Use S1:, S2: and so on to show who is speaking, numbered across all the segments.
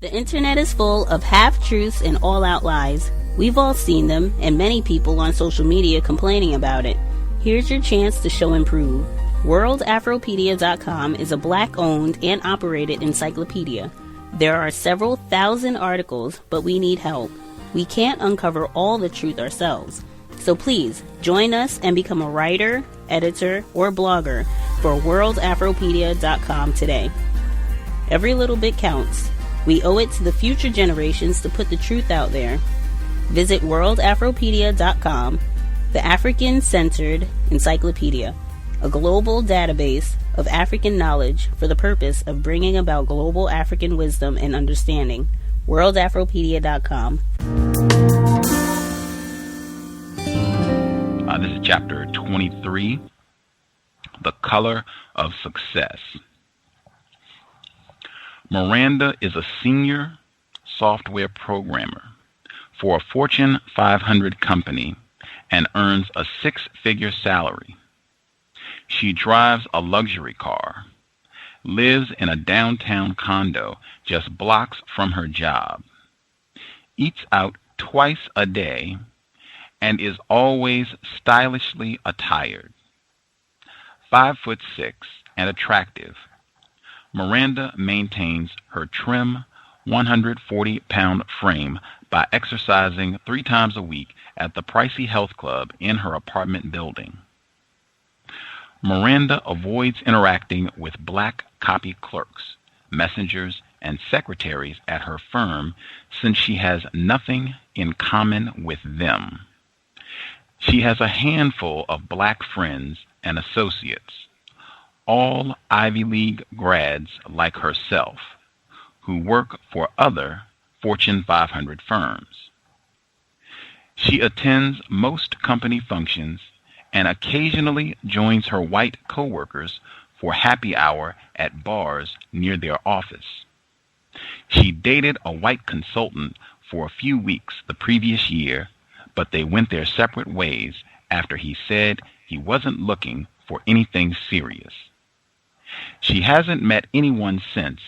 S1: The internet is full of half-truths and all-out lies. We've all seen them, and many people on social media complaining about it. Here's your chance to show and prove. WorldAfropedia.com is a Black-owned and operated encyclopedia. There are several thousand articles, but we need help. We can't uncover all the truth ourselves. So please, join us and become a writer, editor, or blogger for WorldAfropedia.com today. Every little bit counts. We owe it to the future generations to put the truth out there. Visit WorldAfropedia.com, the African-centered encyclopedia, a global database of African knowledge for the purpose of bringing about global African wisdom and understanding. WorldAfropedia.com.
S2: This is chapter 23, The Color of Success. Miranda is a senior software programmer for a Fortune 500 company and earns a six-figure salary. She drives a luxury car, lives in a downtown condo just blocks from her job, eats out twice a day, and is always stylishly attired. 5'6" and attractive, Miranda maintains her trim 140-pound frame by exercising 3 times a week at the pricey health club in her apartment building. Miranda avoids interacting with black copy clerks, messengers, and secretaries at her firm since she has nothing in common with them. She has a handful of black friends and associates, all Ivy League grads like herself, who work for other Fortune 500 firms. She attends most company functions and occasionally joins her white coworkers for happy hour at bars near their office. She dated a white consultant for a few weeks the previous year, but they went their separate ways after he said he wasn't looking for anything serious. She hasn't met anyone since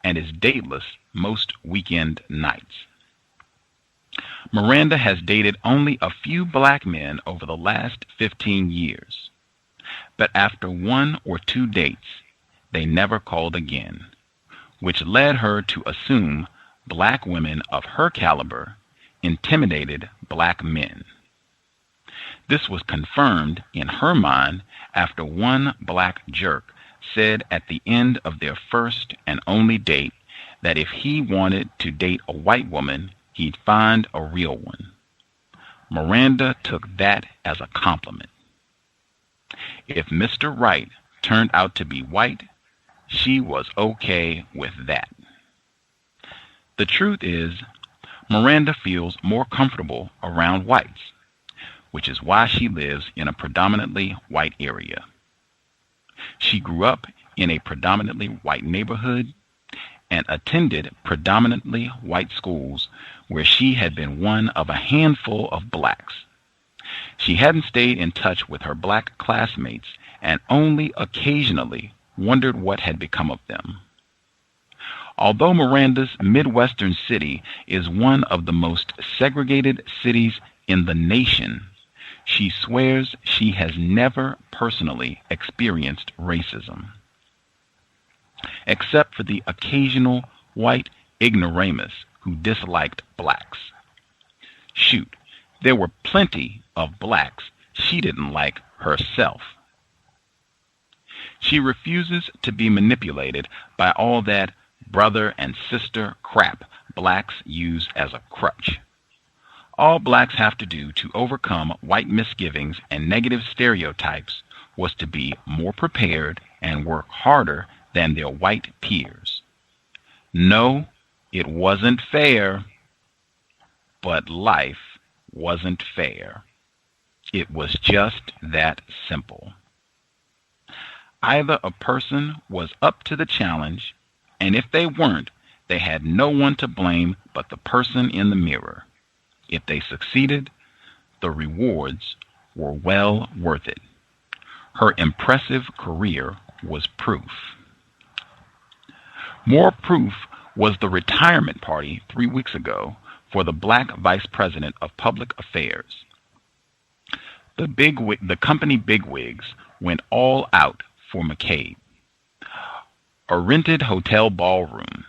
S2: and is dateless most weekend nights. Miranda has dated only a few black men over the last 15 years, but after 1 or 2 dates, they never called again, which led her to assume black women of her caliber intimidated black men. This was confirmed in her mind after one black jerk said at the end of their first and only date that if he wanted to date a white woman, he'd find a real one. Miranda took that as a compliment. If Mr. Right turned out to be white, she was okay with that. The truth is, Miranda feels more comfortable around whites, which is why she lives in a predominantly white area. She grew up in a predominantly white neighborhood and attended predominantly white schools where she had been one of a handful of blacks. She hadn't stayed in touch with her black classmates and only occasionally wondered what had become of them. Although Miranda's Midwestern city is one of the most segregated cities in the nation, she swears she has never personally experienced racism, except for the occasional white ignoramus who disliked blacks. Shoot, there were plenty of blacks she didn't like herself. She refuses to be manipulated by all that brother and sister crap blacks use as a crutch. All blacks have to do to overcome white misgivings and negative stereotypes was to be more prepared and work harder than their white peers. No, it wasn't fair, but life wasn't fair. It was just that simple. Either a person was up to the challenge, and if they weren't, they had no one to blame but the person in the mirror. If they succeeded, the rewards were well worth it. Her impressive career was proof. More proof was the retirement party 3 weeks ago for the black vice president of public affairs. The company bigwigs went all out for McCabe. A rented hotel ballroom,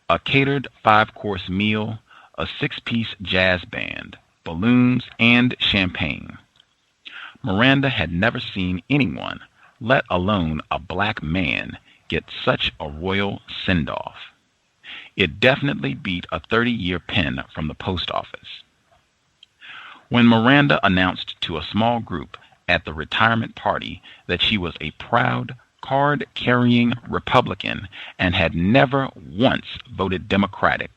S2: a catered 5-course meal, a 6-piece jazz band, balloons, and champagne. Miranda had never seen anyone, let alone a black man, get such a royal send-off. It definitely beat a 30-year pen from the post office. When Miranda announced to a small group at the retirement party that she was a proud, card-carrying Republican and had never once voted Democratic,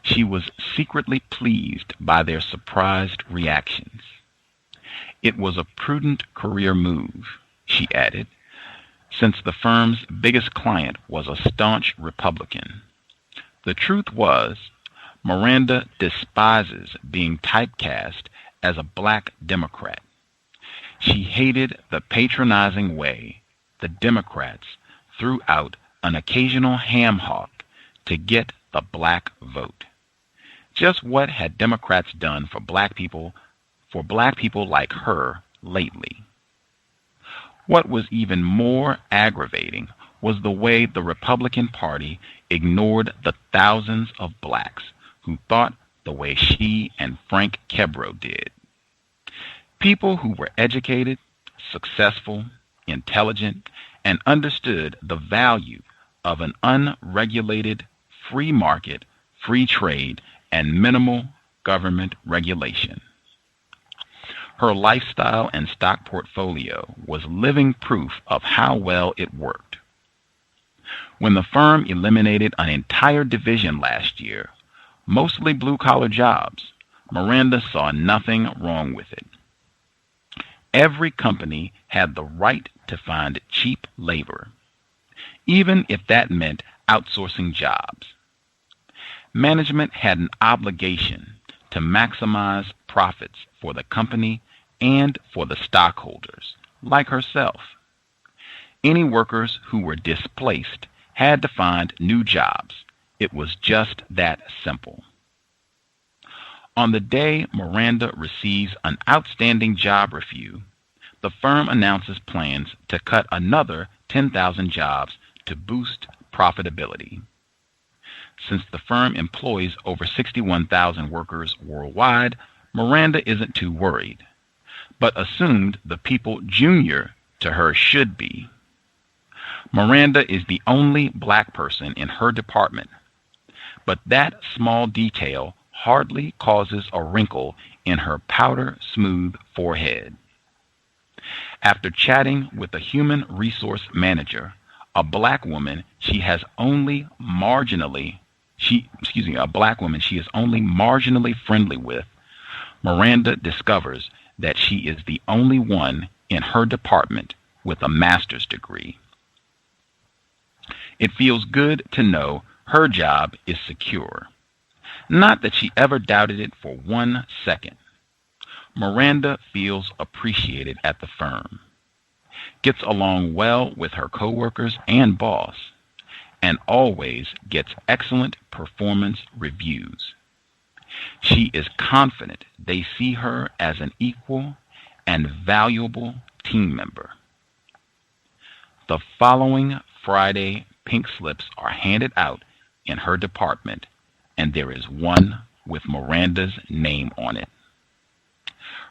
S2: she was secretly pleased by their surprised reactions. It was a prudent career move, she added, since the firm's biggest client was a staunch Republican. The truth was, Miranda despises being typecast as a black Democrat. She hated the patronizing way the Democrats threw out an occasional ham hock to get the black vote. Just what had Democrats done for black people like her lately? What was even more aggravating was the way the Republican Party ignored the thousands of blacks who thought the way she and Frank Kebro did. People who were educated, successful, intelligent, and understood the value of an unregulated free market, free trade, and minimal government regulation. Her lifestyle and stock portfolio was living proof of how well it worked. When the firm eliminated an entire division last year, mostly blue-collar jobs, Miranda saw nothing wrong with it. Every company had the right to find cheap labor, even if that meant outsourcing jobs. Management had an obligation to maximize profits for the company and for the stockholders, like herself. Any workers who were displaced had to find new jobs. It was just that simple. On the day Miranda receives an outstanding job review, the firm announces plans to cut another 10,000 jobs to boost profitability. Since the firm employs over 61,000 workers worldwide, Miranda isn't too worried, but assumed the people junior to her should be. Miranda is the only black person in her department, but that small detail hardly causes a wrinkle in her powder-smooth forehead. After chatting with a human resource manager, a black woman she is only marginally friendly with, Miranda discovers that she is the only one in her department with a master's degree. It feels good to know her job is secure. Not that she ever doubted it for 1 second. Miranda feels appreciated at the firm, gets along well with her coworkers and boss, and always gets excellent performance reviews. She is confident they see her as an equal and valuable team member. The following Friday, pink slips are handed out in her department, and there is one with Miranda's name on it.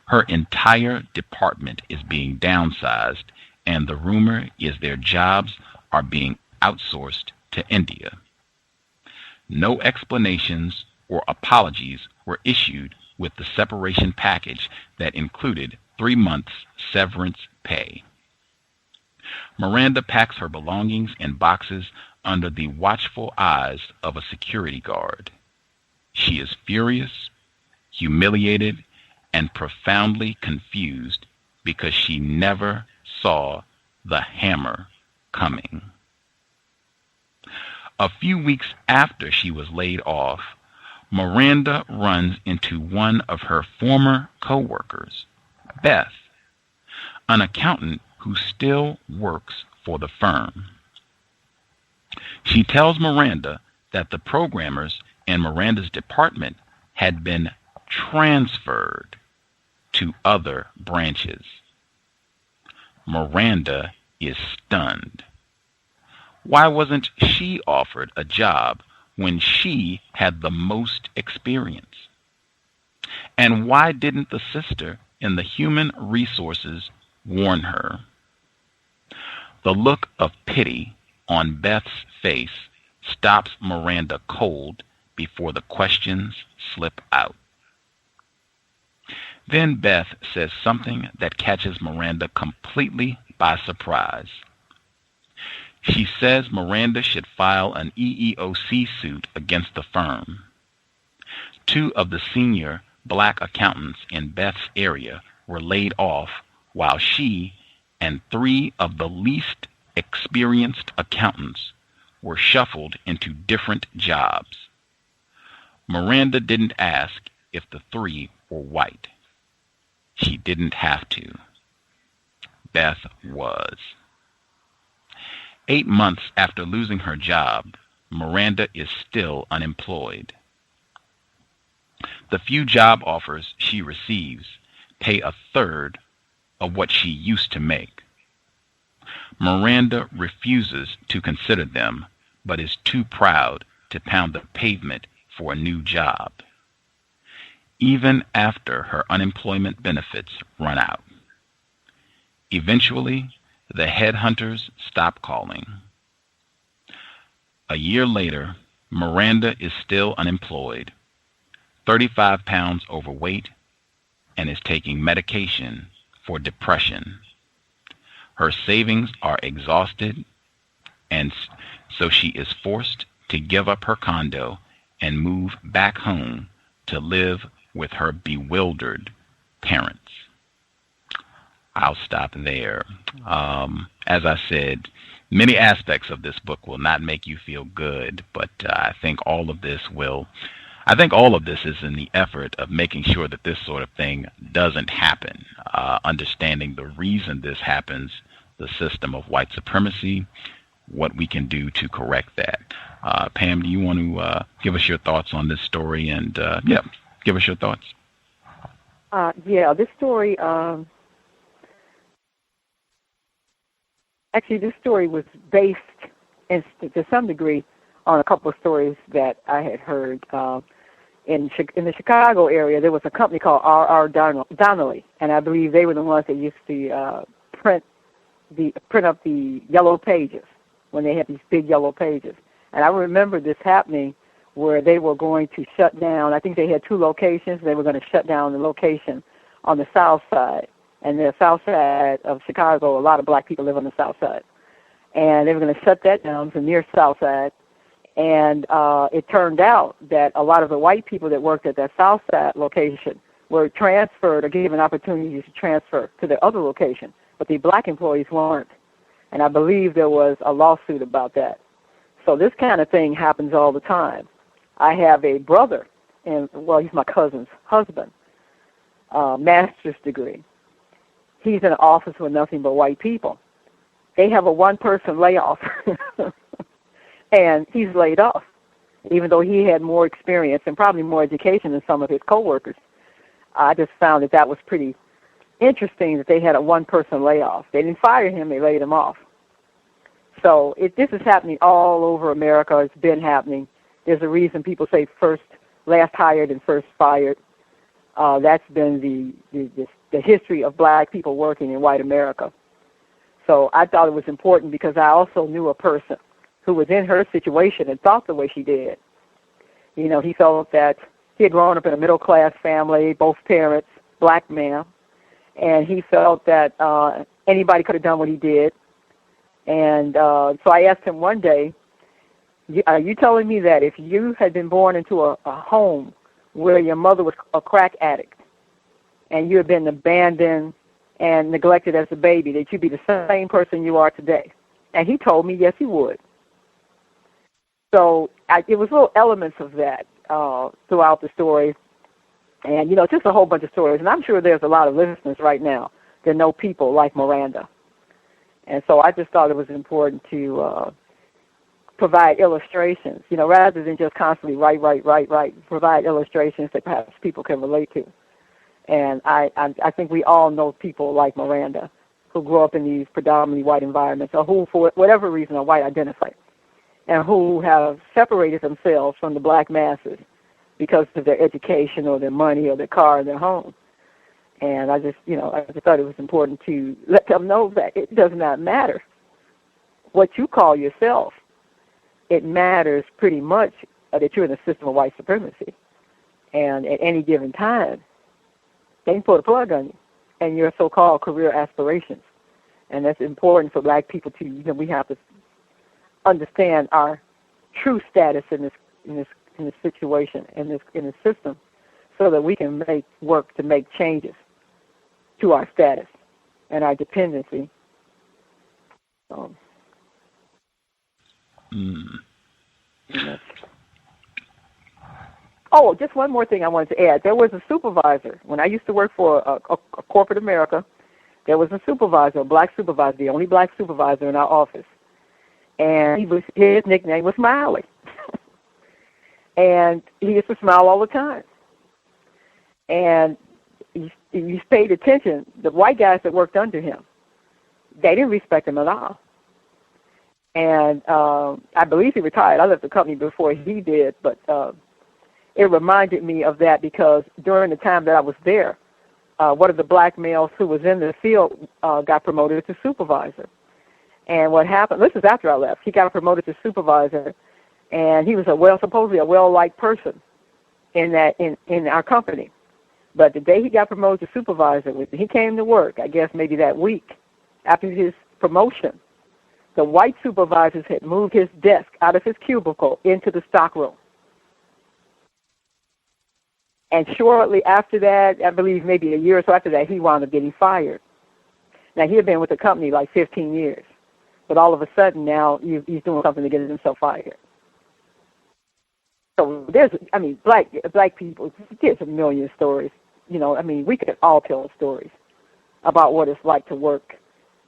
S2: Her entire department is being downsized, and the rumor is their jobs are being outsourced to India. No explanations or apologies were issued with the separation package that included 3 months severance pay. Miranda packs her belongings in boxes under the watchful eyes of a security guard. She is furious, humiliated, and profoundly confused because she never saw the hammer coming. A few weeks after she was laid off, Miranda runs into one of her former co-workers, Beth, an accountant who still works for the firm. She tells Miranda that the programmers in Miranda's department had been transferred to other branches. Miranda is stunned. Why wasn't she offered a job when she had the most experience? And why didn't the sister in the human resources warn her? The look of pity on Beth's face stops Miranda cold before the questions slip out. Then Beth says something that catches Miranda completely by surprise. She says Miranda should file an EEOC suit against the firm. 2 of the senior black accountants in Beth's area were laid off, while she and 3 of the least experienced accountants were shuffled into different jobs. Miranda didn't ask if the 3 were white. She didn't have to. Beth was. 8 months after losing her job, Miranda is still unemployed. The few job offers she receives pay a third of what she used to make. Miranda refuses to consider them, but is too proud to pound the pavement for a new job, even after her unemployment benefits run out. Eventually, the headhunters stop calling. A year later, Miranda is still unemployed, 35 pounds overweight, and is taking medication for depression. Her savings are exhausted, and so she is forced to give up her condo and move back home to live with her bewildered parents. I'll stop there. As I said, many aspects of this book will not make you feel good, but I think all of this is in the effort of making sure that this sort of thing doesn't happen, understanding the reason this happens, the system of white supremacy, what we can do to correct that. Pam, do you want to give us your thoughts on this story? And give us your thoughts.
S3: This story, this story was based to some degree on a couple of stories that I had heard. In the Chicago area, there was a company called R.R. Donnelly, and I believe they were the ones that used to print up the yellow pages when they had these big yellow pages. And I remember this happening where they were going to shut down. I think they had 2 locations. They were going to shut down the location on the south side. And the south side of Chicago, a lot of black people live on the south side. And they were going to shut that down to near south side. And it turned out that a lot of the white people that worked at that south side location were transferred or given opportunities to transfer to the other location, but the black employees weren't. And I believe there was a lawsuit about that. So this kind of thing happens all the time. I have a brother, and he's my cousin's husband, master's degree. He's in an office with nothing but white people. They have a one-person layoff, and he's laid off, even though he had more experience and probably more education than some of his coworkers. I just found that was pretty interesting that they had a one-person layoff. They didn't fire him, they laid him off. So this is happening all over America. It's been happening. There's a reason people say last hired and first fired. That's been the history of black people working in white America. So I thought it was important because I also knew a person who was in her situation and thought the way she did. You know, he felt that he had grown up in a middle-class family, both parents, black man, and he felt that anybody could have done what he did. And so I asked him one day, are you telling me that if you had been born into a home where your mother was a crack addict and you had been abandoned and neglected as a baby, that you'd be the same person you are today? And he told me, yes, he would. So it was little elements of that throughout the story. And, just a whole bunch of stories. And I'm sure there's a lot of listeners right now that know people like Miranda. And so I just thought it was important to provide illustrations, rather than just constantly write, provide illustrations that perhaps people can relate to. And I think we all know people like Miranda who grew up in these predominantly white environments, or who, for whatever reason, are white identified, and who have separated themselves from the black masses because of their education or their money or their car or their home. And I just thought it was important to let them know that it does not matter what you call yourself. It matters pretty much that you're in a system of white supremacy. And at any given time, they can pull the plug on you and your so-called career aspirations. And that's important for black people to, we have to understand our true status in this situation, in this system, so that we can work to make changes to our status and our dependency. Oh, just one more thing I wanted to add. There was a supervisor. When I used to work for a corporate America, there was a supervisor, a black supervisor, the only black supervisor in our office. And his nickname was Smiley. And he used to smile all the time. And you paid attention, the white guys that worked under him, they didn't respect him at all. And I believe he retired. I left the company before he did, but it reminded me of that because during the time that I was there, one of the black males who was in the field got promoted to supervisor. And what happened, this is after I left, he got promoted to supervisor, and he was supposedly a well-liked person in our company. But the day he got promoted to supervisor, when he came to work, I guess maybe that week after his promotion, the white supervisors had moved his desk out of his cubicle into the stockroom. And shortly after that, I believe maybe a year or so after that, he wound up getting fired. Now, he had been with the company like 15 years. But all of a sudden now he's doing something to get himself fired. So black people, there's a million stories. We could all tell stories about what it's like to work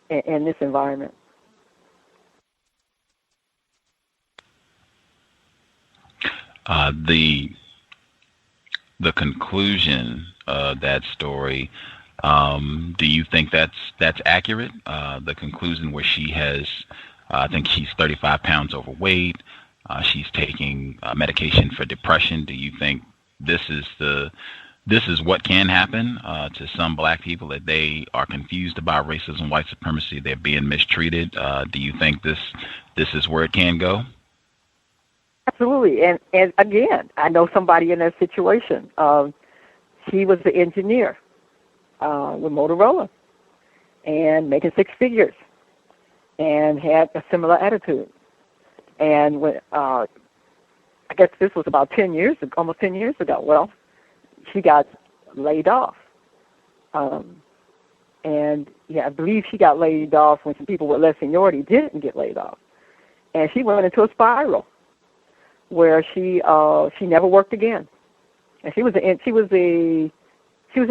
S3: in this environment.
S2: The conclusion of that story, do you think that's accurate? The conclusion where she has, I think she's 35 pounds overweight. She's taking medication for depression. Do you think this is what can happen to some black people, that they are confused about racism, white supremacy, they're being mistreated? Do you think this is where it can go?
S3: Absolutely. And again, I know somebody in that situation. He was the engineer with Motorola and making six figures and had a similar attitude. And when, I guess this was about almost 10 years ago. Well, she got laid off. And I believe she got laid off when some people with less seniority didn't get laid off. And she went into a spiral where she never worked again. And she was an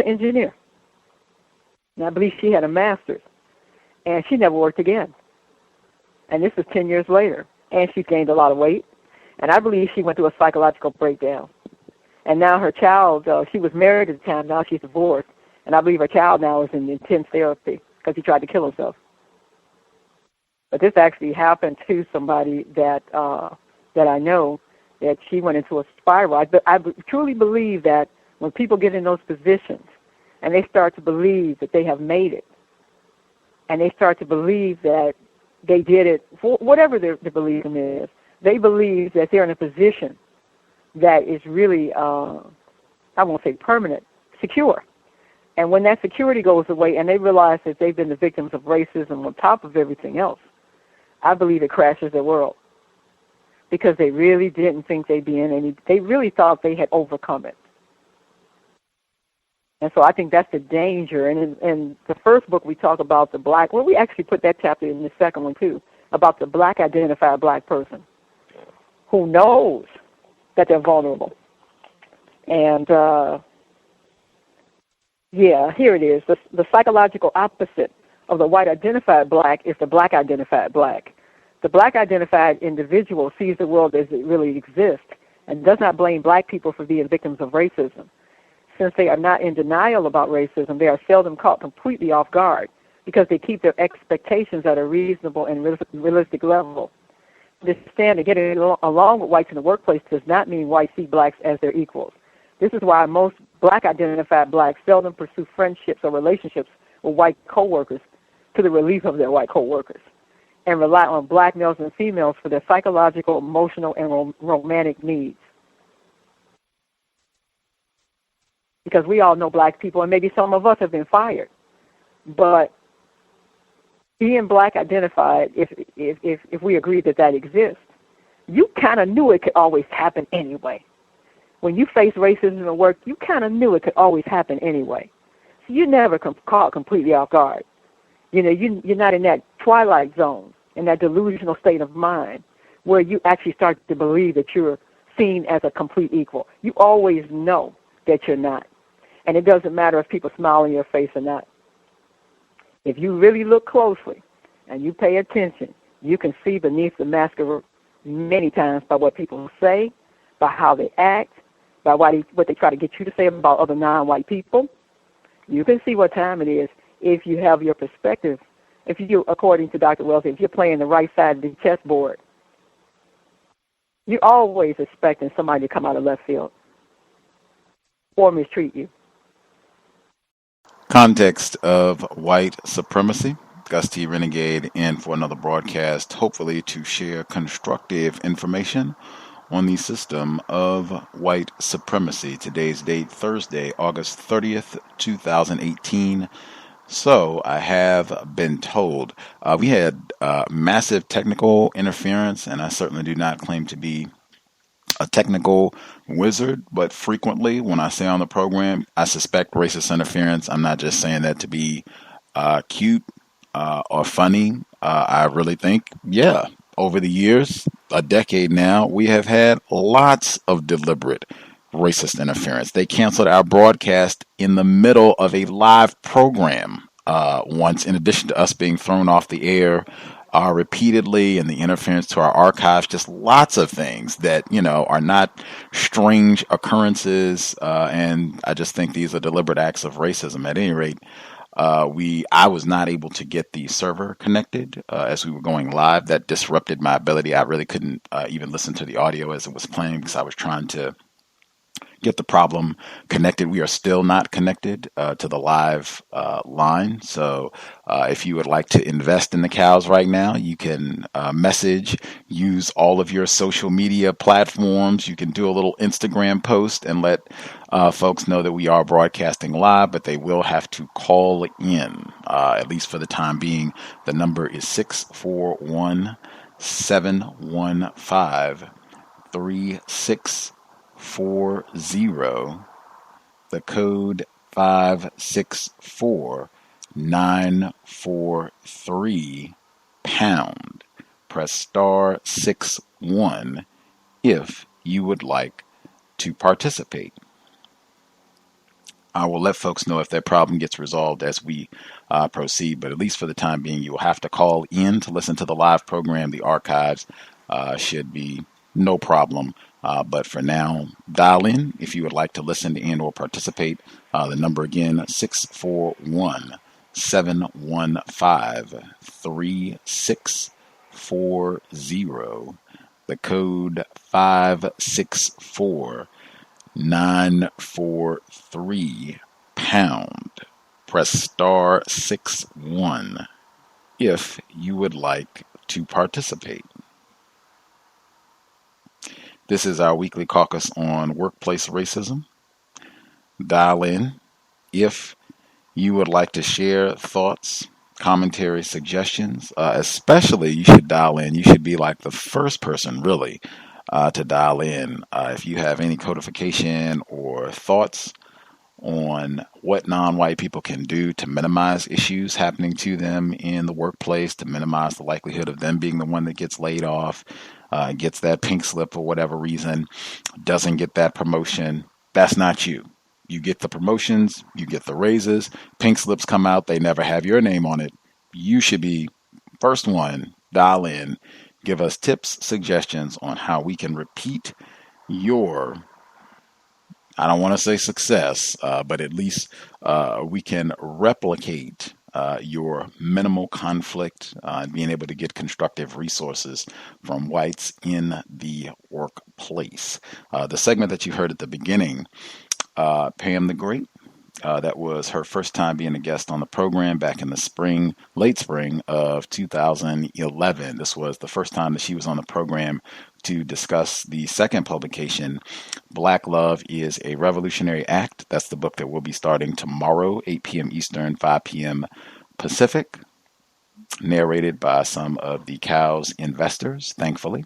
S3: engineer. And I believe she had a master's. And she never worked again. And this is 10 years later. And she gained a lot of weight. And I believe she went through a psychological breakdown. And now her child, she was married at the time, now she's divorced. And I believe her child now is in intense therapy because he tried to kill himself. But this actually happened to somebody that I know, that she went into a spiral. I truly believe that when people get in those positions and they start to believe that they have made it, and they start to believe that they did it, for whatever their belief is, they believe that they're in a position that is really, I won't say permanent, secure. And when that security goes away and they realize that they've been the victims of racism on top of everything else, I believe it crashes their world. Because they really didn't think they'd be in any, they really thought they had overcome it. And so I think that's the danger. And in the first book we talk about the black, well, we actually put that chapter in the second one too, about the black identified black person who knows that they're vulnerable. And here it is. The psychological opposite of the white identified black is the black identified black. The black-identified individual sees the world as it really exists and does not blame black people for being victims of racism. Since they are not in denial about racism, they are seldom caught completely off guard because they keep their expectations at a reasonable and realistic level. Understand that getting along with whites in the workplace does not mean whites see blacks as their equals. This is why most black-identified blacks seldom pursue friendships or relationships with white coworkers to the relief of their white coworkers, and rely on black males and females for their psychological, emotional, and romantic needs. Because we all know black people, and maybe some of us have been fired. But being black identified, if we agree that that exists, you kind of knew it could always happen anyway. When you face racism at work, you kind of knew it could always happen anyway. So you never caught completely off guard. You know, you're not in that twilight zone, in that delusional state of mind where you actually start to believe that you're seen as a complete equal. You always know that you're not. And it doesn't matter if people smile in your face or not. If you really look closely and you pay attention, you can see beneath the masquerade many times by what people say, by how they act, by what they try to get you to say about other non-white people. You can see what time it is if you have your perspective. If you, according to Dr. Wells, if you're playing the right side of the chessboard, you're always expecting somebody to come out of left field or mistreat you.
S4: Context of White Supremacy. Gus T Renegade in for another broadcast, hopefully to share constructive information on the system of white supremacy. Today's date, Thursday, August 30th, 2018. So I have been told we had massive technical interference, and I certainly do not claim to be a technical wizard, but frequently when I say on the program, I suspect racist interference. I'm not just saying that to be cute or funny. I really think, yeah, over the years, a decade now, we have had lots of deliberate racist interference. They canceled our broadcast in the middle of a live program once, in addition to us being thrown off the air repeatedly, and the interference to our archives, just lots of things that, you know, are not strange occurrences, and I just think these are deliberate acts of racism. At any rate, I was not able to get the server connected as we were going live. That disrupted my ability. I really couldn't even listen to the audio as it was playing because I was trying to get the problem connected. We are still not connected to the live line. So if you would like to invest in the cows right now, you can message, use all of your social media platforms. You can do a little Instagram post and let folks know that we are broadcasting live, but they will have to call in, at least for the time being. The number is 641-715-3640. The code 564943 pound. Press star 61 if you would like to participate. I will let folks know if that problem gets resolved as we proceed, but at least for the time being, you will have to call in to listen to the live program. The archives should be no problem. But for now, dial in if you would like to listen and or participate. The number again, 641-715-3640. The code 564943 pound. Press star 61 if you would like to participate. This is our weekly caucus on workplace racism. Dial in if you would like to share thoughts, commentary, suggestions. Especially, you should dial in. You should be like the first person, really, to dial in. If you have any codification or thoughts on what non-white people can do to minimize issues happening to them in the workplace, to minimize the likelihood of them being the one that gets laid off, gets that pink slip for whatever reason, doesn't get that promotion, that's not you. You get the promotions, you get the raises, pink slips come out, they never have your name on it. You should be first one, dial in Give us tips, suggestions on how we can repeat your, I don't want to say success, but at least we can replicate your minimal conflict and being able to get constructive resources from whites in the workplace. The segment that you heard at the beginning, Pam the Great, that was her first time being a guest on the program back in the spring, late spring of 2011. This was the first time that she was on the program to discuss the second publication, Black Love is a Revolutionary Act. That's the book that we'll be starting tomorrow, 8 p.m. Eastern, 5 p.m. Pacific, narrated by some of the C.O.W.S investors, thankfully.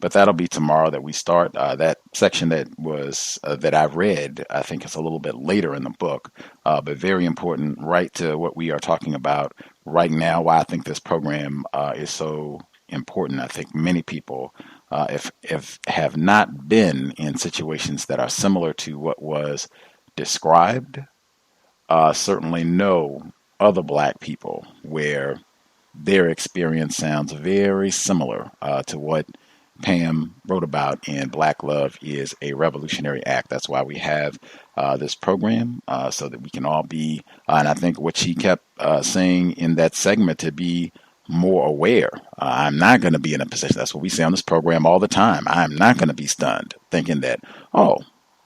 S4: But that'll be tomorrow that we start. That section that was that I read, I think it's a little bit later in the book, but very important, right to what we are talking about right now. Why I think this program is so important. I think many people, if have not been in situations that are similar to what was described, certainly know other Black people where their experience sounds very similar to what Pam wrote about in Black Love is a Revolutionary Act. That's why we have this program, so that we can all be, and I think what she kept saying in that segment, to be more aware. I'm not going to be in a position, that's what we say on this program all the time, I'm not going to be stunned thinking that, oh,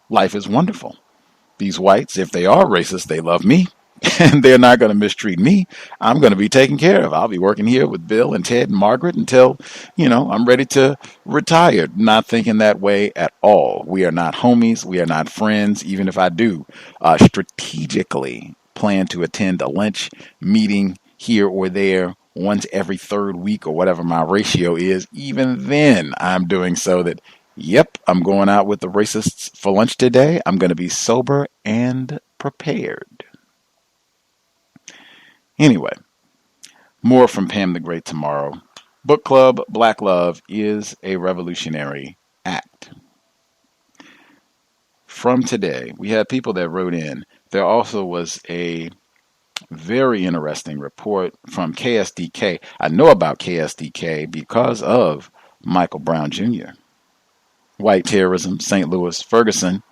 S4: life is wonderful. These whites, if they are racist, they love me. And they're not going to mistreat me. I'm going to be taken care of. I'll be working here with Bill and Ted and Margaret until, I'm ready to retire. Not thinking that way at all. We are not homies. We are not friends. Even if I do strategically plan to attend a lunch meeting here or there once every third week or whatever my ratio is, even then I'm doing so that, yep, I'm going out with the racists for lunch today. I'm going to be sober and prepared. Anyway, more from Pam the Great tomorrow. Book Club, Black Love is a Revolutionary Act. From today, we had people that wrote in. There also was a very interesting report from KSDK. I know about KSDK because of Michael Brown Jr. White terrorism, St. Louis, Ferguson.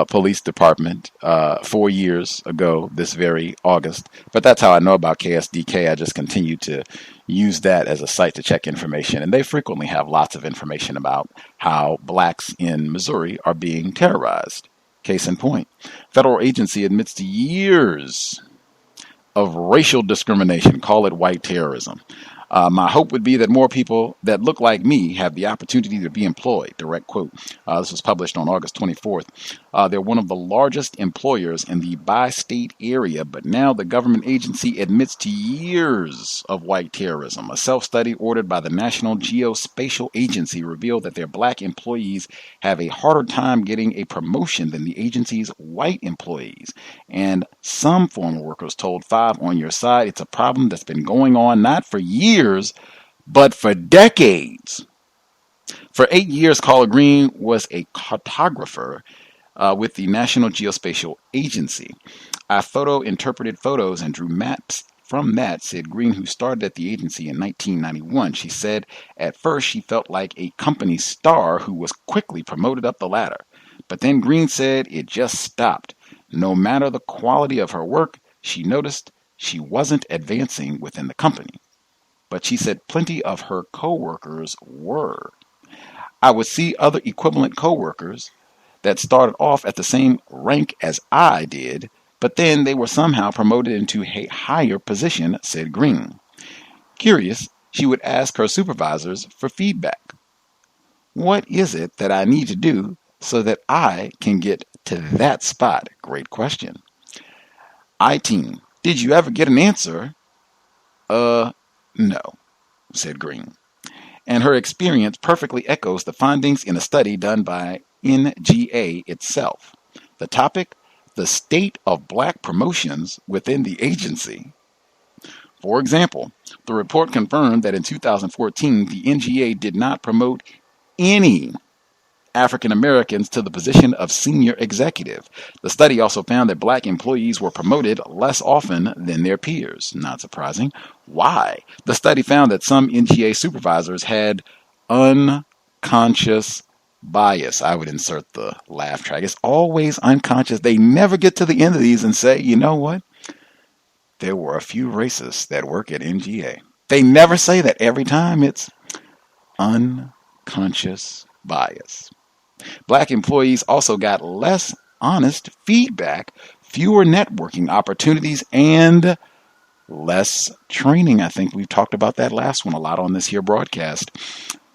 S4: Police Department 4 years ago this very August. But that's how I know about KSDK. I just continue to use that as a site to check information. And they frequently have lots of information about how blacks in Missouri are being terrorized. Case in point, federal agency admits to years of racial discrimination. Call it white terrorism. My hope would be that more people that look like me have the opportunity to be employed. Direct quote. This was published on August 24th. They're one of the largest employers in the bi-state area, but now the government agency admits to years of white terrorism. A self-study ordered by the National Geospatial Agency revealed that their black employees have a harder time getting a promotion than the agency's white employees. And some former workers told Five on Your Side it's a problem that's been going on not for years, but for decades. For 8 years, Carla Green was a cartographer with the National Geospatial Agency. I interpreted photos and drew maps from that, said Green, who started at the agency in 1991. She said at first she felt like a company star who was quickly promoted up the ladder. But then Green said it just stopped. No matter the quality of her work, she noticed she wasn't advancing within the company. But she said plenty of her coworkers were. I would see other equivalent coworkers that started off at the same rank as I did, but then they were somehow promoted into a higher position, said Green. Curious, she would ask her supervisors for feedback. What is it that I need to do so that I can get to that spot? Great question. I-team, did you ever get an answer? No, said Green. And her experience perfectly echoes the findings in a study done by NGA itself. The topic, the state of black promotions within the agency. For example, the report confirmed that in 2014, the NGA did not promote any African Americans to the position of senior executive. The study also found that black employees were promoted less often than their peers. Not surprising. Why? The study found that some NGA supervisors had unconscious bias. I would insert the laugh track. It's always unconscious. They never get to the end of these and say, you know what? There were a few racists that work at NGA. They never say that. Every time it's unconscious bias. Black employees also got less honest feedback, fewer networking opportunities, and less training. I think we've talked about that last one a lot on this here broadcast.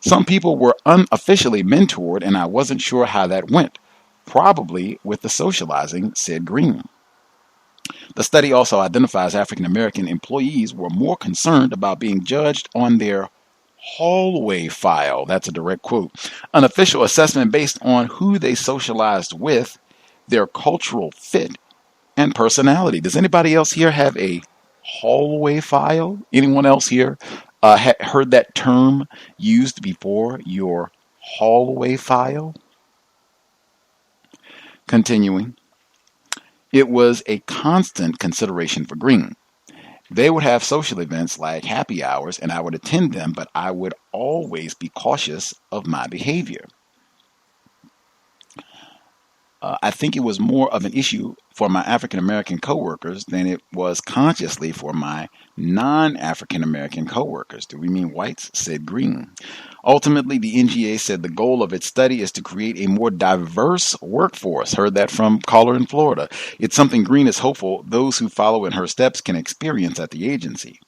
S4: Some people were unofficially mentored, and I wasn't sure how that went. Probably with the socializing, said Green. The study also identifies African American employees were more concerned about being judged on their hallway file. That's a direct quote. An official assessment based on who they socialized with, their cultural fit, and personality. Does anybody else here have a hallway file? Anyone else here heard that term used before? Your hallway file? Continuing. It was a constant consideration for Green. They would have social events like happy hours, and I would attend them, but I would always be cautious of my behavior. I think it was more of an issue for my African American coworkers than it was consciously for my non-African American coworkers. Do we mean whites? Said Green. Ultimately, the NGA said the goal of its study is to create a more diverse workforce. Heard that from caller in Florida. It's something Green is hopeful those who follow in her steps can experience at the agency.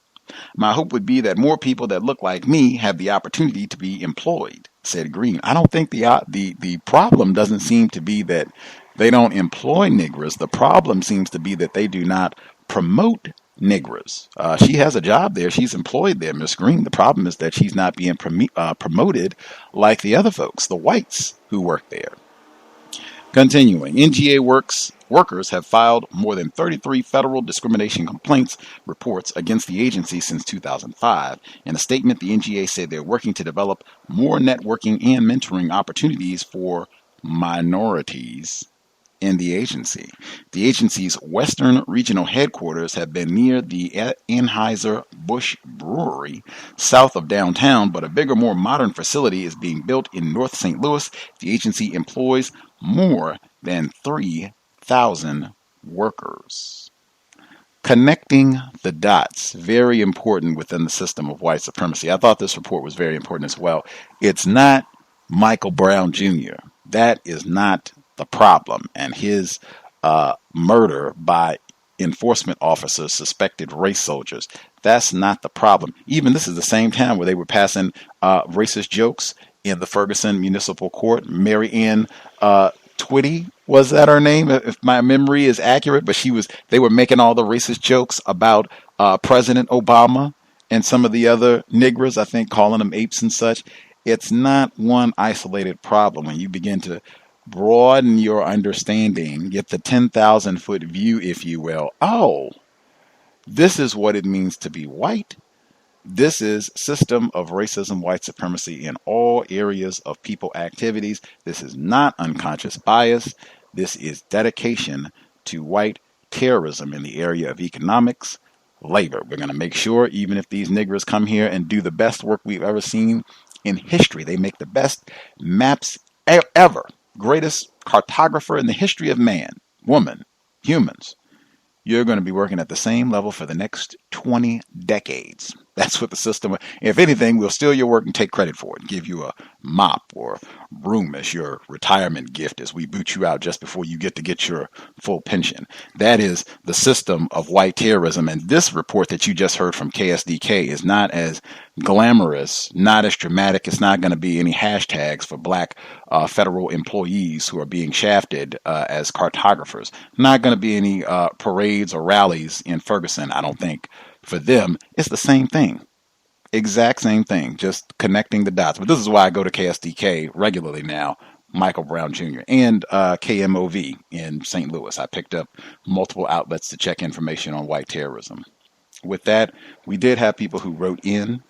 S4: My hope would be that more people that look like me have the opportunity to be employed, said Green. I don't think the problem doesn't seem to be that they don't employ niggers. The problem seems to be that they do not promote niggers. She has a job there. She's employed there, Miss Green. The problem is that she's not being promoted like the other folks, the whites who work there. Continuing, NGA workers have filed more than 33 federal discrimination complaints reports against the agency since 2005. In a statement, the NGA said they're working to develop more networking and mentoring opportunities for minorities in the agency. The agency's Western Regional headquarters have been near the Anheuser-Busch Brewery, south of downtown, but a bigger, more modern facility is being built in North St. Louis. The agency employs more than 3,000 workers. Connecting the dots, very important within the system of white supremacy. I thought this report was very important as well. It's not Michael Brown Jr. That is not the problem. And his murder by enforcement officers, suspected race soldiers. That's not the problem. Even this is the same time where they were passing racist jokes in the Ferguson Municipal Court. Mary Ann Twitty, was that her name? If my memory is accurate, but they were making all the racist jokes about President Obama and some of the other niggers, I think, calling them apes and such. It's not one isolated problem. When you begin to broaden your understanding, get the 10,000 foot view, if you will. Oh, this is what it means to be white. This is system of racism, white supremacy in all areas of people activities. This is not unconscious bias. This is dedication to white terrorism in the area of economics, labor. We're going to make sure, even if these niggers come here and do the best work we've ever seen in history, they make the best maps ever. Greatest cartographer in the history of man, woman, humans. You're going to be working at the same level for the next 20 decades. That's what the system, if anything, we'll steal your work and take credit for it. Give you a mop or broom as your retirement gift as we boot you out just before you get your full pension. That is the system of white terrorism. And this report that you just heard from KSDK is not as glamorous, not as dramatic. It's not going to be any hashtags for black federal employees who are being shafted as cartographers. Not going to be any parades or rallies in Ferguson, I don't think. For them, it's the same thing. Exact same thing, just connecting the dots. But this is why I go to KSDK regularly now, Michael Brown Jr. and KMOV in St. Louis. I picked up multiple outlets to check information on white terrorism. With that, we did have people who wrote in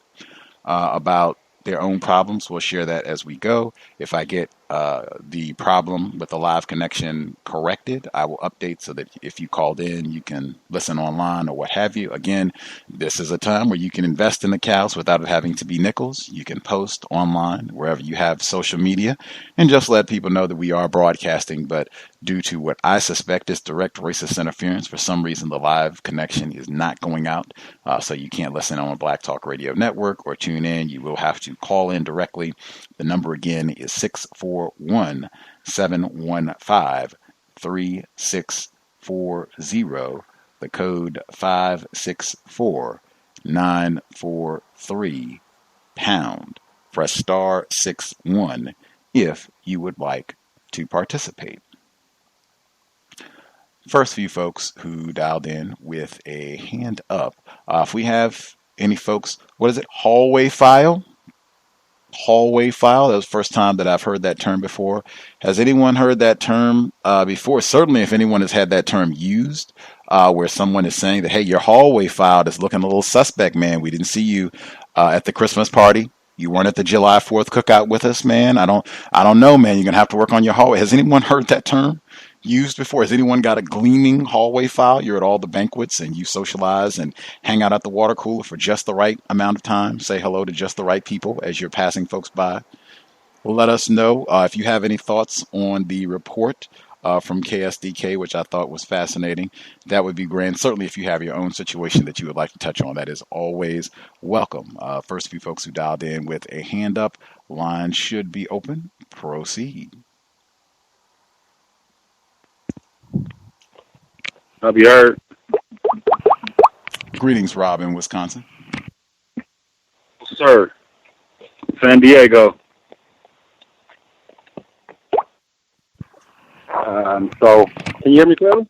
S4: about their own problems. We'll share that as we go. If I get the problem with the live connection corrected. I will update so that if you called in, you can listen online or what have you. Again, this is a time where you can invest in the cows without it having to be nickels. You can post online wherever you have social media and just let people know that we are broadcasting. But due to what I suspect is direct racist interference, for some reason the live connection is not going out. So you can't listen on a Black Talk Radio Network or tune in. You will have to call in directly. The number again is 641-715-3640. The code 564943 #. Press *61 if you would like to participate. First few folks who dialed in with a hand up. If we have any folks, what is it? Hallway file? Hallway file. That was the first time that I've heard that term before. Has anyone heard that term before? Certainly if anyone has had that term used, where someone is saying that, hey, your hallway file is looking a little suspect, man. We didn't see you at the Christmas party. You weren't at the July 4th cookout with us, man. I don't know, man. You're going to have to work on your hallway. Has anyone heard that term used before? Has anyone got a gleaming hallway file? You're at all the banquets and you socialize and hang out at the water cooler for just the right amount of time. Say hello to just the right people as you're passing folks by. Let us know if you have any thoughts on the report from KSDK, which I thought was fascinating. That would be grand. Certainly if you have your own situation that you would like to touch on, that is always welcome. First few folks who dialed in with a hand up, line should be open. Proceed.
S5: I'll be heard.
S4: Greetings, Rob in Wisconsin.
S5: Sir, San Diego. So, can you hear me clearly?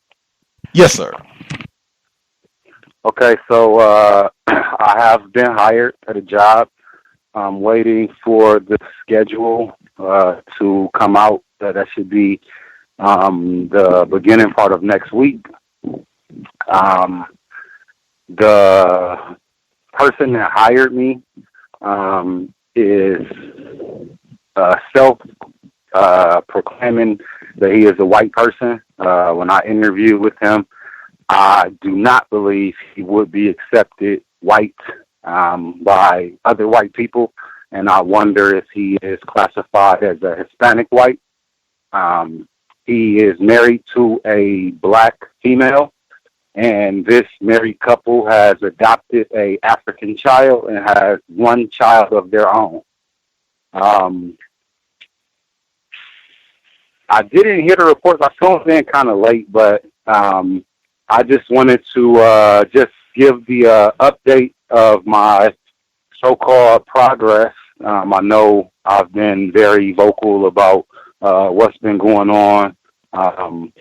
S4: Yes, sir.
S5: Okay, so I have been hired at a job. I'm waiting for the schedule to come out. That should be the beginning part of next week. The person that hired me is self-proclaiming that he is a white person. When I interviewed with him, I do not believe he would be accepted white by other white people, and I wonder if he is classified as a Hispanic white. He is married to a black female, and this married couple has adopted a African child and has one child of their own. I didn't hear the reports. I phoned in kind of late, but I just wanted to just give the update of my so-called progress. I know I've been very vocal about what's been going on.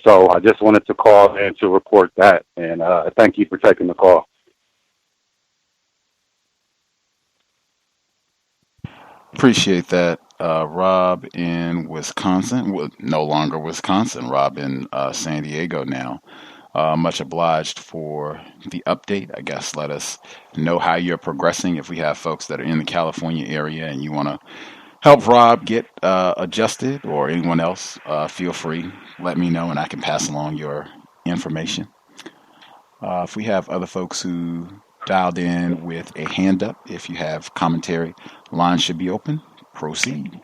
S5: So I just wanted to call in to report that, and thank you for taking the call.
S4: Appreciate that, Rob in Wisconsin. Well, no longer Wisconsin. Rob in San Diego now. Much obliged for the update. I guess let us know how you're progressing. If we have folks that are in the California area and you want to help Rob get adjusted, or anyone else, feel free. Let me know and I can pass along your information. If we have other folks who dialed in with a hand up, if you have commentary, line should be open. Proceed.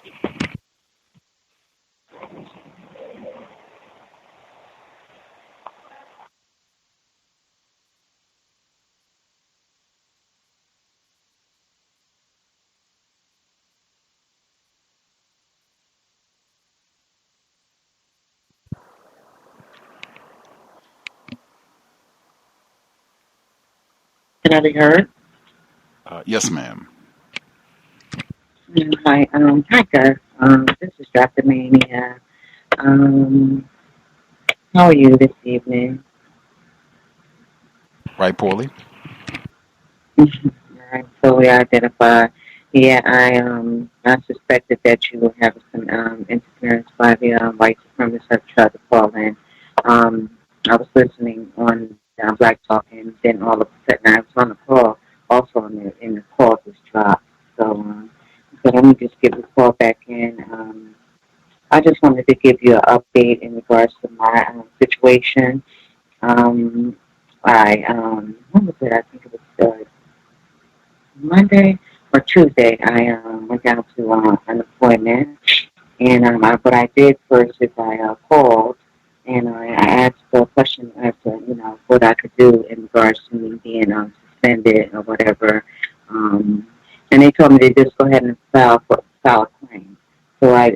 S6: Can I be heard?
S4: Yes, ma'am.
S6: Hi, Gus. This is Dr. Mania. How are you this evening?
S4: Right, poorly.
S6: All right, so we identify. Yeah, I suspected that you were having some interference by the white supremacists that tried to call in. I was listening on Black Talk, and then all of a sudden I was on the call, also in the call just dropped. So let me just give the call back in. I just wanted to give you an update in regards to my situation. Um, when was it? I think it was Monday or Tuesday. I went down to unemployment, and what I did first is I called and I asked a question as to what I could do in regards to me being suspended or whatever. Um, and they told me to just go ahead and file a claim. So I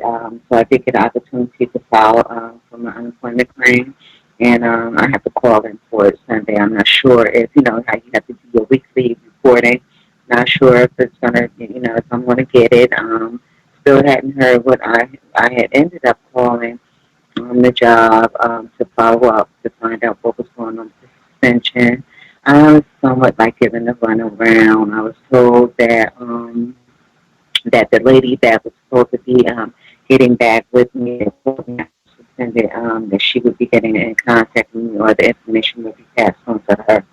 S6: did get an opportunity to file for my unemployment claim, and I have to call in for it Sunday. I'm not sure if how you have to do your weekly reporting. Not sure if it's gonna if I'm gonna get it. Still hadn't heard what I had ended up calling the job to follow up to find out what was going on with the suspension. I was somewhat like given the runaround. I was told that the lady that was supposed to be getting back with me suspended, that she would be getting in contact with me or the information would be passed on to her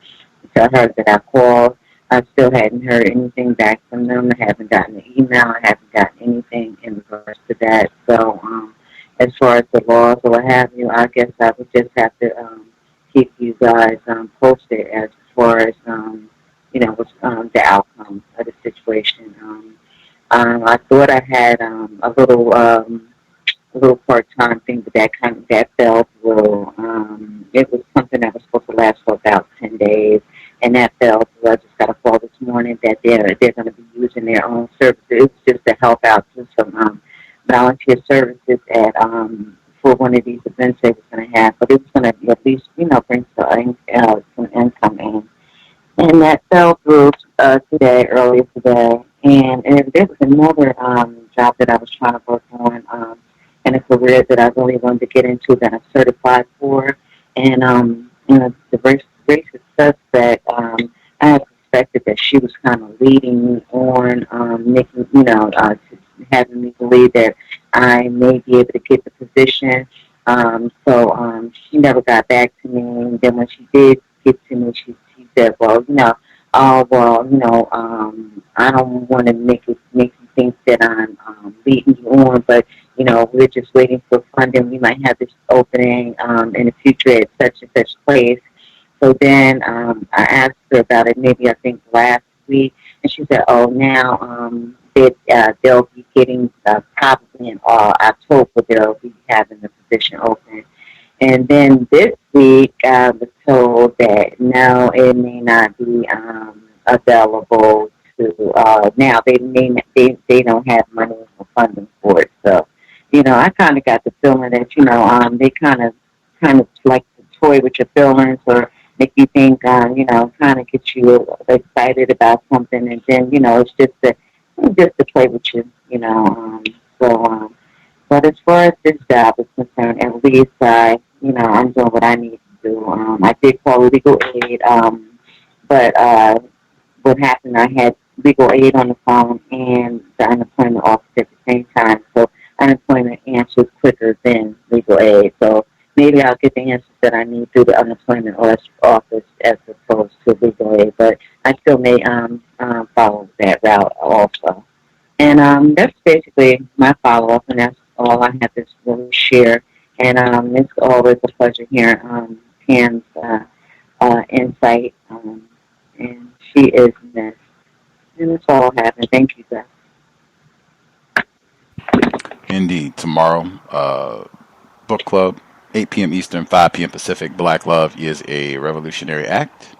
S6: that I called. I still hadn't heard anything back from them. I haven't gotten an email. I haven't gotten anything in regards to that. So as far as the laws or what have you, I guess I would just have to keep you guys posted as far as what's the outcome of the situation. I thought I had a little part-time thing, but that fell through. It was something that was supposed to last for about 10 days, and that fell through. I just got a call this morning that they're going to be using their own services. It was just to help out with some volunteer services at for one of these events they was going to have, but it was going to at least bring some income in. And that fell through earlier today. And there was another job that I was trying to work on and a career that I really wanted to get into that I'm certified for. And the racist suspect, I had suspected that she was kind of leading me on, making, having me believe that I may be able to get the position. So she never got back to me. And then when she did get to me, she said, well, I don't want to make you think that I'm leading you on, but we're just waiting for funding. We might have this opening in the future at such and such place. So then I asked her about it maybe I think last week, and she said, oh, now they'll be getting probably in October they'll be having the position open. And then this week, I was told that no, it may not be available to now. They don't have money or funding for it. So, I kind of got the feeling that they kind of like to toy with your feelings or make you think kind of get you excited about something, and then it's just to play with you. So. But as far as this job is concerned, at least I'm doing what I need to do. I did call legal aid, but what happened, I had legal aid on the phone and the unemployment office at the same time. So unemployment answers quicker than legal aid. So maybe I'll get the answers that I need through the unemployment office as opposed to legal aid. But I still may follow that route also. And that's basically my follow-up, and that's all I have to really share. And it's always a pleasure hearing Pam's insight, and she is missed. And that's all I have, and thank you, guys.
S4: Indeed. Tomorrow, book club, 8 p.m. Eastern, 5 p.m. Pacific. Black Love is a revolutionary act.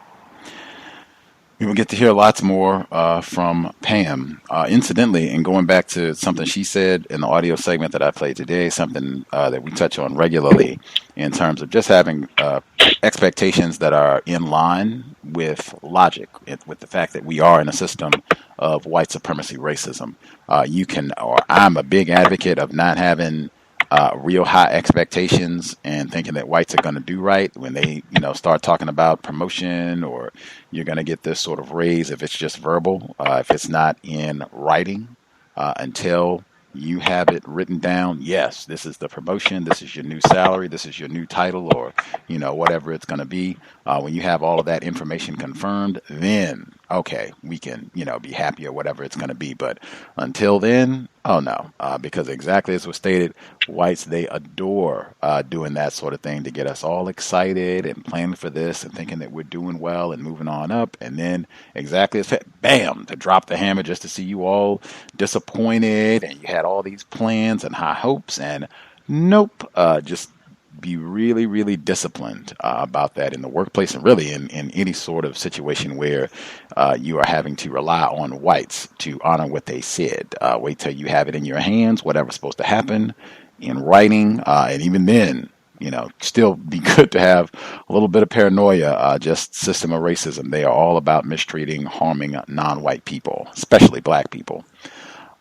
S4: We will get to hear lots more from Pam. Incidentally, and going back to something she said in the audio segment that I played today, something that we touch on regularly in terms of just having expectations that are in line with logic, with the fact that we are in a system of white supremacy racism. I'm a big advocate of not having real high expectations and thinking that whites are going to do right when they, start talking about promotion or you're going to get this sort of raise if it's just verbal, if it's not in writing, until you have it written down. Yes, this is the promotion. This is your new salary. This is your new title, or whatever it's going to be. When you have all of that information confirmed, then okay, we can, be happy or whatever it's going to be. But until then, oh no, because exactly as was stated, whites, they adore doing that sort of thing to get us all excited and planning for this and thinking that we're doing well and moving on up. And then exactly as bam, to drop the hammer just to see you all disappointed and you had all these plans and high hopes and nope, just be really, really disciplined about that in the workplace and really in any sort of situation where you are having to rely on whites to honor what they said. Wait till you have it in your hands, whatever's supposed to happen in writing. And even then, still be good to have a little bit of paranoia, just system of racism. They are all about mistreating, harming non-white people, especially black people.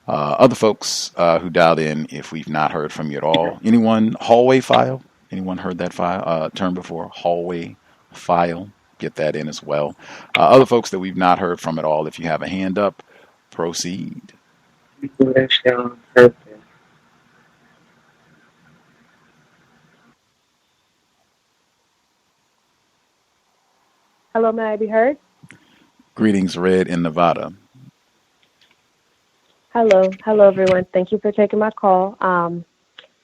S4: Other folks who dialed in, if we've not heard from you at all, anyone hallway file? Anyone heard that term before? Hallway file. Get that in as well. Other folks that we've not heard from at all, if you have a hand up, proceed.
S7: Hello, may I be heard?
S4: Greetings, Red in Nevada.
S7: Hello, everyone. Thank you for taking my call.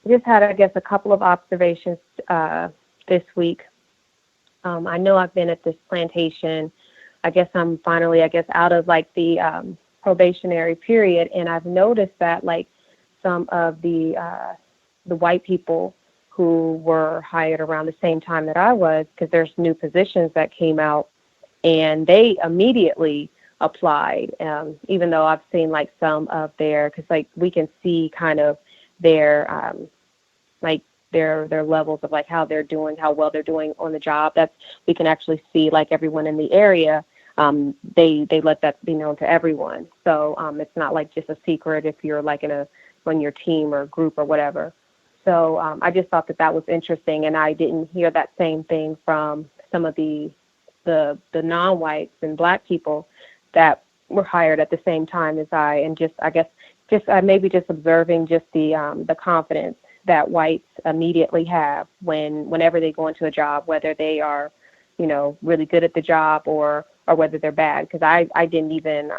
S7: I just had, I guess, a couple of observations this week. I know I've been at this plantation. I guess I'm finally, out of like the probationary period, and I've noticed that like some of the white people who were hired around the same time that I was, because there's new positions that came out, and they immediately applied, even though I've seen like some of their, because like we can see kind of their their levels of like how they're doing, how well they're doing on the job. That's, we can actually see like everyone in the area. They let that be known to everyone. So it's not like just a secret if you're like on your team or group or whatever. So I just thought that was interesting, and I didn't hear that same thing from some of the non-whites and black people that were hired at the same time as I, and just maybe just observing just the confidence that whites immediately have whenever they go into a job, whether they are, really good at the job or whether they're bad. Because I didn't even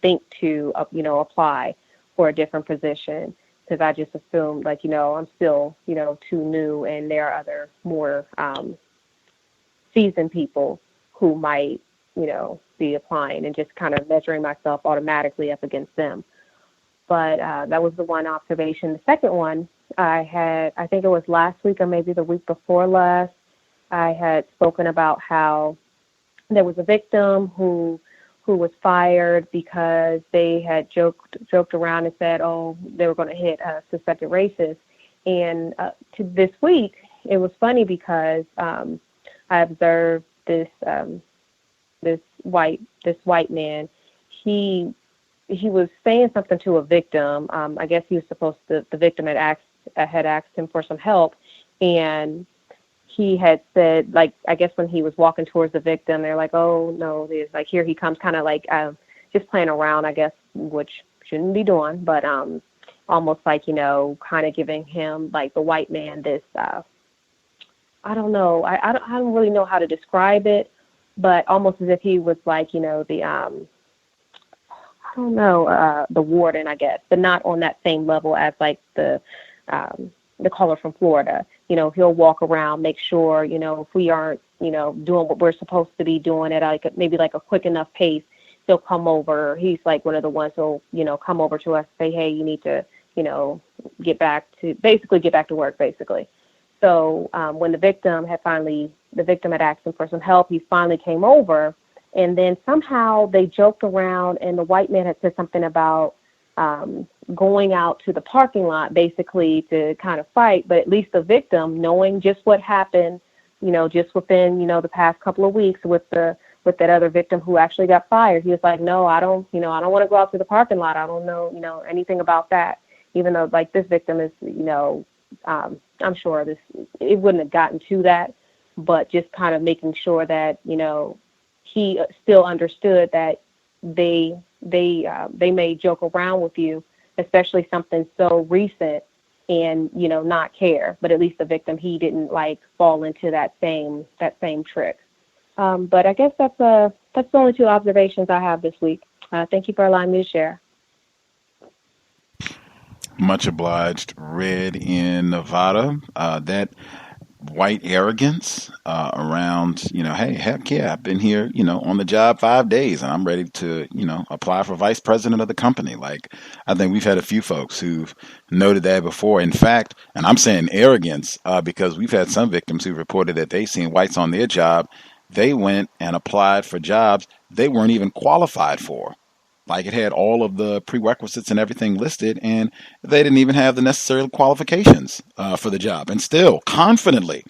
S7: think to apply for a different position, because I just assumed like I'm still too new, and there are other more seasoned people who might be applying, and just kind of measuring myself automatically up against them. But that was the one observation. The second one I think it was last week or maybe the week before last, I had spoken about how there was a victim who was fired because they had joked around and said, oh, they were going to hit a suspected racist. And to this week, it was funny because I observed this white man. He was saying something to a victim. I guess he was the victim had asked him for some help, and he had said, like, I guess when he was walking towards the victim, they're like, oh no, there's like, here he comes, kind of like just playing around, I guess, which shouldn't be doing, but almost like, kind of giving him, like, the white man this, I don't know, I don't really know how to describe it, but almost as if he was like, the warden, I guess, but not on that same level as like the caller from Florida. He'll walk around, make sure, if we aren't, doing what we're supposed to be doing at like maybe like a quick enough pace, he'll come over. He's like one of the ones who'll, come over to us, say, hey, you need to, get back to work, basically. So when the victim had asked him for some help, he finally came over. And then somehow they joked around, and the white man had said something about going out to the parking lot, basically to kind of fight. But at least the victim, knowing just what happened, just within, the past couple of weeks with that other victim who actually got fired, he was like, no, I don't want to go out to the parking lot. I don't know, anything about that. Even though like this victim is, I'm sure it wouldn't have gotten to that, but just kind of making sure that, he still understood that they may joke around with you, especially something so recent, and not care. But at least the victim, he didn't like fall into that same trick. But I guess that's that's the only two observations I have this week. Thank you for allowing me to share.
S4: Much obliged. Red in Nevada. That white arrogance around, hey, heck yeah, I've been here, on the job 5 days and I'm ready to, apply for vice president of the company. Like, I think we've had a few folks who've noted that before. In fact, and I'm saying arrogance because we've had some victims who reported that they seen whites on their job. They went and applied for jobs they weren't even qualified for. Like, it had all of the prerequisites and everything listed, and they didn't even have the necessary qualifications for the job, and still confidently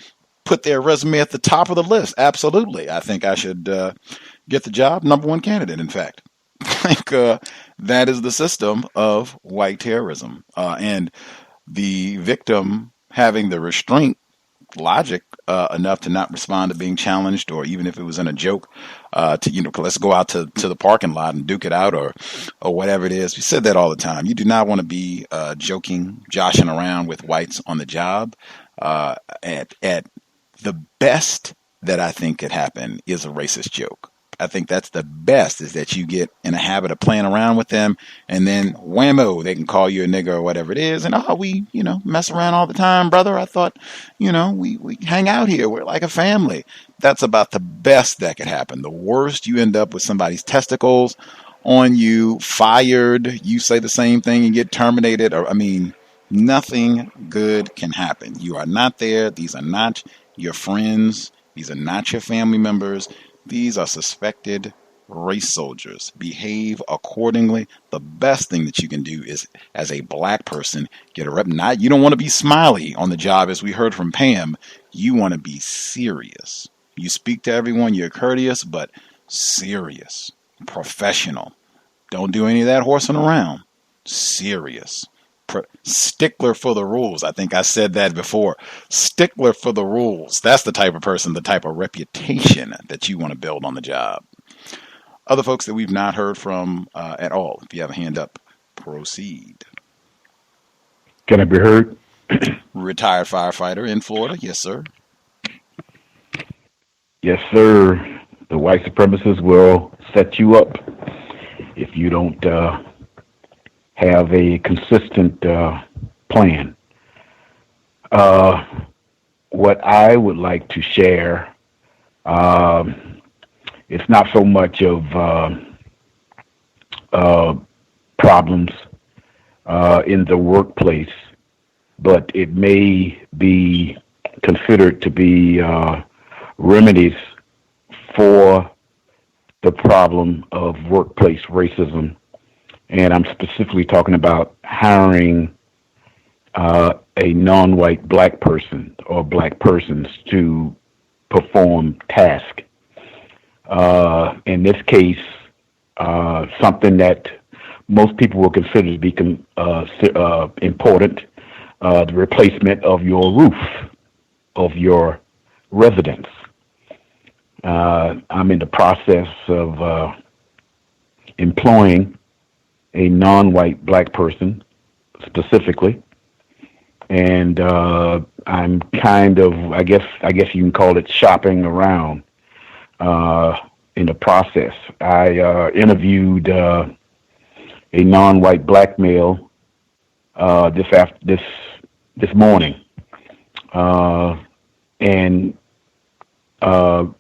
S4: put their resume at the top of the list. Absolutely. I think I should get the job. Number one candidate, in fact. Like, that is the system of white terrorism. And the victim having the restraint logic enough to not respond to being challenged, or even if it was in a joke, let's go out to the parking lot and duke it out, or whatever it is. We said that all the time. You do not want to be joshing around with whites on the job. At the best that I think could happen is a racist joke. I think that's the best, is that you get in a habit of playing around with them, and then whammo, they can call you a nigger or whatever it is. And, we, mess around all the time, brother. I thought, we hang out here. We're like a family. That's about the best that could happen. The worst, you end up with somebody's testicles on you, fired. You say the same thing and get terminated. Or, nothing good can happen. You are not there. These are not your friends. These are not your family members. These are suspected race soldiers. Behave accordingly. The best thing that you can do is, as a black person, get a rep. You don't want to be smiley on the job, as we heard from Pam. You want to be serious. You speak to everyone. You're courteous, but serious, professional. Don't do any of that horsing around. Serious. Stickler for the rules. I think I said that before. Stickler for the rules. That's the type of person, the type of reputation that you want to build on the job. Other folks that we've not heard from at all. If you have a hand up, proceed.
S8: Can I be heard?
S4: Retired firefighter in Florida. Yes, sir.
S8: Yes, sir. The white supremacists will set you up if you don't have a consistent plan. What I would like to share, it's not so much of problems in the workplace, but it may be considered to be remedies for the problem of workplace racism. And I'm specifically talking about hiring a non-white black person or black persons to perform tasks. In this case, something that most people will consider to be important, the replacement of your roof of your residence. I'm in the process of employing a non-white black person specifically, and I'm kind of, I guess you can call it shopping around in the process. I interviewed a non-white black male this morning, and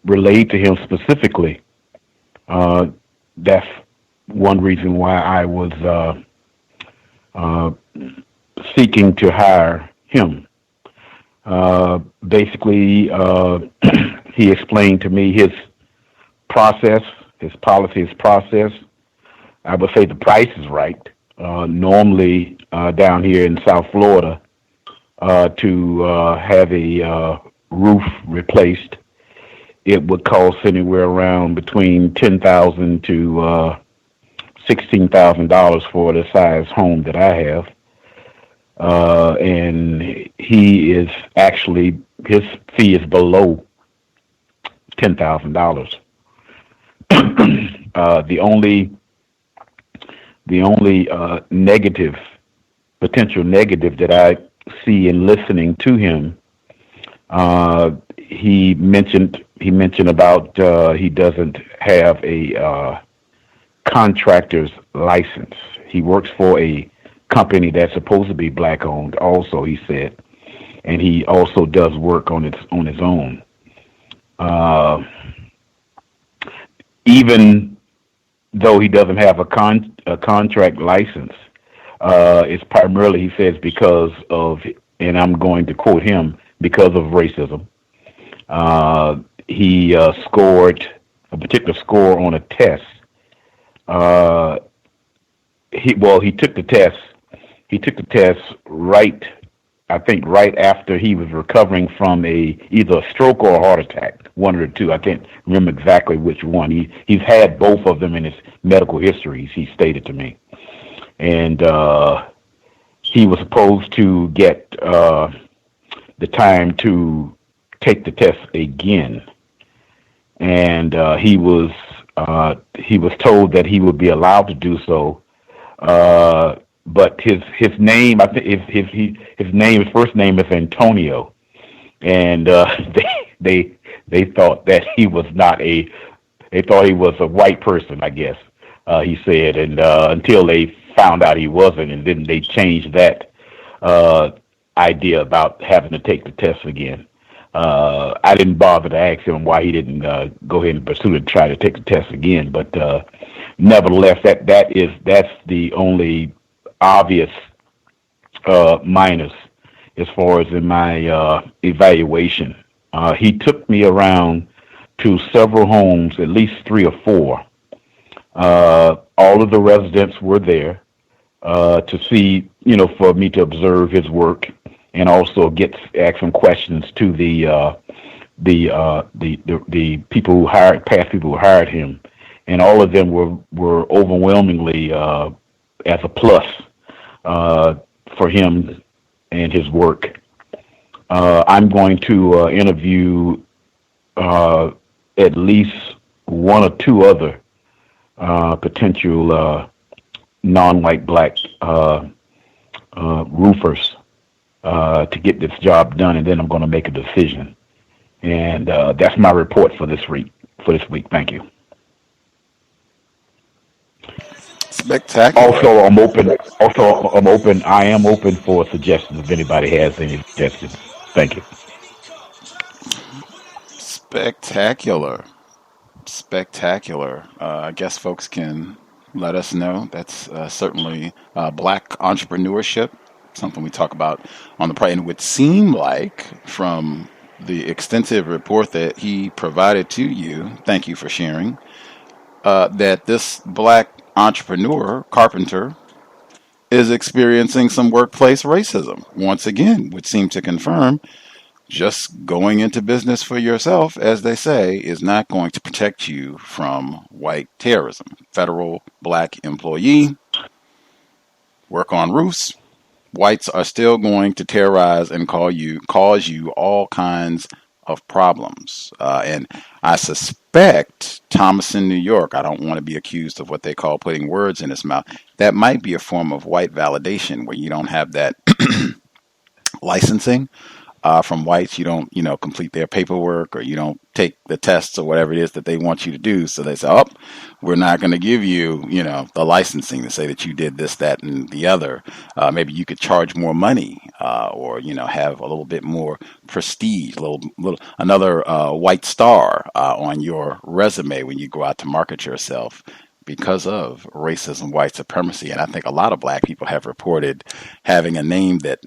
S8: relayed to him specifically. That's one reason why I was seeking to hire him. Basically, he explained to me his process, his policy, his process. I would say the price is right. Normally, down here in South Florida, to have a roof replaced, it would cost anywhere around between $10,000 to $16,000 for the size home that I have. And he is actually, his fee is below $10,000. The only potential negative that I see in listening to him He mentioned about he doesn't have a contractor's license. He works for a company that's supposed to be black owned. Also, he said, and he also does work on his own. Uh, Even though he doesn't have a contract license, it's primarily, he says, because of, and I'm going to quote him, because of racism. Uh, he scored a particular score on a test. Uh, he took the test. He took the test right, I think, right after he was recovering from either a stroke or a heart attack, one of the two. I can't remember exactly which one. He's had both of them in his medical histories. He stated to me, and he was supposed to get the time to take the test again, and he was told that he would be allowed to do so. But his name, I think his first name is Antonio, and they thought that he was not they thought he was a white person, I guess. He said, and until they found out he wasn't, and then they changed that idea about having to take the test again. I didn't bother to ask him why he didn't go ahead and pursue to try to take the test again, but nevertheless, that's the only obvious minus as far as in my evaluation. He took me around to several homes, at least three or four. All of the residents were there to see, for me to observe his work and also ask some questions to the people who past people who hired him, and all of them were overwhelmingly as a plus for him and his work. I'm going to interview at least one or two other potential non-white black roofers to get this job done, and then I'm going to make a decision. And that's my report for this week. Thank you.
S4: Spectacular.
S8: Also, I'm open. I am open for suggestions if anybody has any suggestions. Thank you.
S4: Spectacular. Spectacular. I guess folks can let us know. That's certainly black entrepreneurship, something we talk about on the program. And it would seem like from the extensive report that he provided to you, thank you for sharing, that this black entrepreneur, carpenter, is experiencing some workplace racism. Once again, would seem to confirm just going into business for yourself, as they say, is not going to protect you from white terrorism. Federal black employee, work on roofs, whites are still going to terrorize and cause you all kinds of problems. And I suspect Thomas in New York, I don't want to be accused of what they call putting words in his mouth. That might be a form of white validation where you don't have that licensing from whites. You don't, complete their paperwork, or you don't take the tests or whatever it is that they want you to do. So they say, oh, we're not going to give you, the licensing to say that you did this, that, and the other. Maybe you could charge more money, or, have a little bit more prestige, another white star on your resume when you go out to market yourself, because of racism, white supremacy. And I think a lot of black people have reported having a name that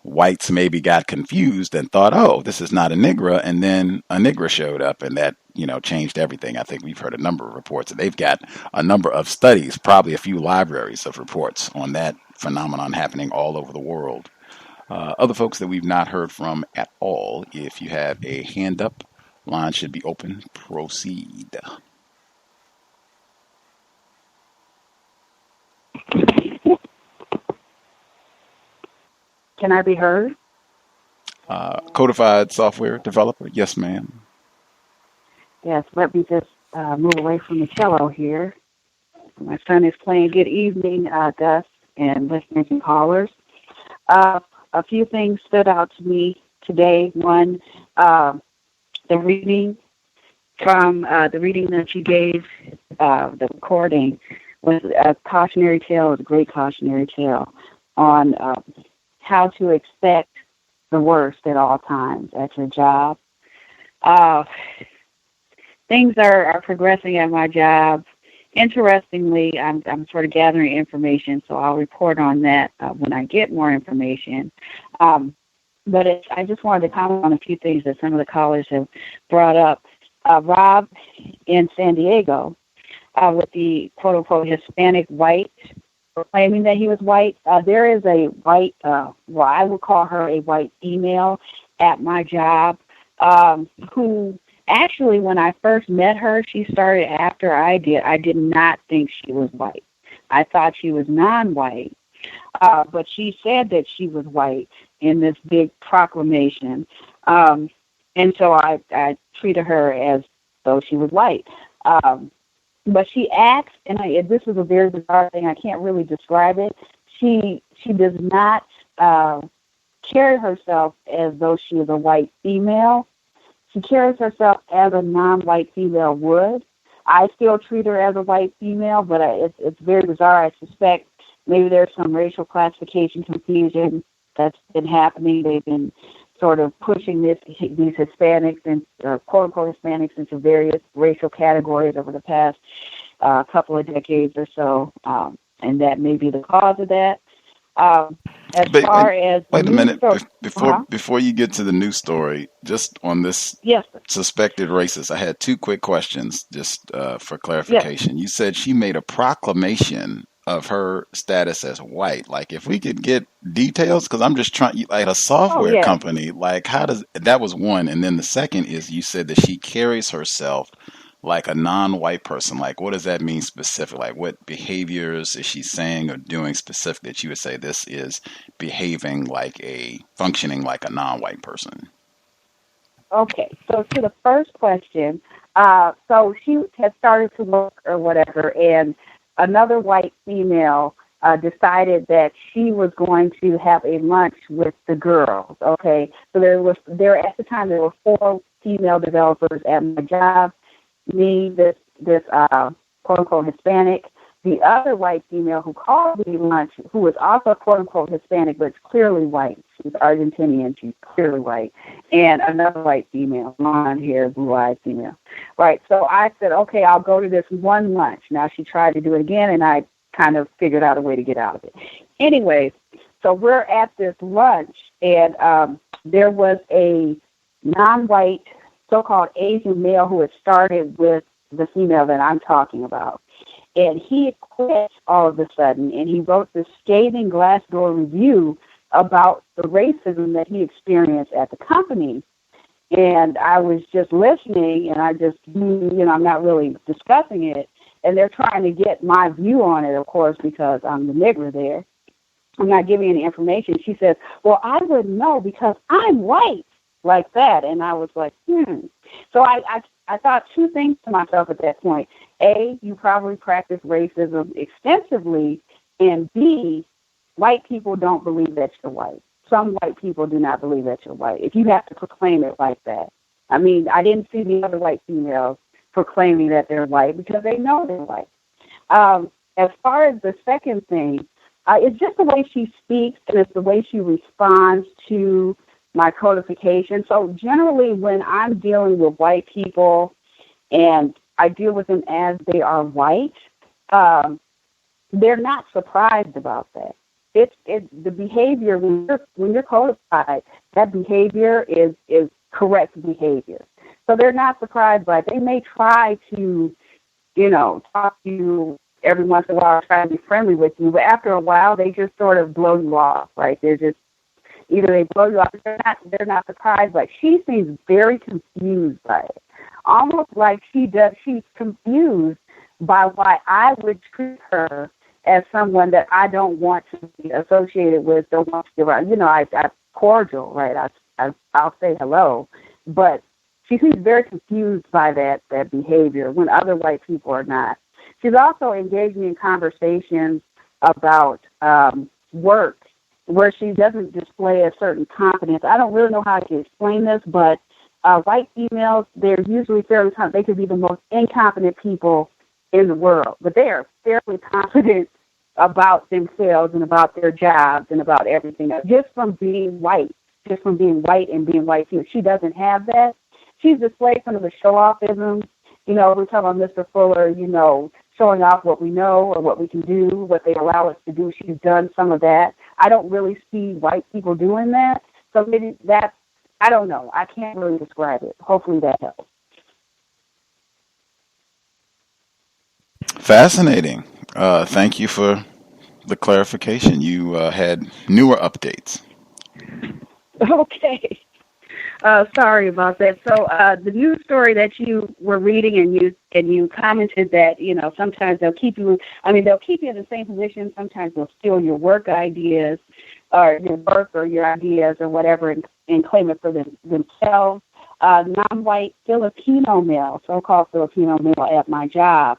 S4: whites maybe got confused and thought, oh, this is not a Negra, and then a Negra showed up, and that, changed everything. I think we've heard a number of reports, and they've got a number of studies, probably a few libraries of reports on that phenomenon happening all over the world. Other folks that we've not heard from at all, if you have a hand up, line should be open. Proceed.
S9: Can I be heard?
S4: Codified software developer. Yes, ma'am.
S9: Yes, let me just move away from the cello here. My son is playing. Good evening, Gus, and listeners and callers. A few things stood out to me today. One, the reading from the reading that you gave, the recording, was a cautionary tale, a great cautionary tale on how to expect the worst at all times at your job. Things are progressing at my job. Interestingly, I'm sort of gathering information, so I'll report on that when I get more information. But I just wanted to comment on a few things that some of the callers have brought up. Rob in San Diego, with the quote-unquote Hispanic white, claiming that he was white. There is a white, I would call her a white female at my job, who actually, when I first met her, she started after I did. I did not think she was white. I thought she was non-white. But she said that she was white in this big proclamation. And so I treated her as though she was white. But she acts, and this is a very bizarre thing, I can't really describe it. She does not carry herself as though she is a white female. She carries herself as a non-white female would. I still treat her as a white female, but it's very bizarre. I suspect maybe there's some racial classification confusion that's been happening. They've been sort of pushing these Hispanics and quote-unquote Hispanics into various racial categories over the past couple of decades or so, and that may be the cause of that. Wait a
S4: minute. Before you get to the new story, just on this suspected racist, I had two quick questions just for clarification. Yes. You said she made a proclamation of her status as white. Like, if we could get details, because I'm just trying, like a software company, like how does, that was one. And then the second is you said that she carries herself like a non-white person. Like, what does that mean specifically? Like, what behaviors is she saying or doing specific that you would say this is functioning like a non-white person?
S9: Okay, so to the first question, so she had started to work or whatever, and another white female decided that she was going to have a lunch with the girls. Okay, so at the time there were 4 female developers at my job. Me, this quote unquote Hispanic, the other white female who called me lunch, who was also quote unquote Hispanic, but clearly white. She's Argentinian, she's clearly white, and another white female, blonde hair, blue-eyed female. Right. So I said, okay, I'll go to this one lunch. Now she tried to do it again, and I kind of figured out a way to get out of it. Anyway, so we're at this lunch, and there was a non-white, so-called Asian male who had started with the female that I'm talking about. And he quit all of a sudden, and he wrote this scathing Glassdoor review about the racism that he experienced at the company. And I was just listening, and I just, I'm not really discussing it. And they're trying to get my view on it, of course, because I'm the nigger there. I'm not giving any information. She says, well, I wouldn't know because I'm white, like that. And I was like, So I thought 2 things to myself at that point. A, you probably practice racism extensively, and B, white people don't believe that you're white. Some white people do not believe that you're white, if you have to proclaim it like that. I mean, I didn't see the other white females proclaiming that they're white because they know they're white. As far as the second thing, it's just the way she speaks, and it's the way she responds to my codification. So generally when I'm dealing with white people and I deal with them as they are white, they're not surprised about that. The behavior, when you're codified, that behavior is correct behavior. So they're not surprised by it. They may try to, talk to you every once in a while, try to be friendly with you, but after a while they just sort of blow you off, right? They're just, either they blow you off, they're not surprised. Like, she seems very confused by it. Almost like she's confused by why I would treat her as someone that I don't want to be associated with, don't want to be around. I'm cordial, right? I'll say hello. But she seems very confused by that behavior when other white people are not. She's also engaged me in conversations about work, where she doesn't display a certain confidence. I don't really know how to explain this, but white females, they're usually fairly confident. They could be the most incompetent people in the world, but they are fairly confident about themselves and about their jobs and about everything else, just from being white, and being white female. She doesn't have that. She's displayed some of the show-offism. You know, we're talking about Mr. Fuller, you know, showing off what we know or what we can do, what they allow us to do. She's done some of that. I don't really see white people doing that. So maybe that's, I don't know. I can't really describe it. Hopefully that helps.
S4: Fascinating. Thank you for the clarification. You had newer updates.
S9: Okay. Sorry about that. So the news story that you were reading, and you commented that, you know, sometimes they'll keep you. I mean, they'll keep you in the same position. Sometimes they'll steal your work ideas, or your work, or your ideas, or whatever, and claim it for themselves. Non-white Filipino male, so-called Filipino male at my job.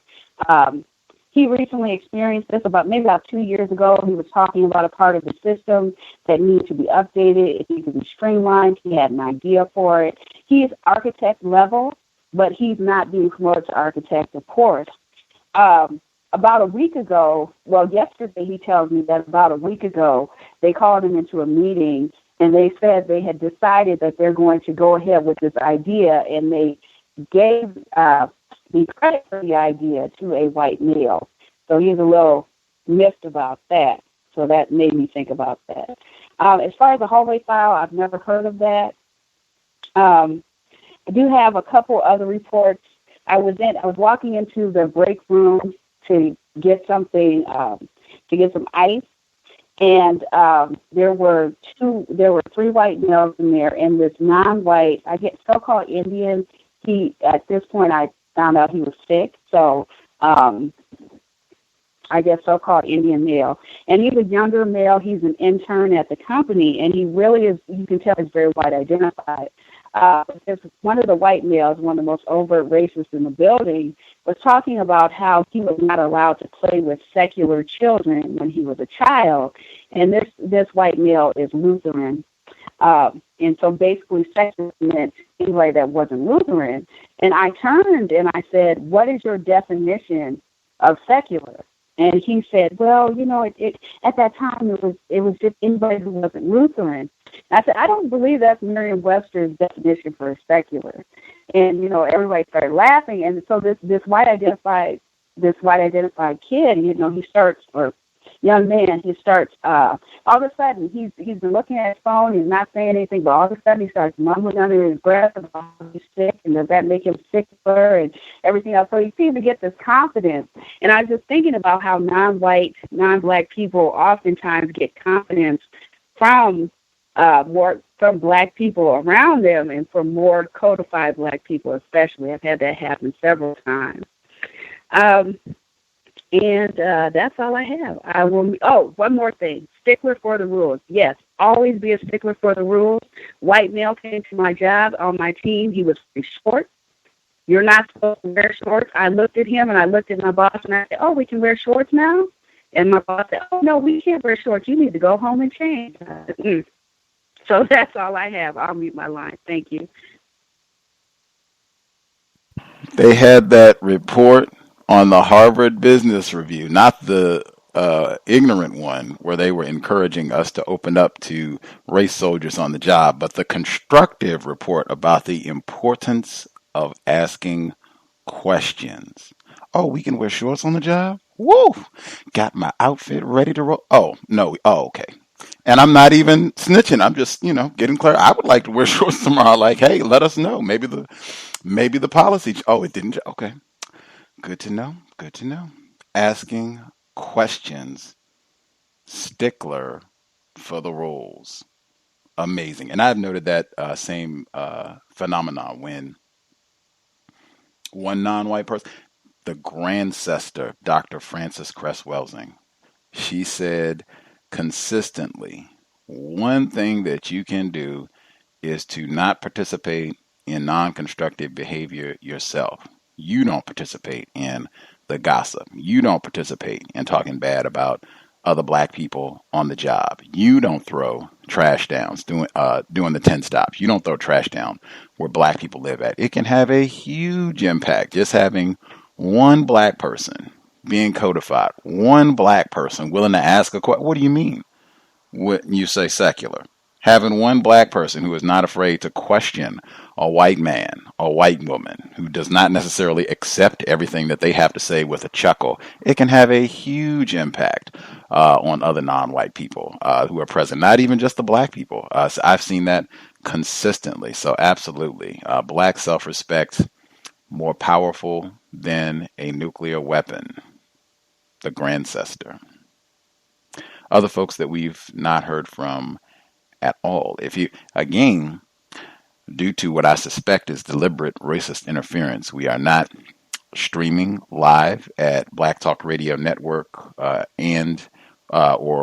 S9: He recently experienced this about 2 years ago. He was talking about a part of the system that needed to be updated. It needed to be streamlined. He had an idea for it. He is architect level, but he's not being promoted to architect, of course. About a week ago, yesterday he tells me that about a week ago, they called him into a meeting, and they said they had decided that they're going to go ahead with this idea, and they gave the credit for the idea to a white male. So he's a little miffed about that. So that made me think about that. As far as the hallway file, I've never heard of that. I do have a couple other reports. I was walking into the break room to get something, to get some ice, and there were 3 white males in there, and this non-white, I get so-called Indian. At this point, I found out he was sick, so I guess so-called Indian male. And he's a younger male. He's an intern at the company, and he really is, you can tell he's very white identified. One of the white males, one of the most overt racists in the building, was talking about how he was not allowed to play with secular children when he was a child. And this white male is Lutheran. And so basically secular meant anybody that wasn't Lutheran. And I turned and I said, what is your definition of secular? And he said, well, you know, it at that time it was just anybody who wasn't Lutheran. I said, I don't believe that's Merriam-Webster's definition for secular. And, you know, everybody started laughing. And so this white identified kid, you know, he starts, or young man, he starts, all of a sudden, he's been looking at his phone, he's not saying anything, but all of a sudden he starts mumbling under his breath about how he's sick, and does that make him sicker, and everything else. So he seemed to get this confidence. And I was just thinking about how non-white, non-black people oftentimes get confidence from black people around them, and from more codified black people especially. I've had that happen several times. And that's all I have. I will. Oh, one more thing. Stickler for the rules. Yes, always be a stickler for the rules. White male came to my job on my team. He was pretty short. You're not supposed to wear shorts. I looked at him and I looked at my boss and I said, oh, we can wear shorts now? And my boss said, oh, no, we can't wear shorts. You need to go home and change. So that's all I have. I'll mute my line. Thank you.
S4: They had that report on the Harvard Business Review, not the ignorant one where they were encouraging us to open up to race soldiers on the job, but the constructive report about the importance of asking questions. Oh, we can wear shorts on the job? Woo! Got my outfit ready to roll. Oh, no. Oh, okay. And I'm not even snitching. I'm just, getting clear. I would like to wear shorts tomorrow. Like, hey, let us know. Maybe the policy. Oh, it didn't. Okay. Good to know. Good to know. Asking questions. Stickler for the rules. Amazing. And I've noted that same phenomenon when one non-white person, the Grandcester, Dr. Frances Cress Welsing, she said consistently, one thing that you can do is to not participate in non-constructive behavior yourself. You don't participate in the gossip. You don't participate in talking bad about other black people on the job. You don't throw trash downs doing the 10 stops. You don't throw trash down where black people live at. It can have a huge impact. Just having one black person being codified, one black person willing to ask a question. What do you mean when you say secular? Having one black person who is not afraid to question a white man, a white woman, who does not necessarily accept everything that they have to say with a chuckle, it can have a huge impact on other non-white people who are present, not even just the black people. So I've seen that consistently. So absolutely, black self-respect, more powerful than a nuclear weapon, the Grandcestor. Other folks that we've not heard from at all. If you, again, due to what I suspect is deliberate racist interference, we are not streaming live at Black Talk Radio Network or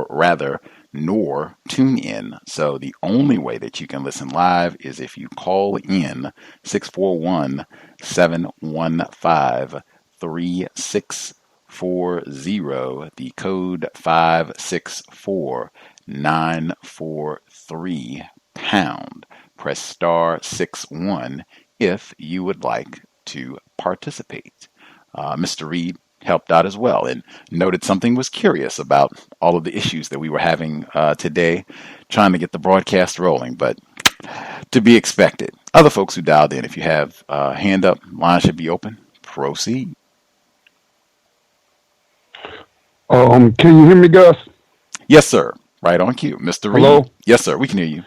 S4: rather, nor tune in. So the only way that you can listen live is if you call in 641-715-3640, the code 564-943#. Press star 61 if you would like to participate. Mr. Reed helped out as well and noted something was curious about all of the issues that we were having today, trying to get the broadcast rolling, but to be expected. Other folks who dialed in, if you have a hand up, line should be open. Proceed.
S10: Can you hear me, Gus?
S4: Yes, sir. Right on cue. Mr. Reed.
S10: Hello?
S4: Yes, sir. We can hear you.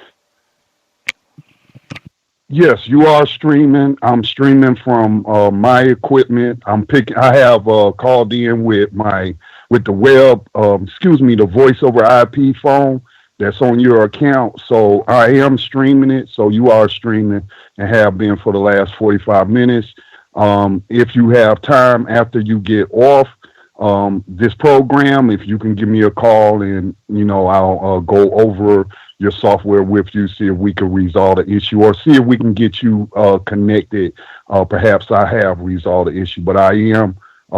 S10: Yes, you are streaming. I'm streaming from my equipment. I have called in with the the voice over IP phone that's on your account. So I am streaming it. So you are streaming and have been for the last 45 minutes. If you have time after you get off this program, if you can give me a call and, I'll go over your software with you, see if we can resolve the issue or see if we can get you connected. Perhaps I have resolved the issue, but I am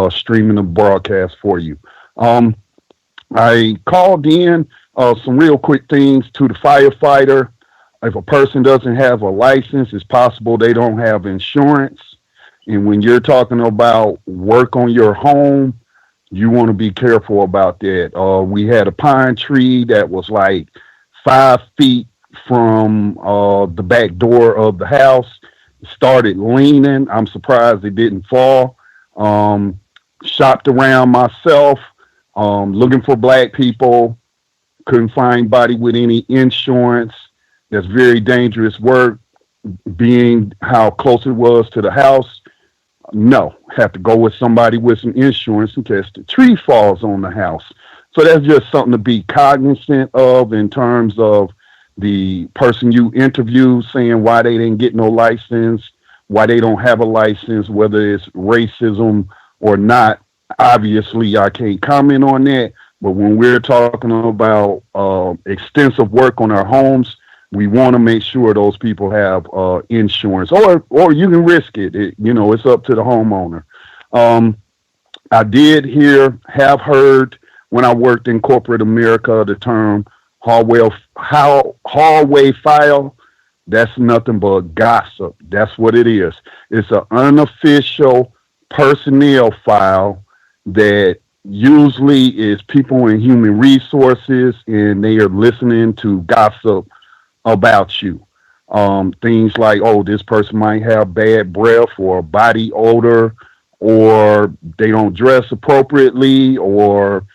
S10: streaming the broadcast for you. I called in some real quick things to the firefighter. If a person doesn't have a license, it's possible they don't have insurance. And when you're talking about work on your home, you want to be careful about that. We had a pine tree that was like 5 feet from the back door of the house. It started leaning. I'm surprised it didn't fall. Shopped around myself, looking for black people. Couldn't find anybody with any insurance. That's very dangerous work, being how close it was to the house. No, have to go with somebody with some insurance in case the tree falls on the house. So that's just something to be cognizant of in terms of the person you interview saying why they didn't get no license, why they don't have a license, whether it's racism or not. Obviously, I can't comment on that. But when we're talking about extensive work on our homes, we want to make sure those people have insurance, or you can risk it. It's up to the homeowner. I did have heard when I worked in corporate America, the term hallway file. That's nothing but gossip. That's what it is. It's an unofficial personnel file that usually is people in human resources, and they are listening to gossip about you. Things like, oh, this person might have bad breath or body odor, or they don't dress appropriately, or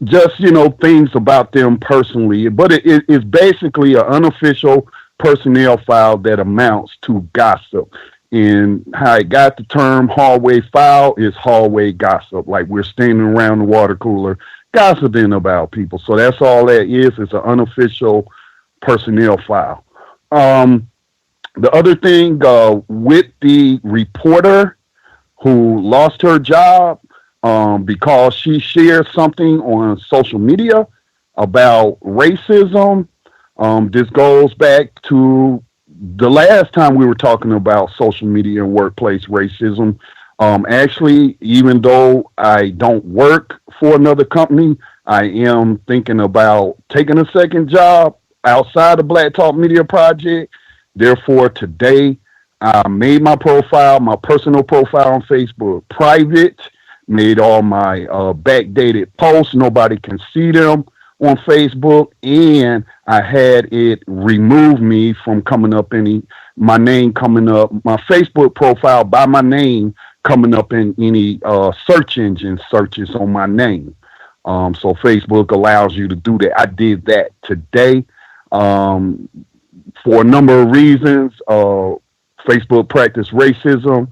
S10: just, things about them personally. But it's basically an unofficial personnel file that amounts to gossip. And how it got the term hallway file is hallway gossip. Like we're standing around the water cooler gossiping about people. So that's all that is. It's an unofficial personnel file. The other thing with the reporter who lost her job because she shared something on social media about racism. This goes back to the last time we were talking about social media and workplace racism. Actually, even though I don't work for another company, I am thinking about taking a second job outside the Black Talk Media Project. Therefore, today I made my profile, my personal profile on Facebook, private, made all my backdated posts. Nobody can see them on Facebook, and I had it remove me from coming up my name coming up, my Facebook profile by my name coming up in any search engine searches on my name. So Facebook allows you to do that. I did that today for a number of reasons. Facebook practice racism.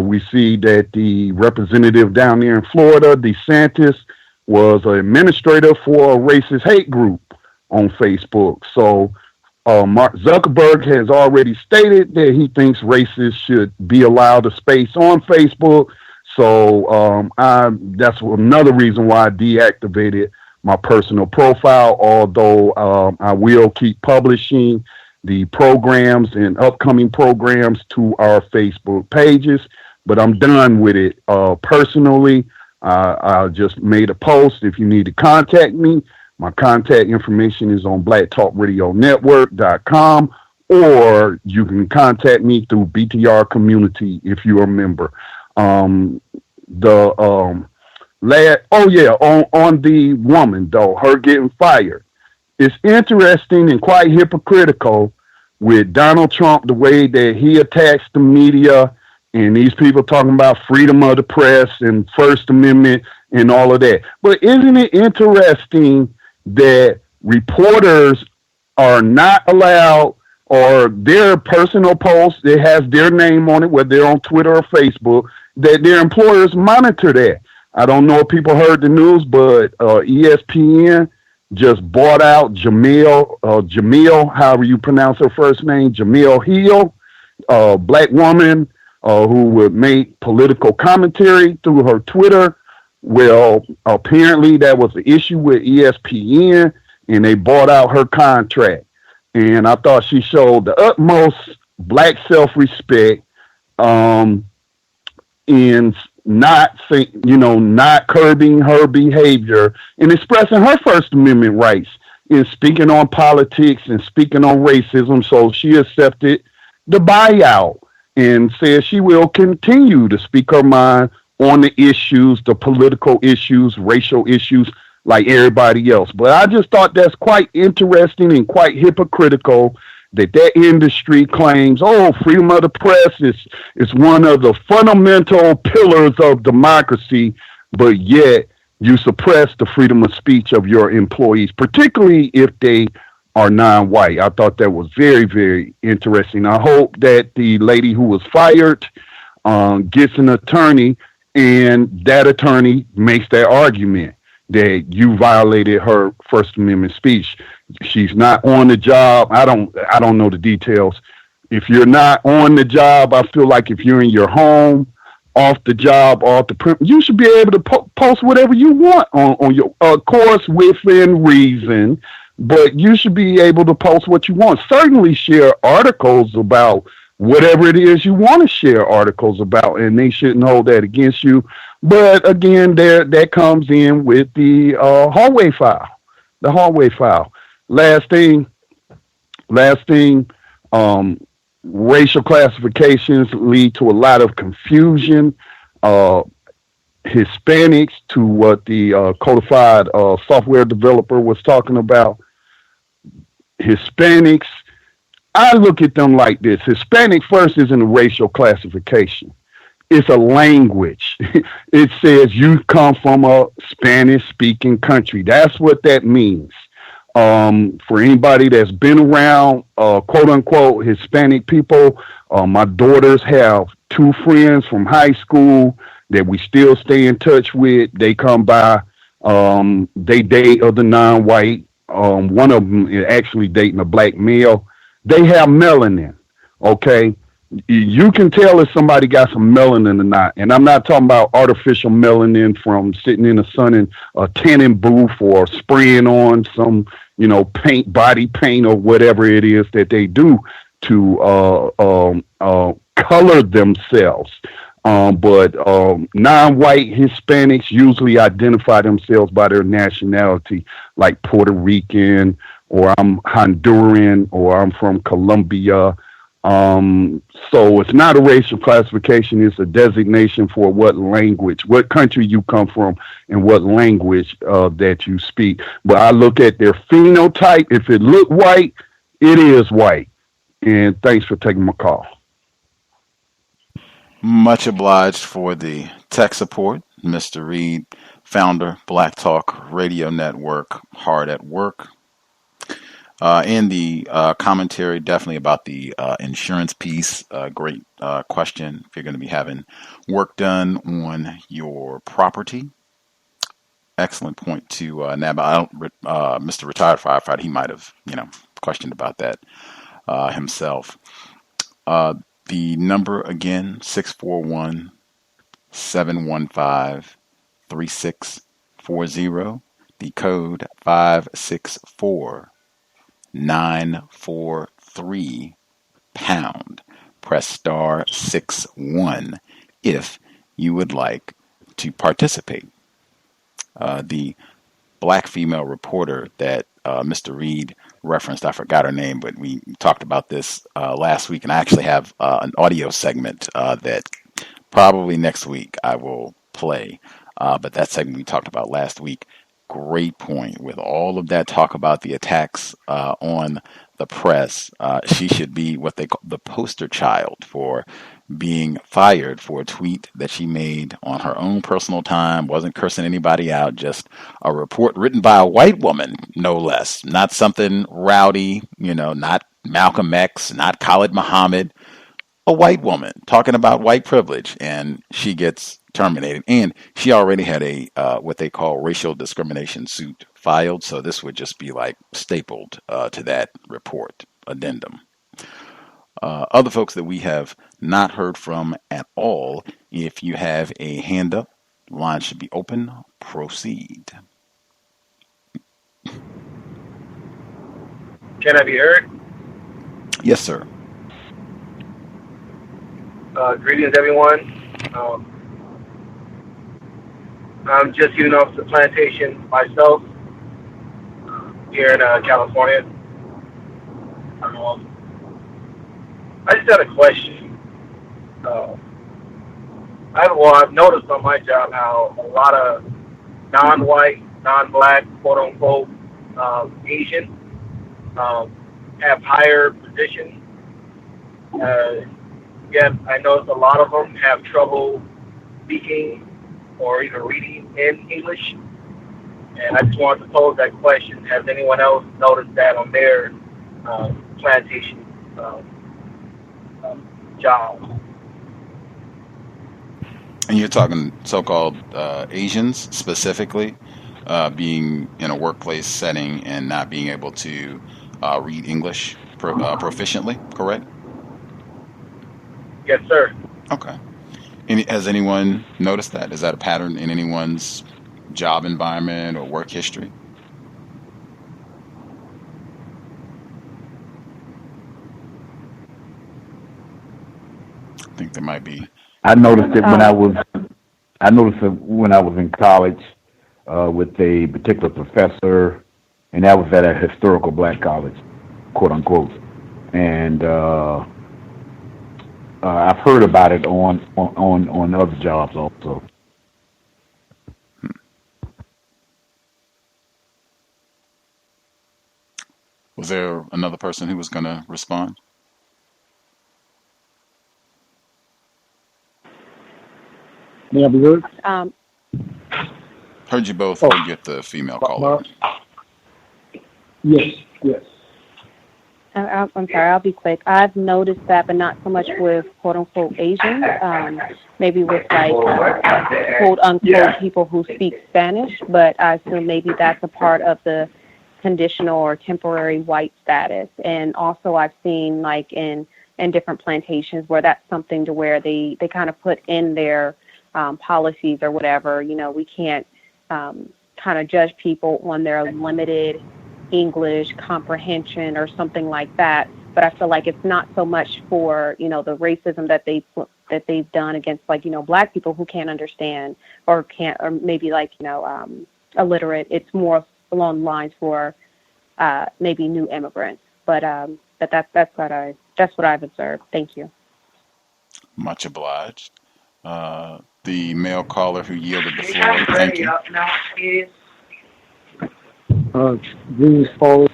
S10: We see that the representative down there in Florida, DeSantis, was an administrator for a racist hate group on Facebook. So Mark Zuckerberg has already stated that he thinks racists should be allowed a space on Facebook. So that's another reason why I deactivated my personal profile, although I will keep publishing the programs and upcoming programs to our Facebook pages. But I'm done with it personally. I just made a post. If you need to contact me, my contact information is on blacktalkradionetwork.com, or you can contact me through BTR Community if you're a member. On the woman though, her getting fired. It's interesting and quite hypocritical with Donald Trump, the way that he attacks the media and these people talking about freedom of the press and First Amendment and all of that. But isn't it interesting that reporters are not allowed, or their personal posts that has their name on it, whether they're on Twitter or Facebook, that their employers monitor that? I don't know if people heard the news, but ESPN just bought out Jamil, however you pronounce her first name, Jamil Hill, a black woman who would make political commentary through her Twitter. Well, apparently that was the issue with ESPN, and they bought out her contract. And I thought she showed the utmost black self-respect in not curbing her behavior and expressing her First Amendment rights in speaking on politics and speaking on racism. So she accepted the buyout and said she will continue to speak her mind on the issues, the political issues, racial issues, like everybody else. But I just thought that's quite interesting and quite hypocritical that industry claims, freedom of the press is one of the fundamental pillars of democracy, but yet you suppress the freedom of speech of your employees, particularly if they are non-white. I thought that was very, very interesting. I hope that the lady who was fired gets an attorney, and that attorney makes that argument that you violated her First Amendment speech. She's not on the job. I don't know the details. If you're not on the job, I feel like if you're in your home, off the job, off the print, you should be able to post whatever you want on your, of course, within reason, but you should be able to post what you want. Certainly share articles about whatever it is you want to share articles about, and they shouldn't hold that against you. But again, that comes in with the hallway file. The hallway file. Last thing, racial classifications lead to a lot of confusion. Hispanics, to what the codified software developer was talking about. Hispanics, I look at them like this. Hispanic first isn't a racial classification. It's a language. It says you come from a Spanish-speaking country. That's what that means. For anybody that's been around, quote-unquote, Hispanic people, my daughters have two friends from high school that we still stay in touch with. They come by. They date other non-white. One of them is actually dating a black male. They have melanin, okay? You can tell if somebody got some melanin or not. And I'm not talking about artificial melanin from sitting in the sun in a tanning booth or spraying on some, paint, body paint or whatever it is that they do to color themselves. But non-white Hispanics usually identify themselves by their nationality, like Puerto Rican, or I'm Honduran, or I'm from Colombia. So it's not a racial classification, it's a designation for what language, what country you come from, and what language that you speak. But I look at their phenotype. If it look white, it is white. And thanks for taking my call.
S4: Much obliged for the tech support, Mr. Reed, founder, Black Talk Radio Network, hard at work. And the commentary definitely about the insurance piece. Great question. If you're going to be having work done on your property, excellent point to Nab. Mr. Retired Firefighter, he might have questioned about that himself. The number again, 641-715-3640. The code 564-943#. Press star 61 if you would like to participate. The black female reporter that Mr. Reed referenced, I forgot her name, but we talked about this last week, and I actually have an audio segment that probably next week I will play. But that segment we talked about last week, great point. With all of that talk about the attacks on the press, she should be what they call the poster child for being fired for a tweet that she made on her own personal time, wasn't cursing anybody out, just a report written by a white woman, no less. Not something rowdy, not Malcolm X, not Khalid Muhammad, a white woman talking about white privilege, and she gets terminated. And she already had a what they call racial discrimination suit filed, so this would just be like stapled to that report addendum. Other folks that we have not heard from at all, if you have a hand up, line should be open. Proceed.
S11: Can I be heard?
S4: Yes, sir.
S11: Greetings, everyone. I'm just getting off the plantation myself here in California. I just had a question. I've noticed on my job how a lot of non-white, non-black, quote-unquote, Asian have higher positions. Yet I noticed a lot of them have trouble speaking or even reading in English. And I just wanted to pose that question. Has anyone else noticed that on their plantation jobs?
S4: And you're talking so-called Asians specifically, being in a workplace setting and not being able to read English proficiently, correct?
S11: Yes, sir.
S4: Okay. Has anyone noticed that? Is that a pattern in anyone's job environment or work history? I think there might be.
S8: I noticed it when I was in college with a particular professor, and that was at a historical black college, quote unquote. And I've heard about it on other jobs also.
S4: Was there another person who was going to respond?
S12: May I be heard?
S4: Heard you both. We'll get the female caller.
S12: Yes.
S7: I'm sorry, I'll be quick. I've noticed that, but not so much with quote-unquote Asians, maybe with quote-unquote people who speak Spanish, but I assume maybe that's a part of the conditional or temporary white status. And also I've seen in different plantations where that's something to where they kind of put in their policies or whatever, we can't kind of judge people on their limited English comprehension or something like that. but I feel like it's not so much for, the racism that they've done against, like, Black people who can't understand or maybe like, illiterate. It's more along the lines for maybe new immigrants. But that's what I've observed. Thank you.
S4: Much obliged. The male caller who yielded the floor. Thank you.
S12: Greetings, callers.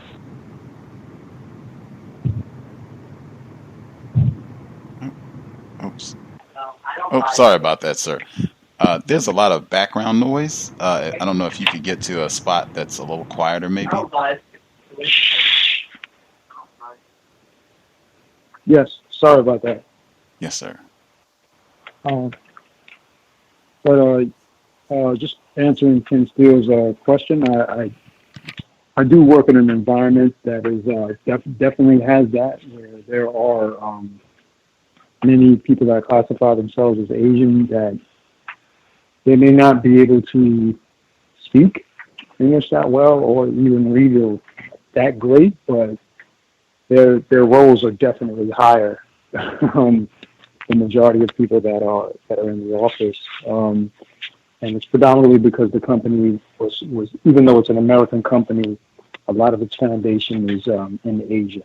S4: Oops. Oh, sorry about that, sir. There's a lot of background noise. I don't know if you could get to a spot that's a little quieter, maybe.
S12: Yes, sorry about that.
S4: Yes, sir.
S12: Just answering Ken Steele's question, I do work in an environment that is definitely has that, where there are many people that classify themselves as Asian that they may not be able to speak English that well or even read it that great, but their roles are definitely higher than the majority of people that are in the office. And it's predominantly because the company was even though it's an American company, a lot of its foundation is in Asia.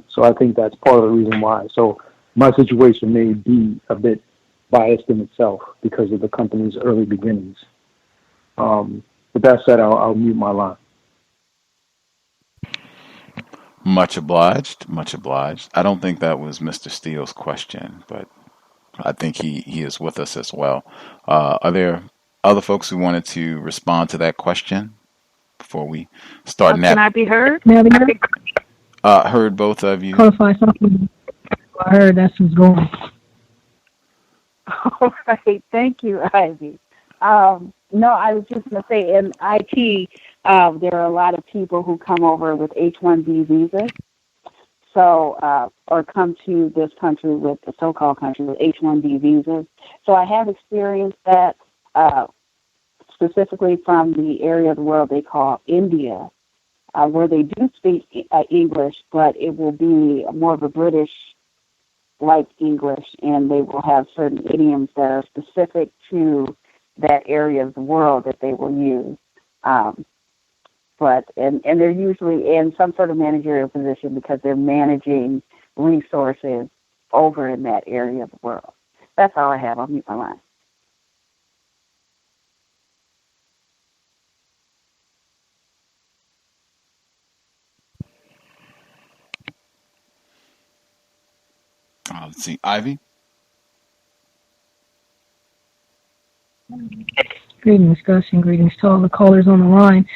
S12: So I think that's part of the reason why. So my situation may be a bit biased in itself because of the company's early beginnings. With that said, I'll mute my line.
S4: Much obliged. Much obliged. I don't think that was Mr. Steele's question, but I think he is with us as well. Are there other folks who wanted to respond to that question before we start?
S9: Can I be heard?
S4: Heard both of you.
S13: Clarify something. I heard that's what's going.
S9: All right. Thank you, Ivy. No, I was just going to say in IT, there are a lot of people who come over with H-1B visas. So, or come to this country with the so-called country with H-1B visas. So I have experienced that specifically from the area of the world they call India, where they do speak English, but it will be more of a British-like English, and they will have certain idioms that are specific to that area of the world that they will use. And they're usually in some sort of managerial position because they're managing resources over in that area of the world. That's all I have. I'll mute my line.
S4: Let's see, Ivy.
S13: Greetings, Gus, and greetings to all the callers on the line.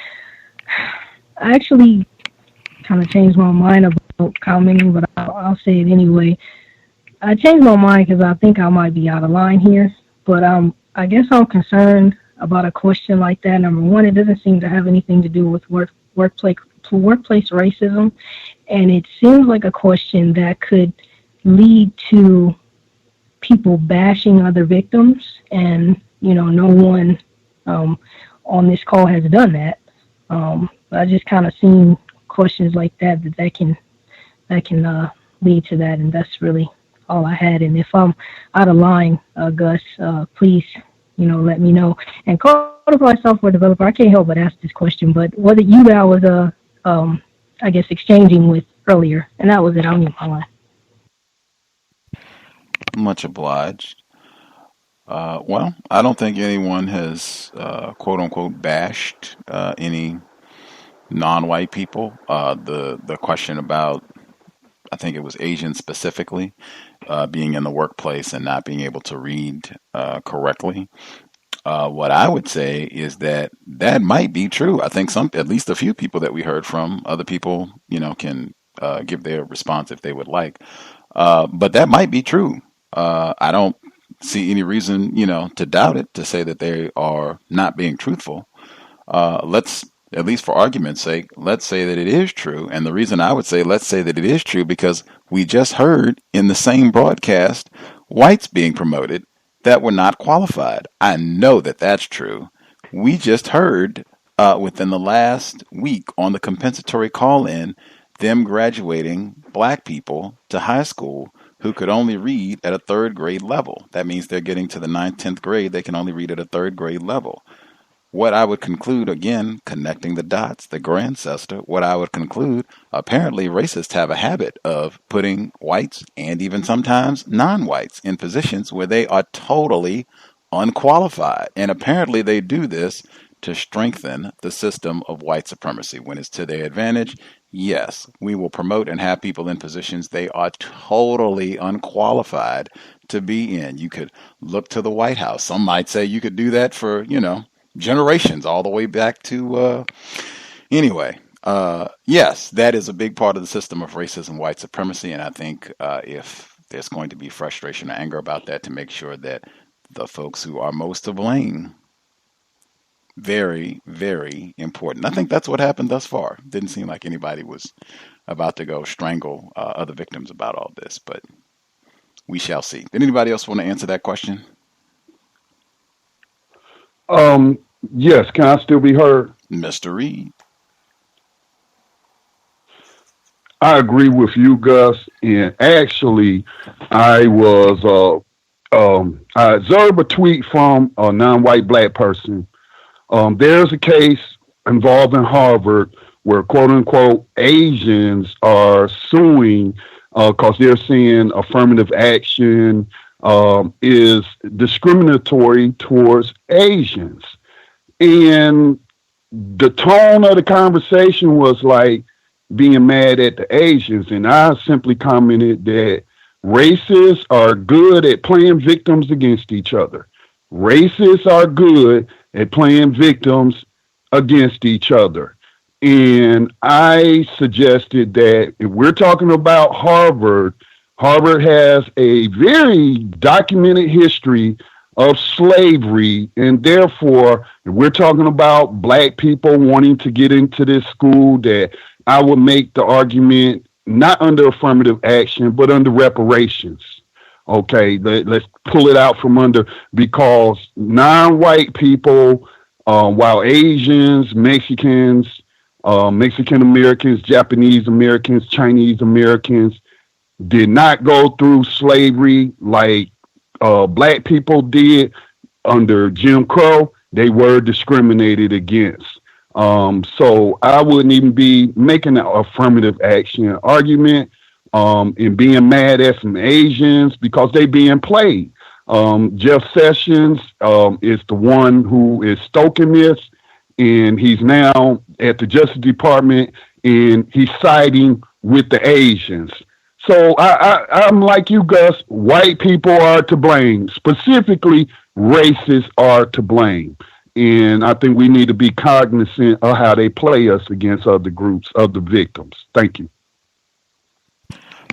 S13: I actually kind of changed my mind about commenting, but I'll say it anyway. I changed my mind because I think I might be out of line here, but I guess I'm concerned about a question like that. Number one, it doesn't seem to have anything to do with workplace racism, and it seems like a question that could lead to people bashing other victims, and no one on this call has done that. I just kind of seen questions like that can lead to that, and that's really all I had. And if I'm out of line, Gus, please, let me know. And Codify Software Developer, I can't help but ask this question, but what you guys was, I guess, exchanging with earlier, and that was it. I'll mute my line.
S4: Much obliged. Well, I don't think anyone has, quote unquote, bashed any non-white people. The question about, I think it was Asian specifically, being in the workplace and not being able to read correctly. What I would say is that might be true. I think at least a few people that we heard from, other people, can give their response if they would like. But that might be true. I don't see any reason, to doubt it, to say that they are not being truthful. Let's, at least for argument's sake, let's say that it is true. And the reason I would say let's say that it is true, because we just heard in the same broadcast whites being promoted that were not qualified. I know that that's true. We just heard within the last week on the compensatory call-in them graduating black people to high school who could only read at a third grade level. That means they're getting to the 9th, 10th grade, they can only read at a third grade level. What I would conclude, again, connecting the dots, the grandcestor, what I would conclude, apparently racists have a habit of putting whites and even sometimes non-whites in positions where they are totally unqualified. And apparently they do this to strengthen the system of white supremacy. When it's to their advantage, yes, we will promote and have people in positions they are totally unqualified to be in. You could look to the White House. Some might say you could do that for, generations, all the way back to, anyway. Yes, that is a big part of the system of racism, white supremacy, and I think if there's going to be frustration or anger about that, to make sure that the folks who are most to blame, very, very important. I think that's what happened thus far. Didn't seem like anybody was about to go strangle other victims about all this, but we shall see. Did anybody else want to answer that question?
S10: Yes, can I still be heard?
S4: Mr. Reed.
S10: I agree with you, Gus. And actually, I observed a tweet from a non-white black person. There's a case involving Harvard where, quote unquote, Asians are suing because they're saying affirmative action is discriminatory towards Asians. And the tone of the conversation was like being mad at the Asians. And I simply commented that racists are good at playing victims against each other. Racists are good at playing victims against each other. And I suggested that if we're talking about Harvard, Harvard has a very documented history of slavery, and therefore, if we're talking about black people wanting to get into this school, that I would make the argument not under affirmative action, but under reparations. Okay, let's pull it out from under, because non-white people, while Asians, Mexicans, Mexican Americans, Japanese Americans, Chinese Americans did not go through slavery like black people did under Jim Crow. They were discriminated against. So I wouldn't even be making an affirmative action argument and being mad at some Asians because they being played. Jeff Sessions is the one who is stoking this, and he's now at the Justice Department, and he's siding with the Asians. So I'm like you, Gus. White people are to blame. Specifically, racists are to blame. And I think we need to be cognizant of how they play us against other groups, other victims. Thank you.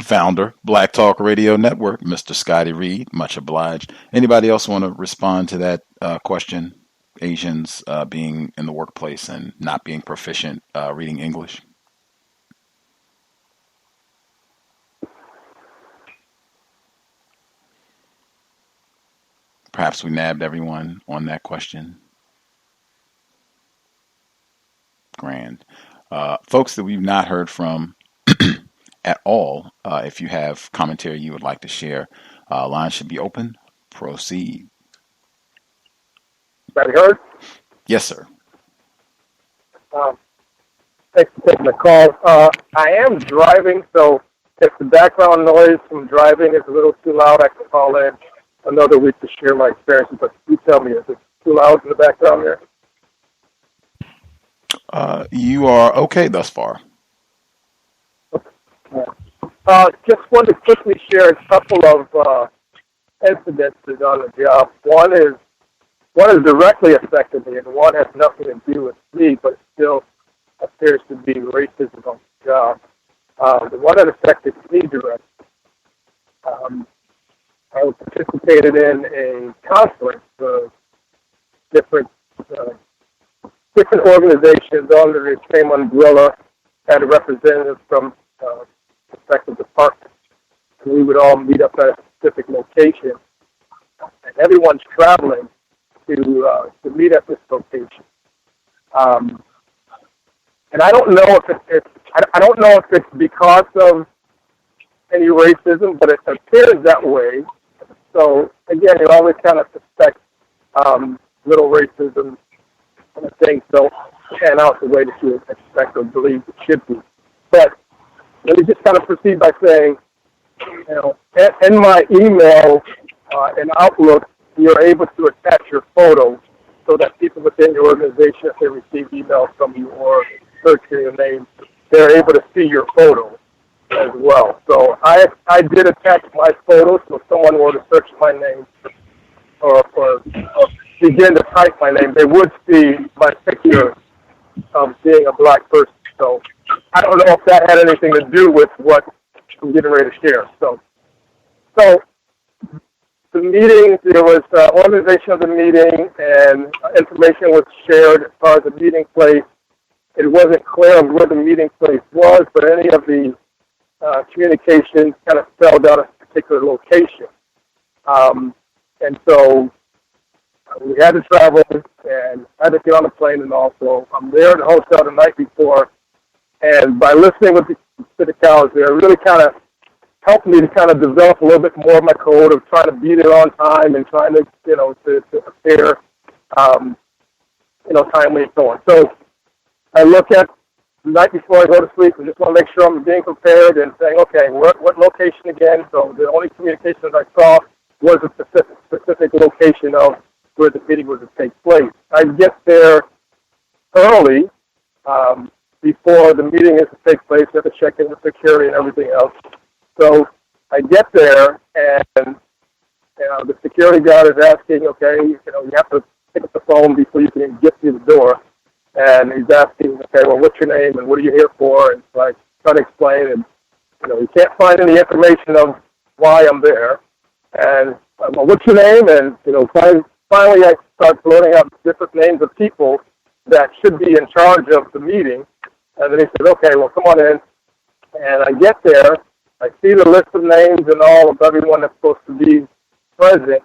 S4: Founder, Black Talk Radio Network, Mr. Scotty Reed, much obliged. Anybody else want to respond to that question? Asians being in the workplace and not being proficient reading English? Perhaps we nabbed everyone on that question. Grand. Folks that we've not heard from at all, if you have commentary you would like to share, lines should be open. Proceed.
S11: Everybody heard?
S4: Yes, sir.
S11: Thanks for taking the call. I am driving, so if the background noise from driving is a little too loud, I can call in another week to share my experiences. But you tell me, is it too loud in the background there?
S4: You are okay thus far.
S11: Just wanted to quickly share a couple of incidences on the job. One has directly affected me, and one has nothing to do with me, but it still appears to be racism on the job. The one that affected me directly, I participated in a conference of different organizations under the same umbrella, had a representative from respective departments. And we would all meet up at a specific location, and everyone's traveling to meet at this location.
S14: And I don't know if I don't know if it's because of any racism, but it appears that way. So again, you always kind of suspect little racism and things don't pan out the way that you expect or believe it should be. But let me just kind of proceed by saying, you know, in my email in Outlook, you're able to attach your photo so that people within your organization, if they receive emails from you or search your name, they're able to see your photo as well. So I did attach my photo, so if someone were to search my name or begin to type my name, they would see my picture of being a black person. So I don't know if that had anything to do with what I'm getting ready to share. So the meeting, there was organization of the meeting, and information was shared as far as the meeting place. It wasn't clear on where the meeting place was, but any of the communications kind of spelled out a particular location. And so we had to travel, and I had to get on a plane, and also I'm there in the hotel the night before, and by listening to the cows there, it really kind of helped me to kind of develop a little bit more of my code of trying to be there on time and trying to, you know, to appear, you know, timely and so on. So I look at the night before I go to sleep, I just want to make sure I'm being prepared and saying, okay, what location again? So the only communication that I saw was a specific location of where the meeting was to take place. I get there early before the meeting is to take place. I have to check in with security and everything else. So I get there, and the security guard is asking, okay, you know, you have to pick up the phone before you can get through the door. And he's asking, okay, well, what's your name and what are you here for? And so I try to explain, and, you know, he can't find any information of why I'm there. And, well, what's your name? And, you know, finally I start floating out different names of people that should be in charge of the meeting. And then he says, okay, well, come on in. And I get there. I see the list of names and all of everyone that's supposed to be present.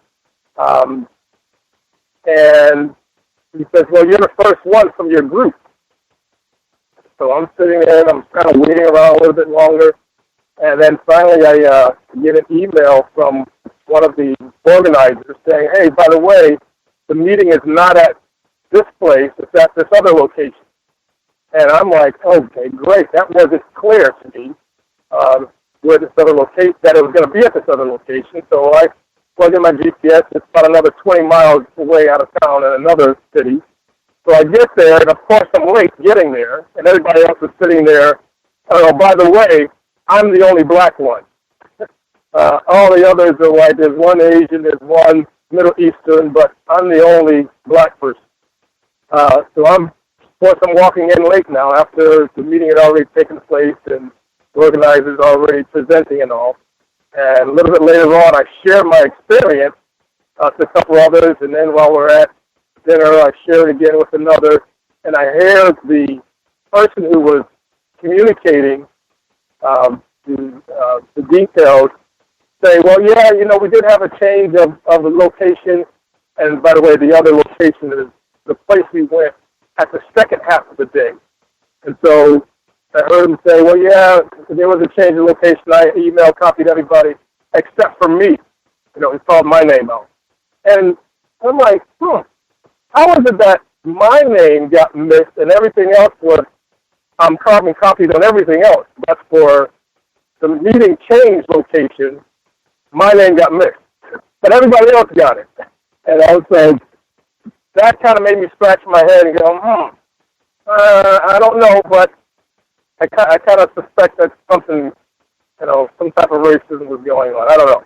S14: And he says, well, you're the first one from your group. So I'm sitting there, and I'm kind of waiting around a little bit longer. And then finally I get an email from one of the organizers saying, hey, by the way, the meeting is not at this place, it's at this other location. And I'm like, okay, great. That wasn't clear to me where this other location, that it was going to be at this other location. So I plug in my GPS. It's about another 20 miles away out of town in another city. So I get there, and of course I'm late getting there, and everybody else is sitting there. Oh, by the way, I'm the only black one. All the others are white. There's one Asian, there's one Middle Eastern, but I'm the only black person. So of course I'm walking in late now after the meeting had already taken place and the organizers already presenting and all. And a little bit later on, I share my experience to a couple others, and then while we're at dinner, I share it again with another, and I hear the person who was communicating the details say, well, yeah, you know, we did have a change of the location, and by the way, the other location is the place we went at the second half of the day. And so I heard him say, well, yeah, there was a change in location. I emailed, copied everybody except for me. You know, he called my name out. And I'm like, how is it that my name got missed and everything else was, I'm carbon copied on everything else, but for the meeting change location, my name got missed. But everybody else got it. And I was like, that kind of made me scratch my head and go, I don't know, but I kind of suspect that something, you know, some type of racism was going on. I don't know.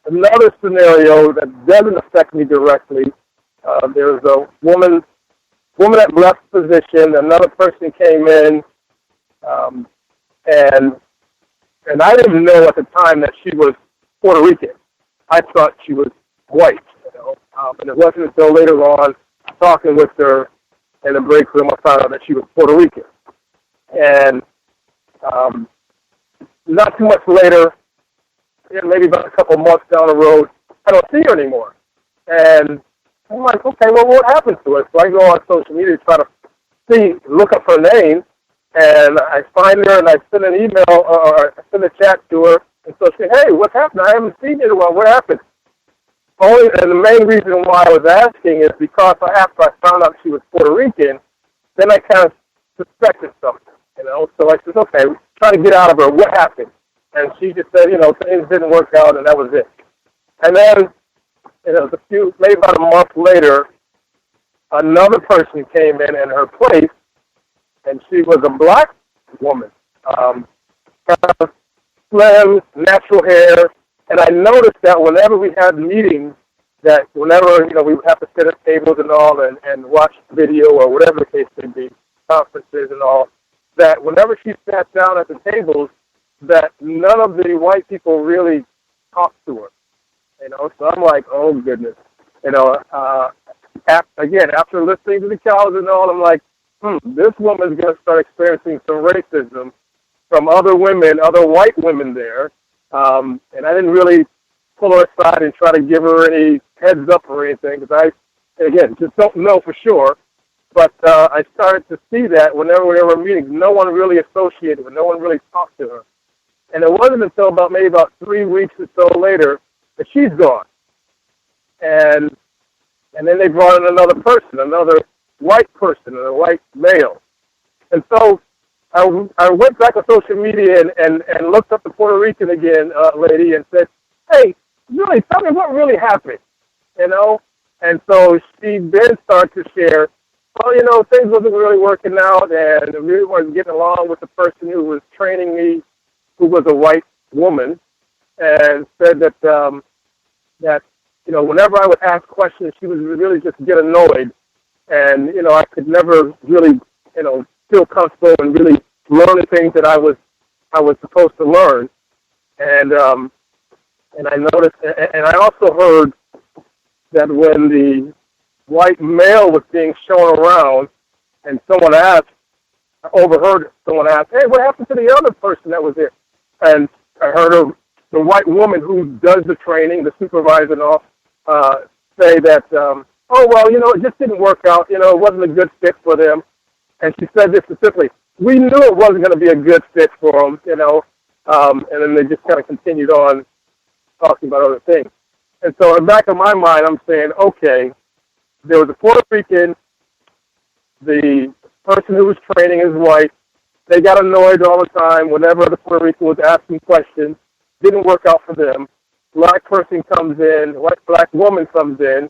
S14: Another scenario that doesn't affect me directly, there was a woman that left position, another person came in, and I didn't know at the time that she was Puerto Rican. I thought she was white, you know, and it wasn't until later on, talking with her in the break room, I found out that she was Puerto Rican. And not too much later, maybe about a couple months down the road, I don't see her anymore. And I'm like, okay, well, what happened to her? So I go on social media to try to look up her name, and I find her, and I send an email or I send a chat to her, and so she, hey, what happened? I haven't seen you in a while. What happened? Only, and the main reason why I was asking is because after I found out she was Puerto Rican, then I kind of suspected something, you know. So I said, okay, try to get out of her. What happened? And she just said, you know, things didn't work out, and that was it. And then, you know, maybe about a month later, another person came in her place, and she was a black woman, kind of slim, natural hair. And I noticed that whenever we had meetings, that whenever, you know, we would have to sit at tables and all and watch video or whatever the case may be, conferences and all, that whenever she sat down at the tables, that none of the white people really talked to her. You know, so I'm like, oh, goodness. You know, after listening to the cows and all, I'm like, this woman's going to start experiencing some racism from other women, other white women there. And I didn't really pull her aside and try to give her any heads up or anything, because I, again, just don't know for sure. But I started to see that whenever we were meetings, no one really associated with her, no one really talked to her. And it wasn't until maybe about 3 weeks or so later that she's gone. And then they brought in another person, another white person, a white male. And so I went back on social media and looked up the Puerto Rican again lady and said, hey, really, tell me what really happened, you know? And so she then started to share, well, you know, things wasn't really working out, and I really wasn't getting along with the person who was training me, who was a white woman, and said that, you know, whenever I would ask questions, she would really just get annoyed. And, you know, I could never really, you know, feel comfortable and really learn the things that I was supposed to learn. And I noticed, and I also heard that when the white male was being shown around, and someone asked, I overheard someone ask, hey, what happened to the other person that was there? And I heard the white woman who does the training, the supervisor and all, say that, oh, well, you know, it just didn't work out. You know, it wasn't a good fit for them. And she said this specifically, we knew it wasn't going to be a good fit for them, you know, and then they just kind of continued on talking about other things. And so in the back of my mind, I'm saying, okay, there was a Puerto Rican, the person who was training is white, they got annoyed all the time whenever the Puerto Rican was asking questions, didn't work out for them. Black person comes in, black woman comes in,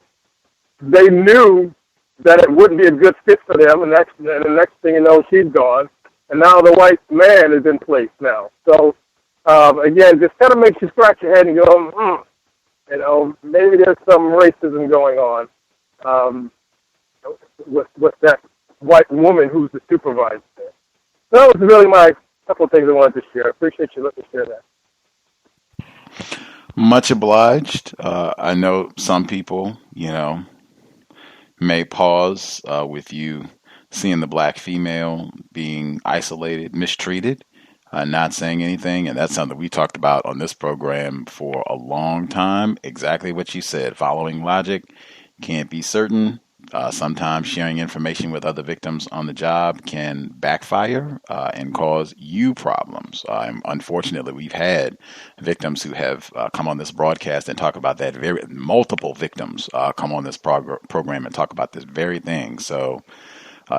S14: they knew that it wouldn't be a good fit for them, and the next thing you know, she's gone, and now the white man is in place now. So, again, just kind of makes you scratch your head and go, you know, maybe there's some racism going on with that white woman who's the supervisor there. So that was really my couple of things I wanted to share. I appreciate you letting me share that.
S4: Much obliged. I know some people, you know, may pause with you seeing the black female being isolated, mistreated, not saying anything. And that's something we talked about on this program for a long time. Exactly what you said, following logic, can't be certain. Sometimes sharing information with other victims on the job can backfire and cause you problems. Unfortunately, we've had victims who have come on this broadcast and talk about that. Multiple victims come on this program and talk about this very thing. So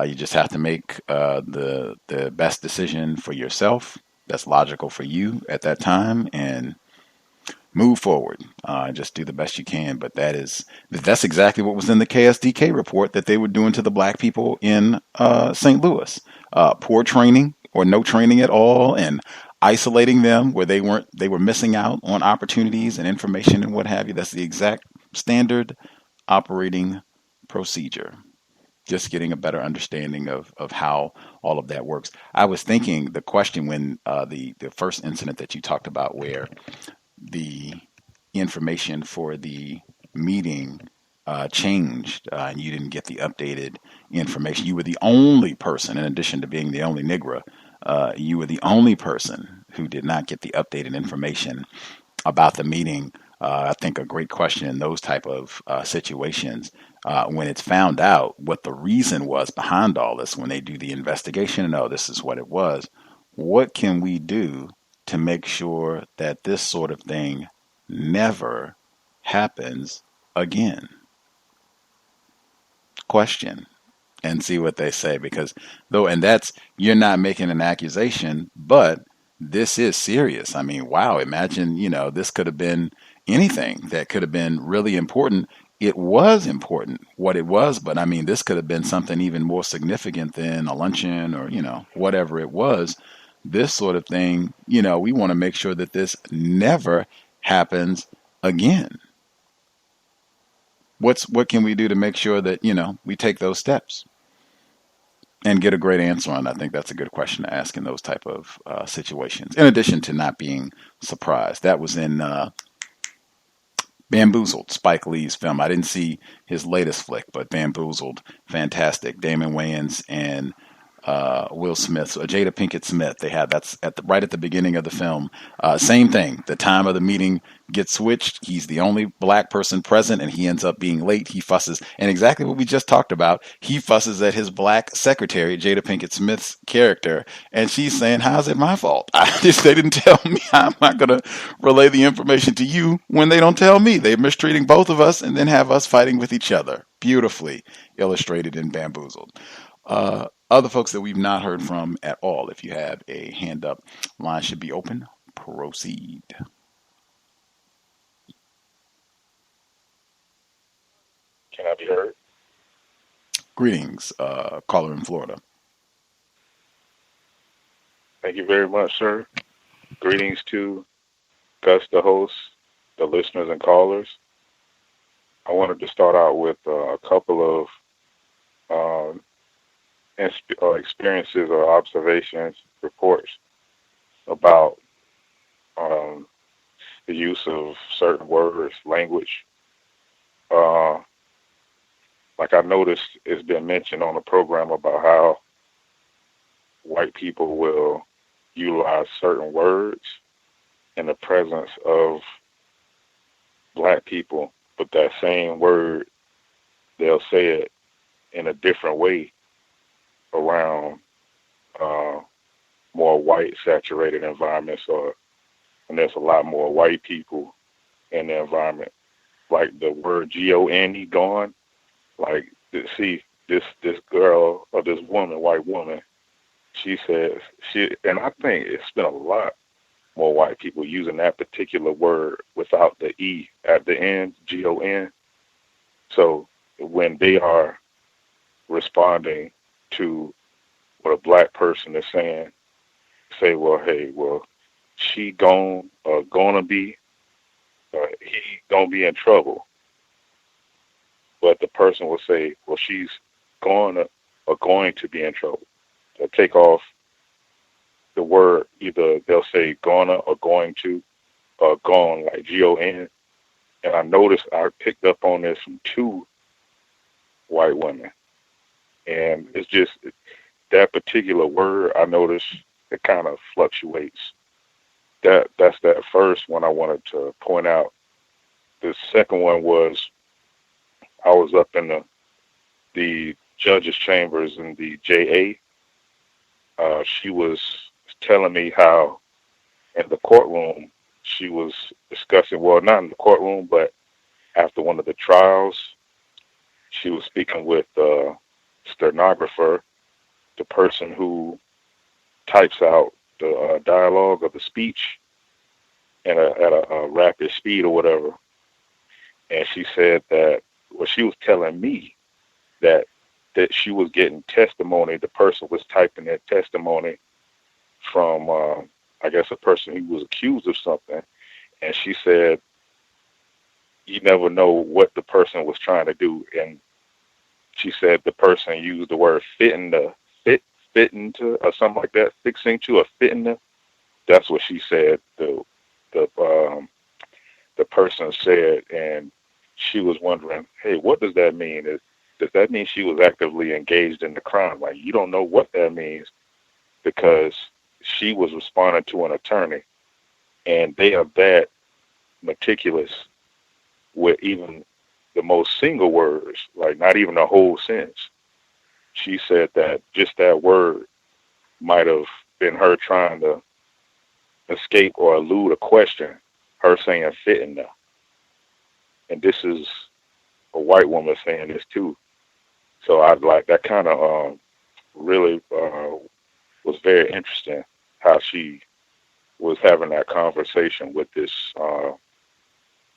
S4: you just have to make the best decision for yourself that's logical for you at that time and move forward. Just do the best you can. But that's exactly what was in the KSDK report that they were doing to the black people in St. Louis. Poor training or no training at all, and isolating them where they were missing out on opportunities and information and what have you. That's the exact standard operating procedure. Just getting a better understanding of how all of that works. I was thinking the question when the first incident that you talked about where the information for the meeting changed and you didn't get the updated information. You were the only person, in addition to being the only Negra, you were the only person who did not get the updated information about the meeting. I think a great question in those type of situations, when it's found out what the reason was behind all this, when they do the investigation and oh, this is what it was, what can we do to make sure that this sort of thing never happens again? Question. And see what they say, because though, and that's, you're not making an accusation, but this is serious. I mean, wow, imagine, this could have been anything that could have been really important. It was important what it was, but I mean, this could have been something even more significant than a luncheon or, whatever it was. This sort of thing, we want to make sure that this never happens again. What can we do to make sure that, we take those steps? And get a great answer on. I think that's a good question to ask in those type of situations. In addition to not being surprised, that was in Bamboozled, Spike Lee's film. I didn't see his latest flick, but Bamboozled, fantastic. Damon Wayans and Will Smith, so Jada Pinkett Smith. They had that's right at the beginning of the film. Same thing. The time of the meeting gets switched. He's the only black person present, and he ends up being late. He fusses, and exactly what we just talked about. He fusses at his black secretary, Jada Pinkett Smith's character, and she's saying, "How's it my fault? They didn't tell me. I'm not going to relay the information to you when they don't tell me. They're mistreating both of us, and then have us fighting with each other." Beautifully illustrated in Bamboozled. Other folks that we've not heard from at all, if you have a hand up, line should be open. Proceed.
S15: Can I be heard?
S4: Greetings, caller in Florida.
S15: Thank you very much, sir. Greetings to Gus, the host, the listeners and callers. I wanted to start out with a couple of experiences or observations, reports about the use of certain words, language. Like I noticed it's been mentioned on the program about how white people will utilize certain words in the presence of black people, but that same word, they'll say it in a different way around more white saturated environments, and there's a lot more white people in the environment. Like the word G-O-N-E, gone. Like, see, this girl or this woman, white woman, she says, and I think it's been a lot more white people using that particular word without the E at the end, G-O-N. So when they are responding to what a black person is saying, say, well, hey, well, she gonna be, he gonna be in trouble. But the person will say, well, she's going to be in trouble. They'll take off the word, either they'll say gonna or going to, or gone, like G-O-N. And I noticed, I picked up on this from two white women. And it's just that particular word, I noticed it kind of fluctuates. That's that first one I wanted to point out. The second one was, I was up in the judge's chambers in the JA. She was telling me how in the courtroom she was discussing, well, not in the courtroom, but after one of the trials, she was speaking with the stenographer, the person who types out the dialogue or the speech at a rapid speed or whatever. And she said that, well, she was telling me that she was getting testimony. The person was typing that testimony from, I guess, a person who was accused of something. And she said, you never know what the person was trying to do. And she said the person used the word fitting to, or something like that, fixing to, or fitting to. That's what she said. The person said, and she was wondering, hey, what does that mean? Does that mean she was actively engaged in the crime? Like, you don't know what that means, because she was responding to an attorney, and they are that meticulous with even the most single words, like not even a whole sentence. She said that just that word might have been her trying to escape or elude a question, her saying fit in there. And this is a white woman saying this too. So I'd like that kind of really was very interesting how she was having that conversation with this.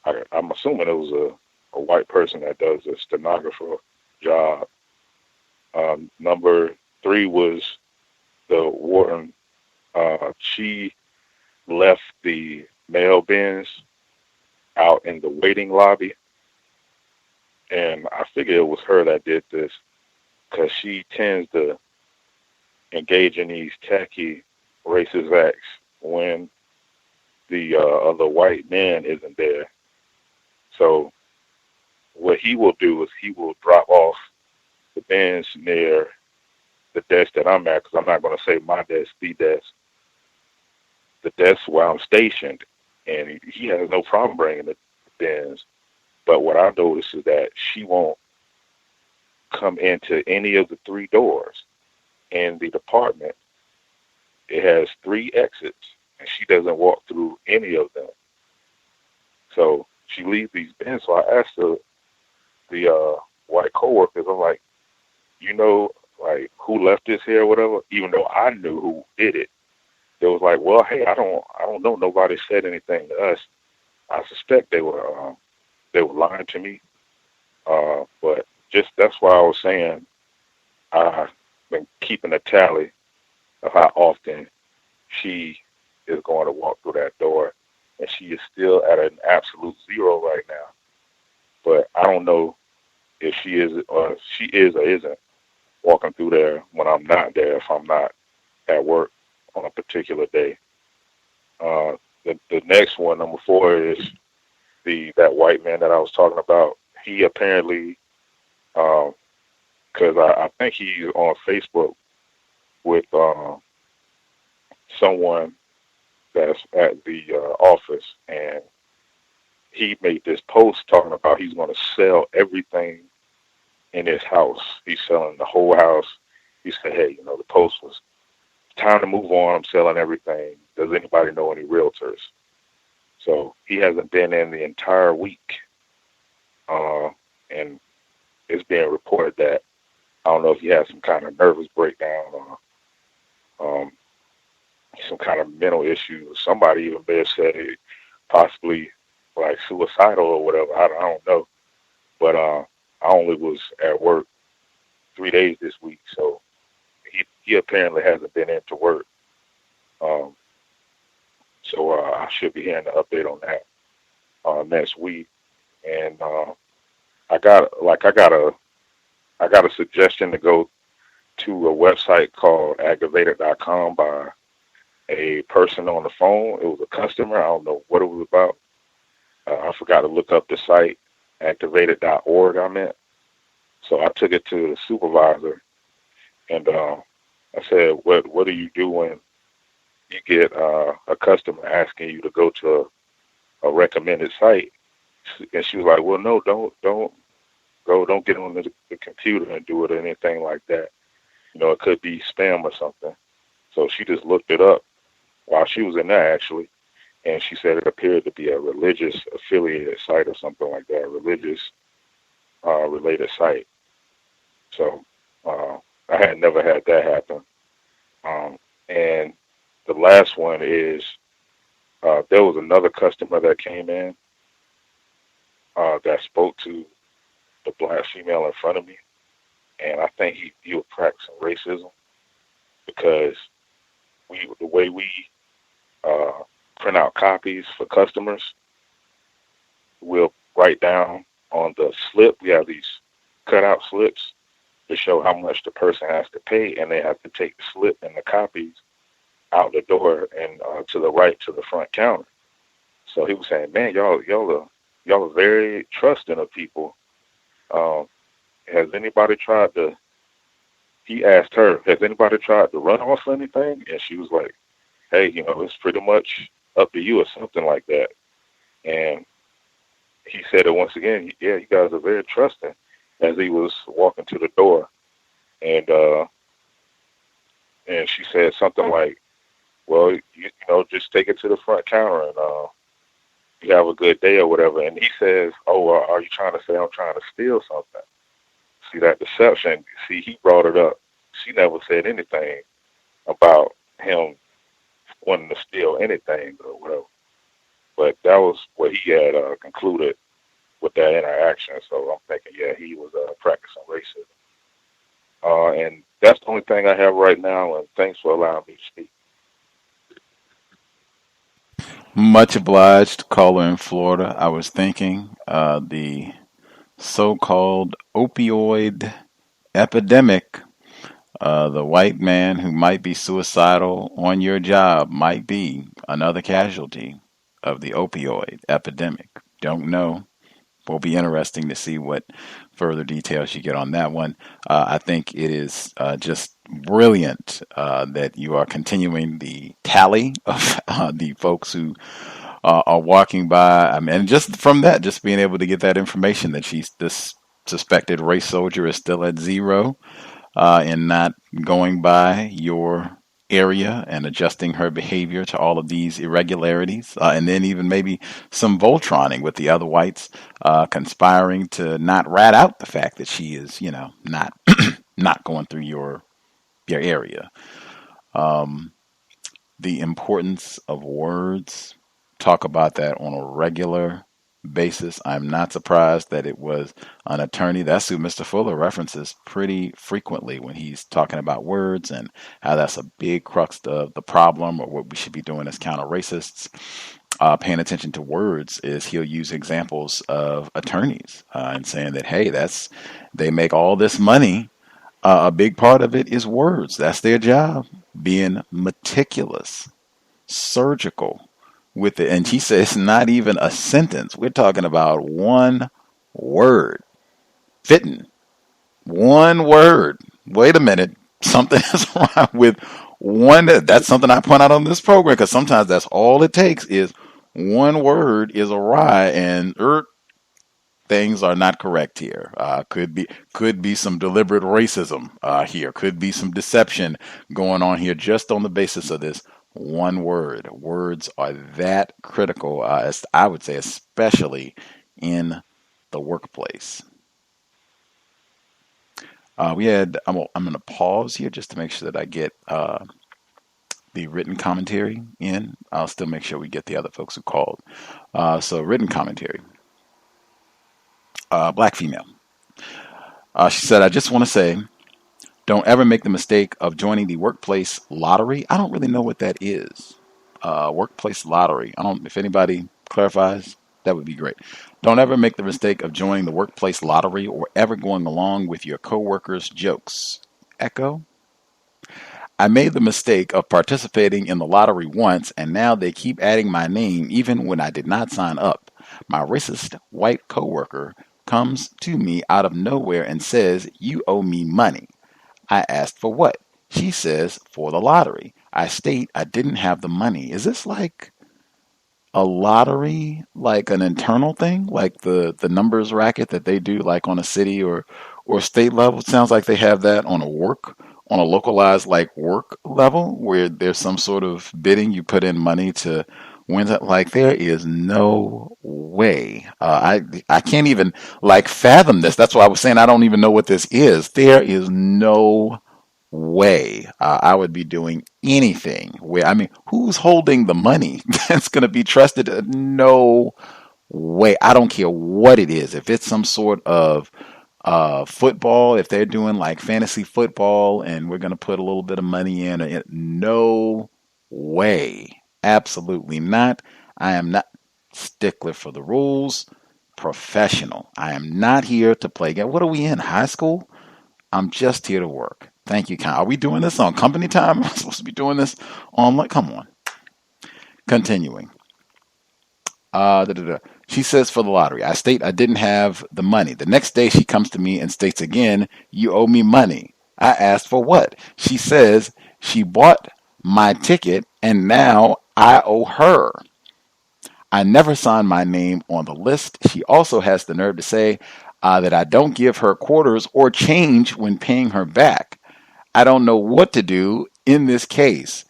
S15: I'm assuming it was a white person that does a stenographer job. Number 3 was the warden. She left the mail bins out in the waiting lobby. And I figure it was her that did this because she tends to engage in these tacky racist acts when the other white man isn't there. So what he will do is he will drop off the bins near the desk that I'm at, because I'm not going to say my desk, the desk where I'm stationed, and he has no problem bringing the bins. But what I noticed is that she won't come into any of the 3 doors in the department. It has 3 exits, and she doesn't walk through any of them. So she leaves these bins. So I asked the white coworkers, I'm like, you know, like who left this here or whatever, even though I knew who did it. They was like, well, hey, I don't know. Nobody said anything to us. I suspect they were lying to me. But just that's why I was saying I've been keeping a tally of how often she is going to walk through that door, and she is still at an absolute 0 right now. But I don't know if she is or isn't walking through there when I'm not there, if I'm not at work on a particular day. The next one, number 4, is that white man that I was talking about. He apparently, because I think he's on Facebook with someone that's at the office, and he made this post talking about he's going to sell everything in his house. He's selling the whole house. He said, hey, you know, the post was time to move on. I'm selling everything. Does anybody know any realtors? So he hasn't been in the entire week. And it's being reported that, I don't know if he had some kind of nervous breakdown or some kind of mental issue. Somebody even may have said it, possibly like suicidal or whatever. I don't know. But I only was at work 3 days this week, so he apparently hasn't been into work. So I should be hearing an update on that next week. And I got a suggestion to go to a website called aggravated.com by a person on the phone. It was a customer. I don't know what it was about. I forgot to look up the site, activated.org, I meant. So I took it to the supervisor, and I said, what do you do when you get a customer asking you to go to a recommended site? And she was like, well, no, don't get on the computer and do it or anything like that. You know, it could be spam or something. So she just looked it up while she was in there, actually. And she said it appeared to be a religious affiliated site or something like that, a religious related site. So I had never had that happen. And the last one is there was another customer that came in that spoke to the black female in front of me. And I think he was practicing racism because the way we print out copies for customers, we'll write down on the slip. We have these cutout slips to show how much the person has to pay, and they have to take the slip and the copies out the door and to the right to the front counter. So he was saying, man, y'all are very trusting of people. Has anybody tried to, he asked her, has anybody tried to run off or anything? And she was like, hey, you know, it's pretty much up to you or something like that. And he said it once again. Yeah, you guys are very trusting. As he was walking to the door, and she said something like, "Well, you know, just take it to the front counter and you have a good day or whatever." And he says, "Oh, are you trying to say I'm trying to steal something?" See that deception? See, he brought it up. She never said anything about him wanting to steal anything or whatever. But that was what he had concluded with that interaction. So I'm thinking, yeah, he was practicing racism. And that's the only thing I have right now. And thanks for allowing me to speak.
S4: Much obliged, caller in Florida. I was thinking the so-called opioid epidemic. The white man who might be suicidal on your job might be another casualty of the opioid epidemic. Don't know. Will be interesting to see what further details you get on that one. I think it is just brilliant that you are continuing the tally of the folks who are walking by. I mean, and just from that, just being able to get that information that this suspected race soldier is still at zero and not going by your area and adjusting her behavior to all of these irregularities, and then even maybe some Voltroning with the other whites conspiring to not rat out the fact that she is, not not going through your area. Um, the importance of words. Talk about that on a regular basis. I'm not surprised that it was an attorney. That's who Mr. Fuller references pretty frequently when he's talking about words and how that's a big crux of the problem, or what we should be doing as counter racists. Paying attention to words is he'll use examples of attorneys and saying that, hey, they make all this money. A big part of it is words. That's their job, being meticulous, surgical with it. And he says it's not even a sentence. We're talking about one word. Fitting. One word. Wait a minute. Something is wrong with one. That's something I point out on this program, because sometimes that's all it takes is one word is awry and things are not correct here. Could be some deliberate racism here. Could be some deception going on here just on the basis of this one word. Words are that critical, I would say, especially in the workplace. I'm going to pause here just to make sure that I get the written commentary in. I'll still make sure we get the other folks who called. So written commentary. Black female. She said, I just want to say, don't ever make the mistake of joining the workplace lottery. I don't really know what that is. Workplace lottery. If anybody clarifies, that would be great. Don't ever make the mistake of joining the workplace lottery or ever going along with your coworkers' jokes. Echo. I made the mistake of participating in the lottery once, and now they keep adding my name even when I did not sign up. My racist white coworker comes to me out of nowhere and says, "You owe me money." I asked for what? She says, "For the lottery." I state I didn't have the money. Is this like a lottery, like an internal thing, like the numbers racket that they do like on a city or state level? It sounds like they have that on a localized like work level where there's some sort of bidding. You put in money to win that. Like, there is no way. I can't even like fathom this. That's why I was saying I don't even know what this is. There is no way I would be doing anything where, who's holding the money that's going to be trusted? No way. I don't care what it is. If it's some sort of football, if they're doing like fantasy football and we're going to put a little bit of money in, no way. Absolutely not. I am not stickler for the rules. Professional. I am not here to play game. What are we in? High school? I'm just here to work. Thank you, Con. Are we doing this on company time? Am I supposed to be doing this on? Come on. Continuing. She says, for the lottery. I state I didn't have the money. The next day she comes to me and states again, "You owe me money." I asked for what? She says she bought my ticket and now I owe her. I never sign my name on the list. She also has the nerve to say that I don't give her quarters or change when paying her back. I don't know what to do in this case.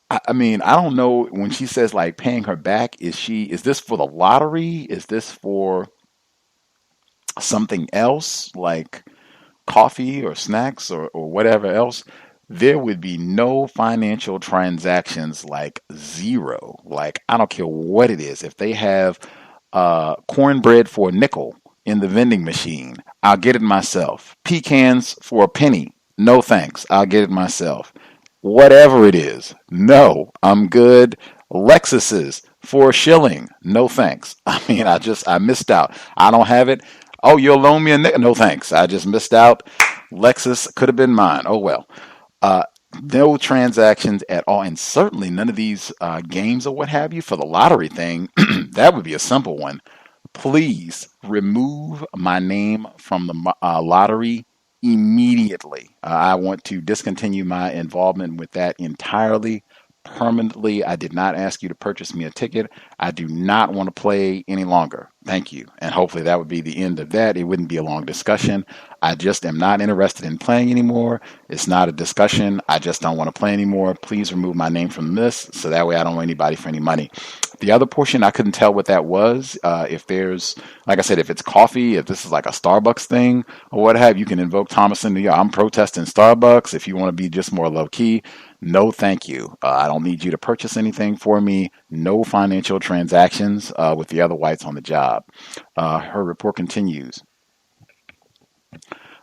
S4: I mean, I don't know when she says like paying her back, is this for the lottery? Is this for something else like coffee or snacks or whatever else? There would be no financial transactions, like zero. Like, I don't care what it is. If they have cornbread for a nickel in the vending machine, I'll get it myself. Pecans for a penny, no thanks. I'll get it myself. Whatever it is, no, I'm good. Lexuses for a shilling, no thanks. I mean, I missed out. I don't have it. Oh, you'll loan me a nickel? No thanks. I just missed out. Lexus could have been mine. Oh well. Uh, no transactions at all, and certainly none of these games or what have you for the lottery thing. That would be a simple one. Please remove my name from the lottery immediately. I want to discontinue my involvement with that entirely, permanently. I did not ask you to purchase me a ticket. I do not want to play any longer. Thank you. And hopefully that would be the end of that. It wouldn't be a long discussion. I just am not interested in playing anymore. It's not a discussion. I just don't want to play anymore. Please remove my name from this so that way I don't owe anybody for any money. The other portion, I couldn't tell what that was. If there's, like I said, if it's coffee, if this is like a Starbucks thing or what have you, can invoke Thomason. Yeah, I'm protesting Starbucks. If you want to be just more low key, no, thank you. I don't need you to purchase anything for me. No financial transactions with the other whites on the job. Her report continues.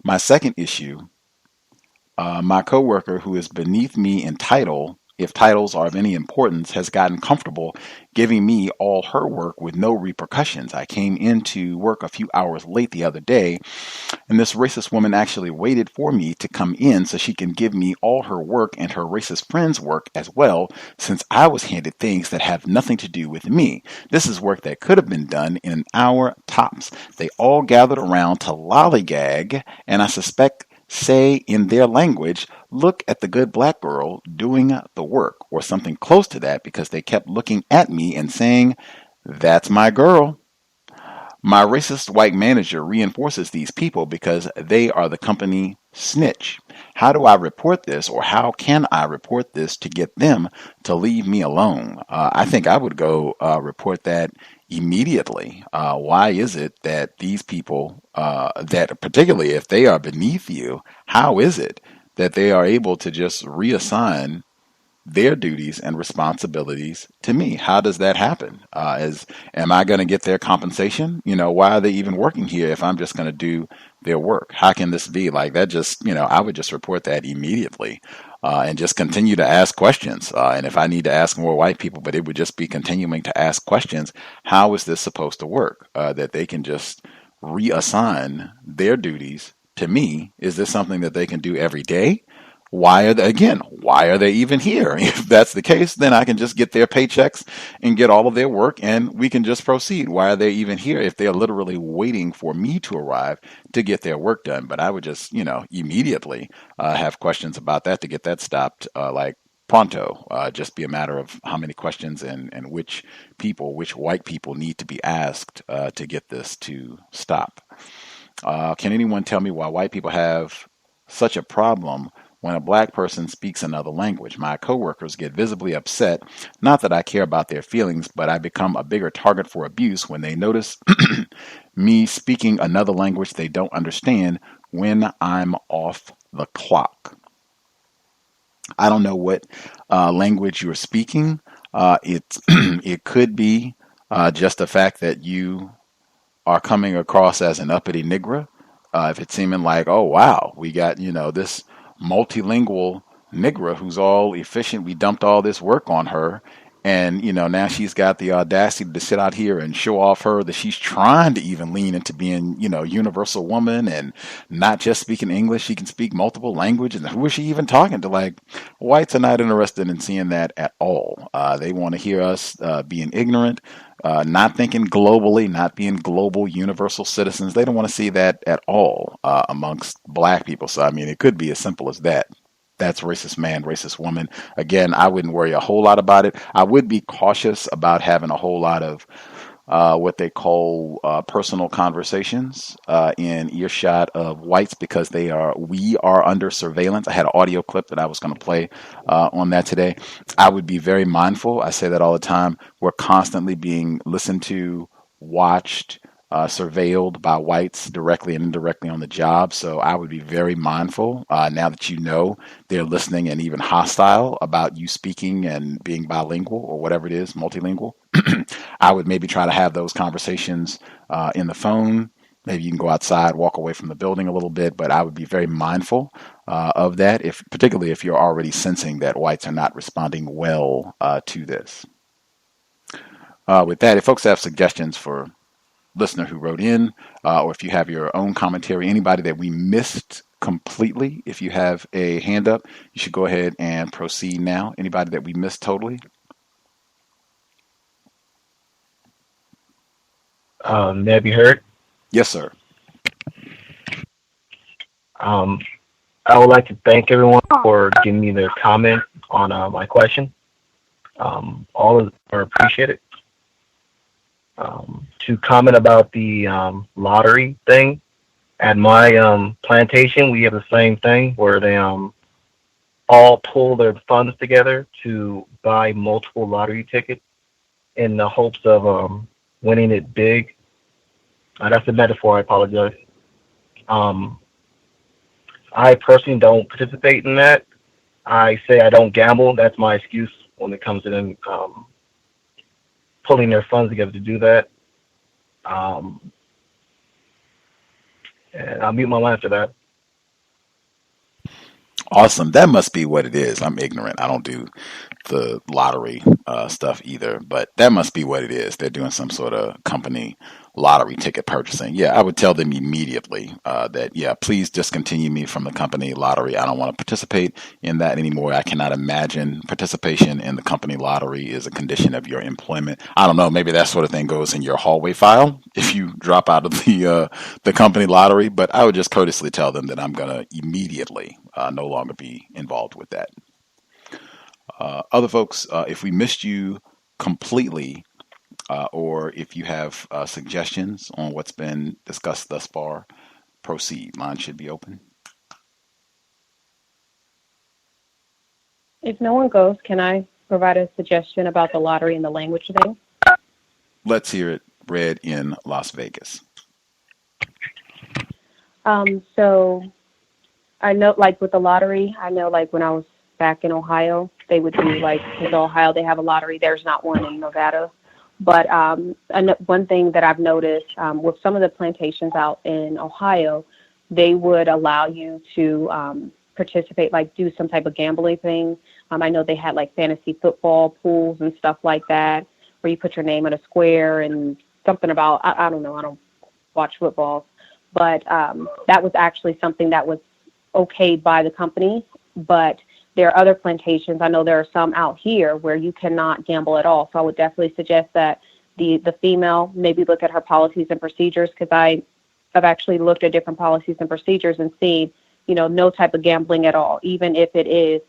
S4: My second issue, my coworker who is beneath me in title, if titles are of any importance, has gotten comfortable giving me all her work with no repercussions. I came into work a few hours late the other day, and this racist woman actually waited for me to come in so she can give me all her work and her racist friends' work as well, since I was handed things that have nothing to do with me. This is work that could have been done in an hour tops. They all gathered around to lollygag, and I suspect say in their language, look at the good black girl doing the work, or something close to that, because they kept looking at me and saying, that's my girl. My racist white manager reinforces these people because they are the company snitch. How do I report this, or how can I report this to get them to leave me alone? I think I would go report that immediately. Why is it that these people, that particularly if they are beneath you, how is it that they are able to just reassign their duties and responsibilities to me? How does that happen? Am I going to get their compensation? Why are they even working here if I'm just going to do their work? How can this be? Like that just, I would just report that immediately and just continue to ask questions. And if I need to ask more white people, but it would just be continuing to ask questions. How is this supposed to work? That they can just reassign their duties to me? Is this something that they can do every day? Why are they even here? If that's the case, then I can just get their paychecks and get all of their work and we can just proceed. Why are they even here if they're literally waiting for me to arrive to get their work done? But I would just, immediately have questions about that to get that stopped like pronto. Just be a matter of how many questions and which white people need to be asked to get this to stop. Can anyone tell me why white people have such a problem when a black person speaks another language? My coworkers get visibly upset. Not that I care about their feelings, but I become a bigger target for abuse when they notice me speaking another language they don't understand when I'm off the clock. I don't know what language you're speaking. It could be just the fact that you are coming across as an uppity Negro. If it's seeming like, oh, wow, we got, this multilingual Negro who's all efficient. We dumped all this work on her. And, now she's got the audacity to sit out here and show off her that she's trying to even lean into being, universal woman and not just speaking English. She can speak multiple languages. And who is she even talking to? Like, whites are not interested in seeing that at all. They want to hear us being ignorant, not thinking globally, not being global universal citizens. They don't want to see that at all amongst black people. So, I mean, it could be as simple as that. that's racist man, racist woman. Again, I wouldn't worry a whole lot about it. I would be cautious about having a whole lot of what they call personal conversations in earshot of whites because we are under surveillance. I had an audio clip that I was going to play on that today. I would be very mindful. I say that all the time. We're constantly being listened to, watched, surveilled by whites directly and indirectly on the job. So I would be very mindful now that you know they're listening and even hostile about you speaking and being bilingual or whatever it is, multilingual. I would maybe try to have those conversations in the phone. Maybe you can go outside, walk away from the building a little bit, but I would be very mindful of that, particularly if you're already sensing that whites are not responding well to this. With that, if folks have suggestions for listener who wrote in, or if you have your own commentary, anybody that we missed completely, if you have a hand up, you should go ahead and proceed now. Anybody that we missed totally?
S16: May I be heard?
S4: Yes, sir.
S16: I would like to thank everyone for giving me their comment on my question. All of them are appreciated. To comment about the lottery thing, at my plantation, we have the same thing where they all pull their funds together to buy multiple lottery tickets in the hopes of winning it big. That's a metaphor, I apologize. I personally don't participate in that. I say I don't gamble. That's my excuse when it comes to them pulling their funds together to do that. And I'll mute my line for that.
S4: Awesome. That must be what it is. I'm ignorant. I don't do the lottery stuff either, but that must be what it is. They're doing some sort of company lottery ticket purchasing. Yeah, I would tell them immediately that, yeah, please discontinue me from the company lottery. I don't want to participate in that anymore. I cannot imagine participation in the company lottery is a condition of your employment. I don't know. Maybe that sort of thing goes in your hallway file if you drop out of the company lottery, but I would just courteously tell them that I'm going to immediately no longer be involved with that. Other folks, if we missed you completely, or if you have suggestions on what's been discussed thus far, proceed. Line should be open.
S7: If no one goes, can I provide a suggestion about the lottery and the language thing?
S4: Let's hear it read in Las Vegas.
S7: So I know, like with the lottery, I know like when I was back in Ohio, they would do like, in Ohio, they have a lottery. There's not one in Nevada. But one thing that I've noticed with some of the plantations out in Ohio, they would allow you to participate, like do some type of gambling thing. I know they had like fantasy football pools and stuff like that, where you put your name in a square and something about, I don't know, I don't watch football. But that was actually something that was okayed by the company. But there are other plantations. I know there are some out here where you cannot gamble at all. So I would definitely suggest that the female maybe look at her policies and procedures, because I've actually looked at different policies and procedures and seen, no type of gambling at all, even if it is,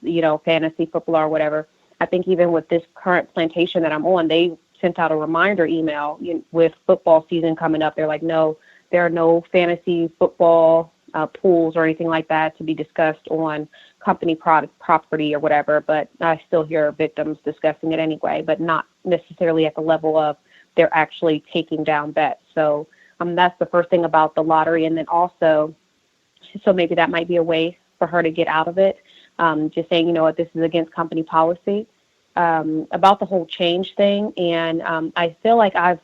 S7: fantasy football or whatever. I think even with this current plantation that I'm on, they sent out a reminder email with football season coming up. They're like, no, there are no fantasy football pools or anything like that to be discussed on company property or whatever, but I still hear victims discussing it anyway, but not necessarily at the level of they're actually taking down bets. So that's the first thing about the lottery. And then also, so maybe that might be a way for her to get out of it. Just saying, this is against company policy. About the whole change thing. And I feel like I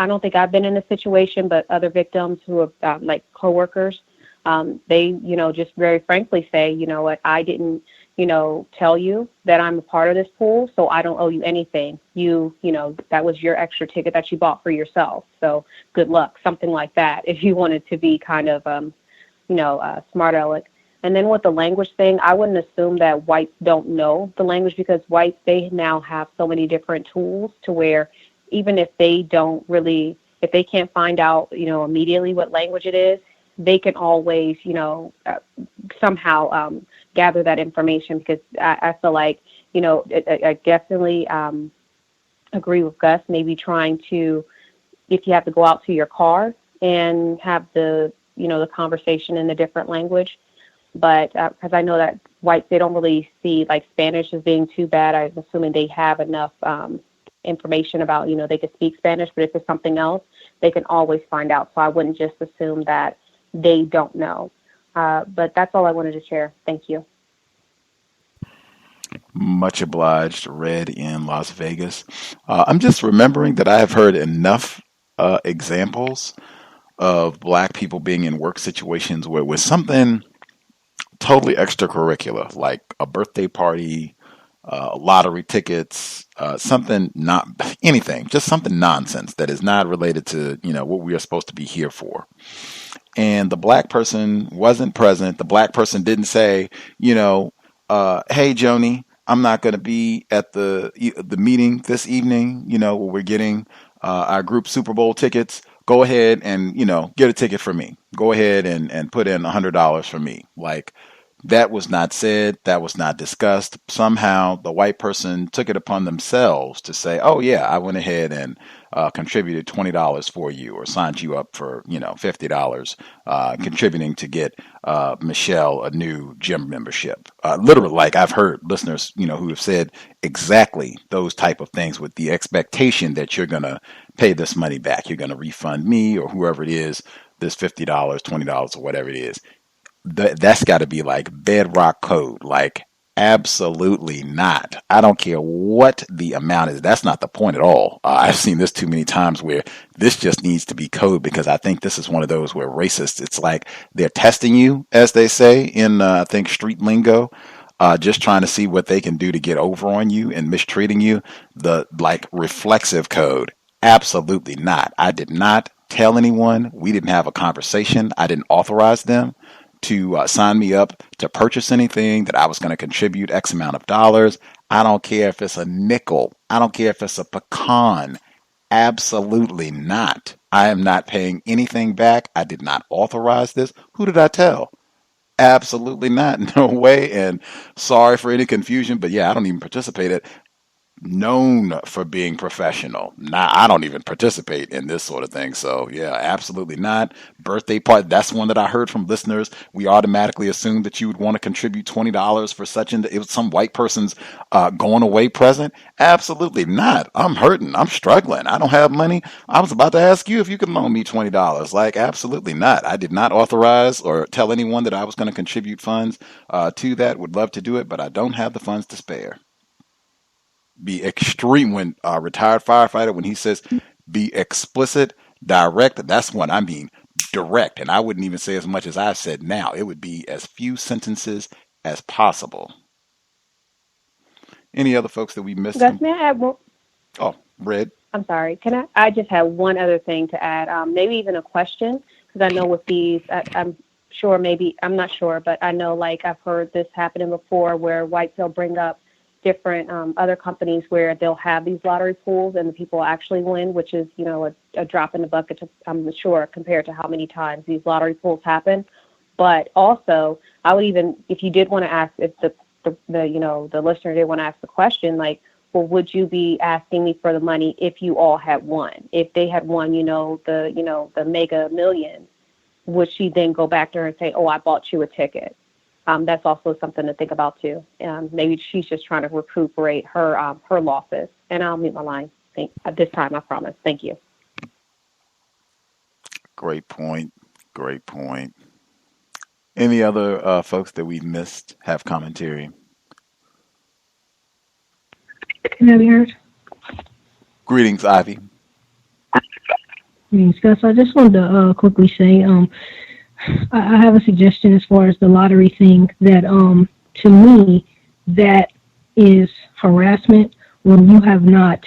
S7: don't think I've been in a situation, but other victims who have like coworkers, they, just very frankly say, what, I didn't, tell you that I'm a part of this pool, so I don't owe you anything. That was your extra ticket that you bought for yourself. So good luck, something like that, if you wanted to be kind of, smart aleck. And then with the language thing, I wouldn't assume that whites don't know the language, because whites, they now have so many different tools to where even if they if they can't find out, immediately what language it is, they can always, somehow gather that information, because I feel like, I definitely agree with Gus, maybe trying to, if you have to go out to your car and have the conversation in a different language. But because I know that whites, they don't really see like Spanish as being too bad. I'm assuming they have enough information about, they could speak Spanish, but if it's something else, they can always find out. So I wouldn't just assume that they don't know. But that's all I wanted to share. Thank you.
S4: Much obliged, Red in Las Vegas. I'm just remembering that I have heard enough examples of black people being in work situations where with something totally extracurricular, like a birthday party, lottery tickets, something not anything, just something nonsense that is not related to, what we are supposed to be here for. And the black person wasn't present. The black person didn't say, hey, Joni, I'm not going to be at the meeting this evening, where we're getting our group Super Bowl tickets. Go ahead and, get a ticket for me. Go ahead and put in $100 for me. Like, that was not said. That was not discussed. Somehow the white person took it upon themselves to say, oh, yeah, I went ahead and contributed $20 for you, or signed you up for, $50, contributing to get Michelle a new gym membership. Literally, like I've heard listeners, who have said exactly those type of things with the expectation that you're going to pay this money back. You're going to refund me or whoever it is, this $50, $20, or whatever it is. That's got to be like bedrock code. Like, absolutely not. I don't care what the amount is. That's not the point at all. I've seen this too many times where this just needs to be code, because I think this is one of those where racists, it's like they're testing you, as they say in, I think, street lingo, just trying to see what they can do to get over on you and mistreating you. The like reflexive code. Absolutely not. I did not tell anyone. We didn't have a conversation. I didn't authorize them to sign me up to purchase anything, that I was going to contribute X amount of dollars. I don't care if it's a nickel. I don't care if it's a pecan. Absolutely not. I am not paying anything back. I did not authorize this. Who did I tell? Absolutely not. No way. And sorry for any confusion, but yeah, I don't even participate in it. Known for being professional. Now, I don't even participate in this sort of thing. So yeah, absolutely not. Birthday party. That's one that I heard from listeners. We automatically assumed that you would want to contribute $20 for such and it was some white person's going away present. Absolutely not. I'm hurting. I'm struggling. I don't have money. I was about to ask you if you could loan me $20. Like, absolutely not. I did not authorize or tell anyone that I was going to contribute funds to that. Would love to do it, but I don't have the funds to spare. Be extreme when retired firefighter, when he says be explicit, direct, that's when I mean direct. And I wouldn't even say as much as I've said now. It would be as few sentences as possible. Any other folks that we missed?
S7: Gus, may I add one?
S4: Oh, Red.
S7: I'm sorry. I just have one other thing to add, maybe even a question, because I know with these, I'm not sure, but I know, like, I've heard this happening before where whites will bring up different other companies where they'll have these lottery pools and the people actually win, which is, a drop in the bucket, I'm sure, compared to how many times these lottery pools happen. But also, I would even, if you did want to ask, if the listener did want to ask the question, like, well, would you be asking me for the money if you all had won? If they had won, the Mega Millions, would she then go back to her and say, oh, I bought you a ticket? That's also something to think about too. Maybe she's just trying to recuperate her losses. And I'll mute my line at this time, I promise. Thank you.
S4: Great point. Great point. Any other folks that we've missed have commentary?
S13: Can I be heard?
S4: Greetings, Ivy.
S13: Greetings, Gus. I just wanted to quickly say, I have a suggestion as far as the lottery thing, that to me, that is harassment when you have not,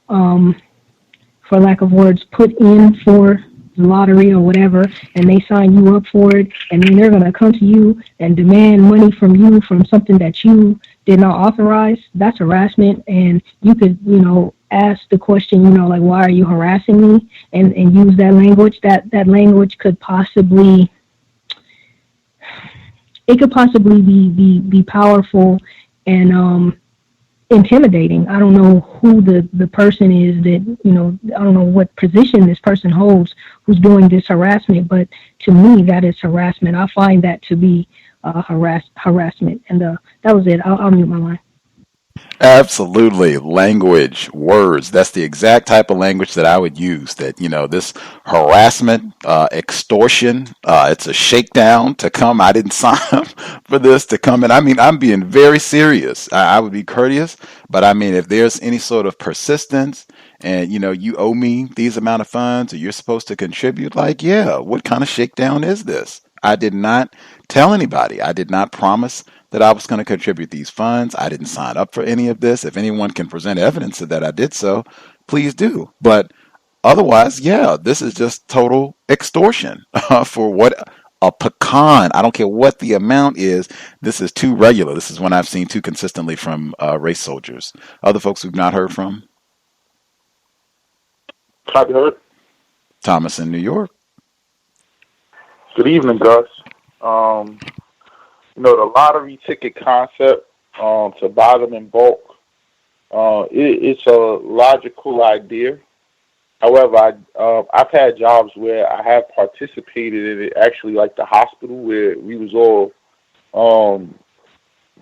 S13: for lack of words, put in for the lottery or whatever, and they sign you up for it, and then they're going to come to you and demand money from you from something that you did not authorize. That's harassment, and you could, ask the question, like, why are you harassing me? And use that language. That language could possibly it could possibly be powerful and intimidating. I don't know who the person is that, I don't know what position this person holds who's doing this harassment, but to me, that is harassment. I find that to be harassment. And that was it. I'll mute my line.
S4: Absolutely. Language, words. That's the exact type of language that I would use. That, this harassment, extortion, it's a shakedown to come. I didn't sign up for this to come in. I mean, I'm being very serious. I would be courteous, but I mean, if there's any sort of persistence and, you owe me these amount of funds or you're supposed to contribute, like, yeah, what kind of shakedown is this? I did not tell anybody. I did not promise that I was going to contribute these funds. I didn't sign up for any of this. If anyone can present evidence that I did so, please do. But otherwise, yeah, this is just total extortion for what a pecan. I don't care what the amount is. This is too regular. This is one I've seen too consistently from race soldiers. Other folks we've not heard from?
S17: Have you heard?
S4: Thomas in New York.
S17: Good evening, Gus. The lottery ticket concept, to buy them in bulk, it's a logical idea. However, I've had jobs where I have participated in it, actually, like the hospital, where we was all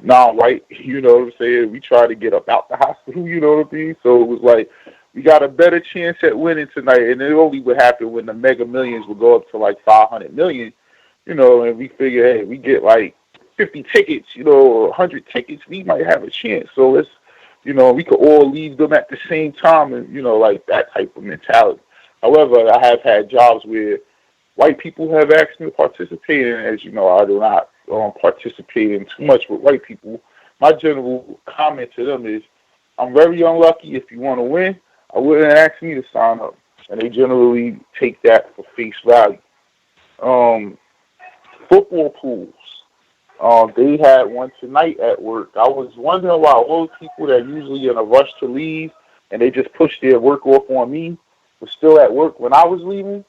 S17: non-white, you know what I'm saying? We tried to get up out the hospital, you know what I mean? So it was like, we got a better chance at winning tonight, and it only would happen when the Mega Millions would go up to like 500 million, and we figure, hey, we get like 50 tickets, or 100 tickets, we might have a chance. So let's, we could all leave them at the same time and, like that type of mentality. However, I have had jobs where white people have asked me to participate, and as you know, I do not participate in too much with white people. My general comment to them is, I'm very unlucky. If you want to win, I wouldn't ask me to sign up. And they generally take that for face value. Football pools. They had one tonight at work. I was wondering why all the people that usually in a rush to leave and they just push their work off on me were still at work when I was leaving.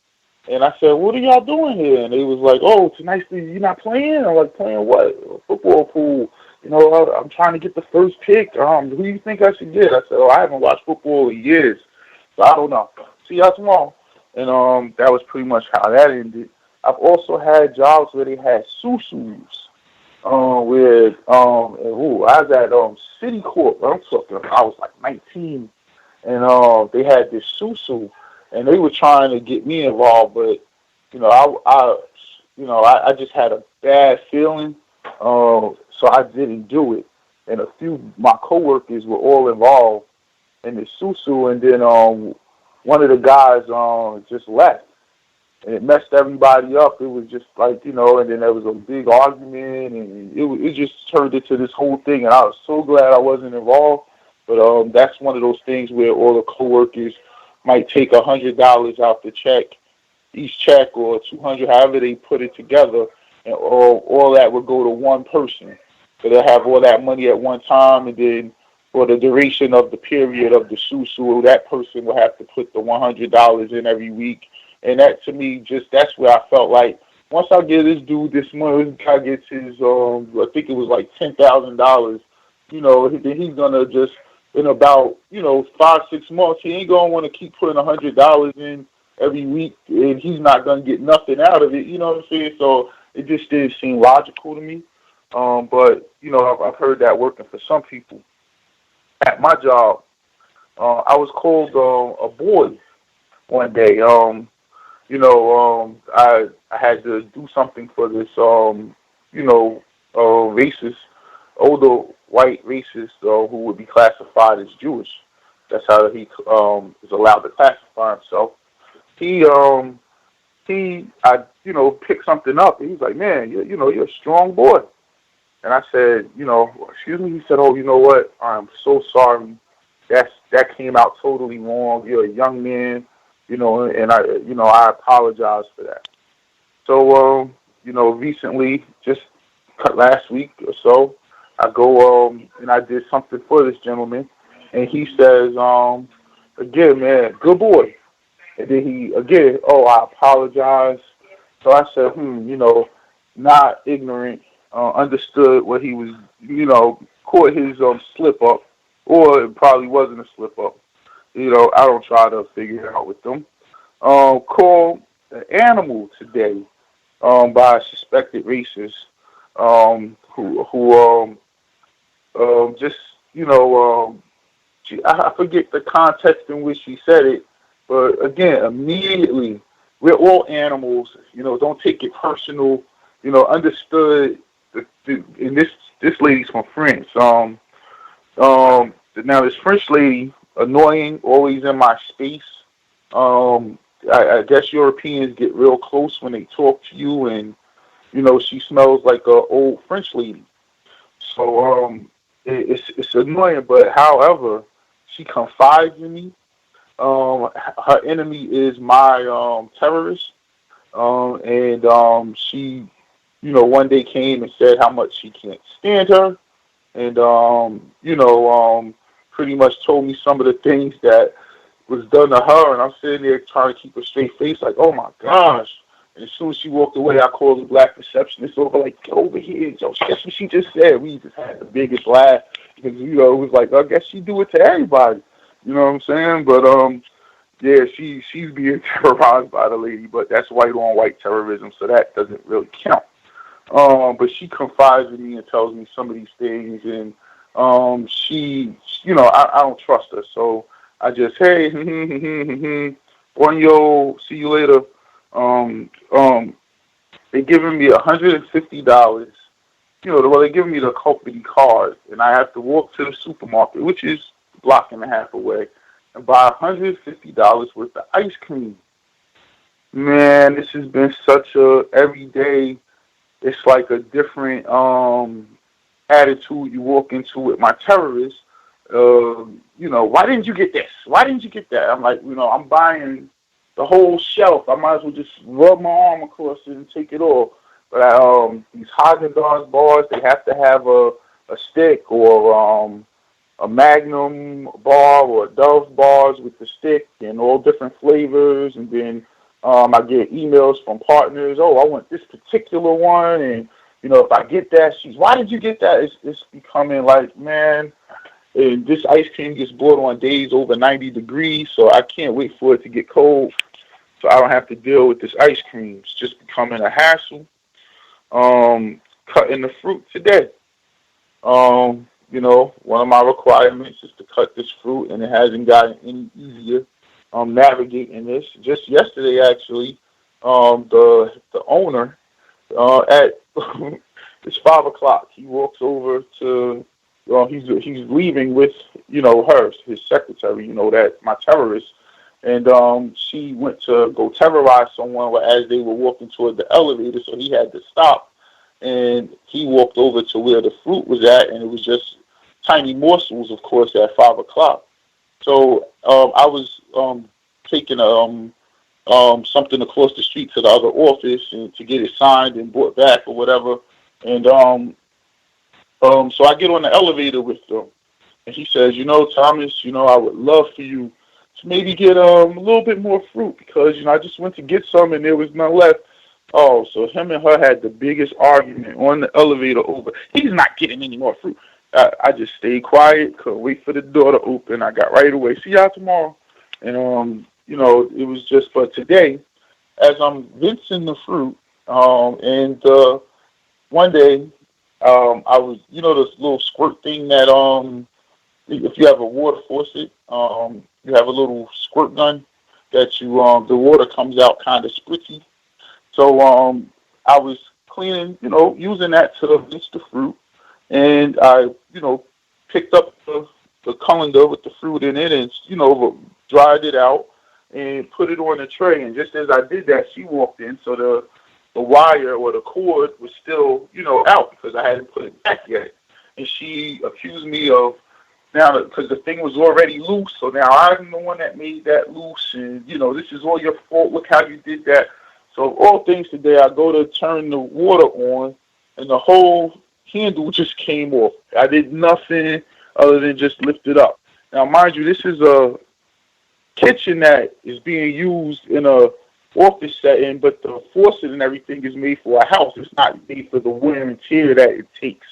S17: And I said, what are y'all doing here? And they was like, oh, tonight's you're not playing? I'm like, playing what? Football pool. I'm trying to get the first pick. Who do you think I should get? I said, I haven't watched football in years, so I don't know. See y'all tomorrow. And that was pretty much how that ended. I've also had jobs where they had susus. I was at Citicorp. I'm talking. I was like 19, and they had this susu, and they were trying to get me involved, but I just had a bad feeling, so I didn't do it. And a few of my coworkers were all involved in the susu, and then one of the guys just left. And it messed everybody up. It was just like, and then there was a big argument, and it just turned into this whole thing. And I was so glad I wasn't involved. But that's one of those things where all the coworkers might take $100 out the check, each check, or 200, however they put it together, and all that would go to one person. So they'll have all that money at one time, and then for the duration of the period of the susu, that person will have to put the $100 in every week. And that, to me, that's where I felt like, once I give this dude this money, this guy gets his, I think it was like $10,000, then he's going to just, in about, 5-6 months, he ain't going to want to keep putting $100 in every week, and he's not going to get nothing out of it, you know what I'm saying? So it just didn't seem logical to me. But, I've heard that working for some people. At my job, I was called a boy one day. I had to do something for this, racist, older white racist who would be classified as Jewish. That's how he is allowed to classify himself. I picked something up, and he's like, man, you're a strong boy. And I said, excuse me. He said, oh, you know what? I'm so sorry. That came out totally wrong. You're a young man. And I apologize for that. So, recently, just last week or so, I go and I did something for this gentleman, and he says, again, man, good boy. And then he, again, I apologize. So I said, not ignorant, understood what he was, caught his slip up, or it probably wasn't a slip up. I don't try to figure it out with them. Called an animal today by a suspected racist who just, I forget the context in which she said it, but again, immediately, we're all animals, don't take it personal, understood, and this lady's from France. Now this French lady, annoying, always in my space. I guess Europeans get real close when they talk to you, and she smells like a old French lady. So it's annoying, but however, she confides in me. Her enemy is my terrorist, and she, one day came and said how much she can't stand her, and pretty much told me some of the things that was done to her, and I'm sitting there trying to keep a straight face, like, oh my gosh. And as soon as she walked away, I called the black receptionist over, like, get over here. Yo, guess what she just said? We just had the biggest laugh because, it was like, I guess she do it to everybody. You know what I'm saying? But, yeah, she's being terrorized by the lady, but that's white on white terrorism, so that doesn't really count. But she confides in me and tells me some of these things, and she, I don't trust her, so I just, hey, Bonyo, see you later. They giving me $150. They're giving me the company card, and I have to walk to the supermarket, which is a block and a half away, and buy $150 worth of ice cream. Man, this has been such a everyday. It's like a different attitude you walk into with my terrorists. Why didn't you get this? Why didn't you get that? I'm like, I'm buying the whole shelf. I might as well just rub my arm across it and take it all. But these Haagen-Dazs bars, they have to have a stick or a Magnum bar or a Dove bars with the stick and all different flavors. And then I get emails from partners. Oh, I want this particular one. And, if I get that, why did you get that? It's becoming like, man, and this ice cream gets bought on days over 90 degrees, so I can't wait for it to get cold so I don't have to deal with this ice cream. It's just becoming a hassle. Cutting the fruit today. One of my requirements is to cut this fruit, and it hasn't gotten any easier navigating this. Just yesterday, actually, the owner at it's 5 o'clock. He walks over to he's leaving with his secretary, that my terrorist, and she went to go terrorize someone as they were walking toward the elevator, so he had to stop, and he walked over to where the fruit was at, and it was just tiny morsels, of course, at 5 o'clock. So I was taking something across the street to the other office and to get it signed and brought back or whatever, and so I get on the elevator with them, and he says, Thomas, I would love for you to maybe get a little bit more fruit because, I just went to get some and there was none left. Oh, so him and her had the biggest argument on the elevator over, he's not getting any more fruit. I just stayed quiet, couldn't wait for the door to open. I got right away. See y'all tomorrow. And, it was just for today, as I'm rinsing the fruit, and one day, I was, this little squirt thing that, if you have a water faucet, you have a little squirt gun that the water comes out kind of spritzy. So, I was cleaning, using that to rinse the fruit, and I, picked up the colander with the fruit in it and, dried it out and put it on the tray. And just as I did that, she walked in, so the wire or the cord was still, out because I hadn't put it back yet. And she accused me of, now, because the thing was already loose, so now I'm the one that made that loose, and, this is all your fault. Look how you did that. So all things today, I go to turn the water on, and the whole handle just came off. I did nothing other than just lift it up. Now, mind you, this is a kitchen that is being used in a office setting, but the faucet and everything is made for a house. It's not made for the wear and tear that it takes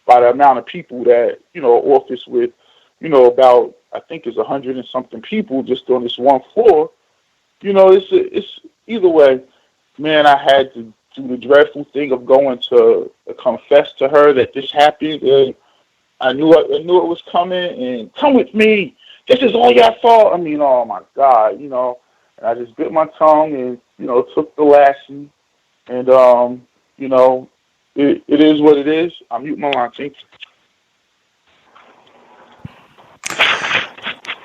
S17: by the amount of people that, office with, about, I think it's 100 and something people just on this one floor. It's either way, man, I had to do the dreadful thing of going to confess to her that this happened, and I knew it was coming, and come with me. This is all your fault. I mean, oh my God, and I just bit my tongue and, took the lashing, and, it is what it is. I mute my line. Thank you.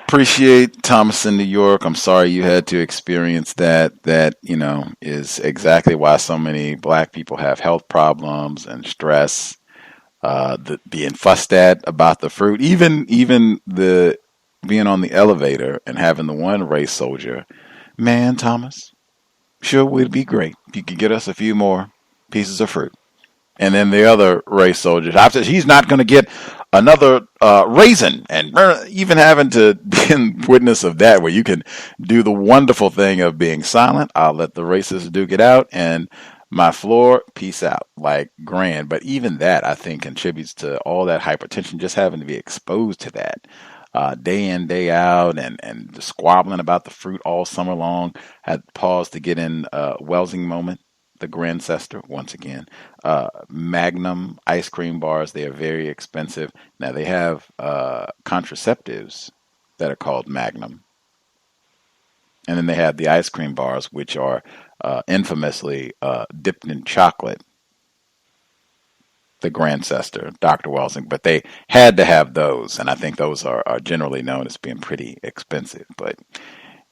S4: Appreciate Thomas in New York. I'm sorry you had to experience that. That, is exactly why so many black people have health problems and stress, being fussed at about the fruit, even the being on the elevator and having the one race soldier. Man, Thomas, sure would be great if you could get us a few more pieces of fruit. And then the other race soldiers, I said, he's not going to get another raisin. And even having to be in witness of that, where you can do the wonderful thing of being silent. I'll let the racists duke it out, and my floor, peace out, like grand. But even that, I think, contributes to all that hypertension, just having to be exposed to that. Day in, day out, and squabbling about the fruit all summer long. Had paused to get in Welsing moment, the Grandcester, once again. Magnum ice cream bars, they are very expensive. Now, they have contraceptives that are called Magnum. And then they have the ice cream bars, which are infamously dipped in chocolate. The Grandcester, Dr. Welsing, but they had to have those, and I think those are generally known as being pretty expensive. But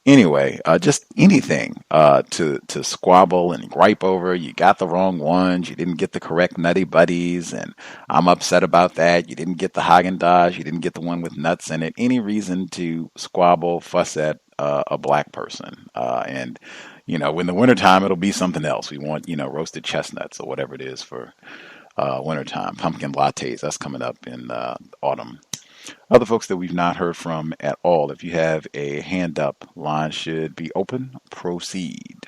S4: anyway, just anything to squabble and gripe over. You got the wrong ones. You didn't get the correct Nutty Buddies, and I'm upset about that. You didn't get the Haagen-Dazs. You didn't get the one with nuts in it. Any reason to squabble, fuss at a black person. And, in the wintertime, it'll be something else. We want, roasted chestnuts or whatever it is for wintertime. Pumpkin lattes, that's coming up in autumn. Other folks that we've not heard from at all, if you have a hand up, line should be open. Proceed.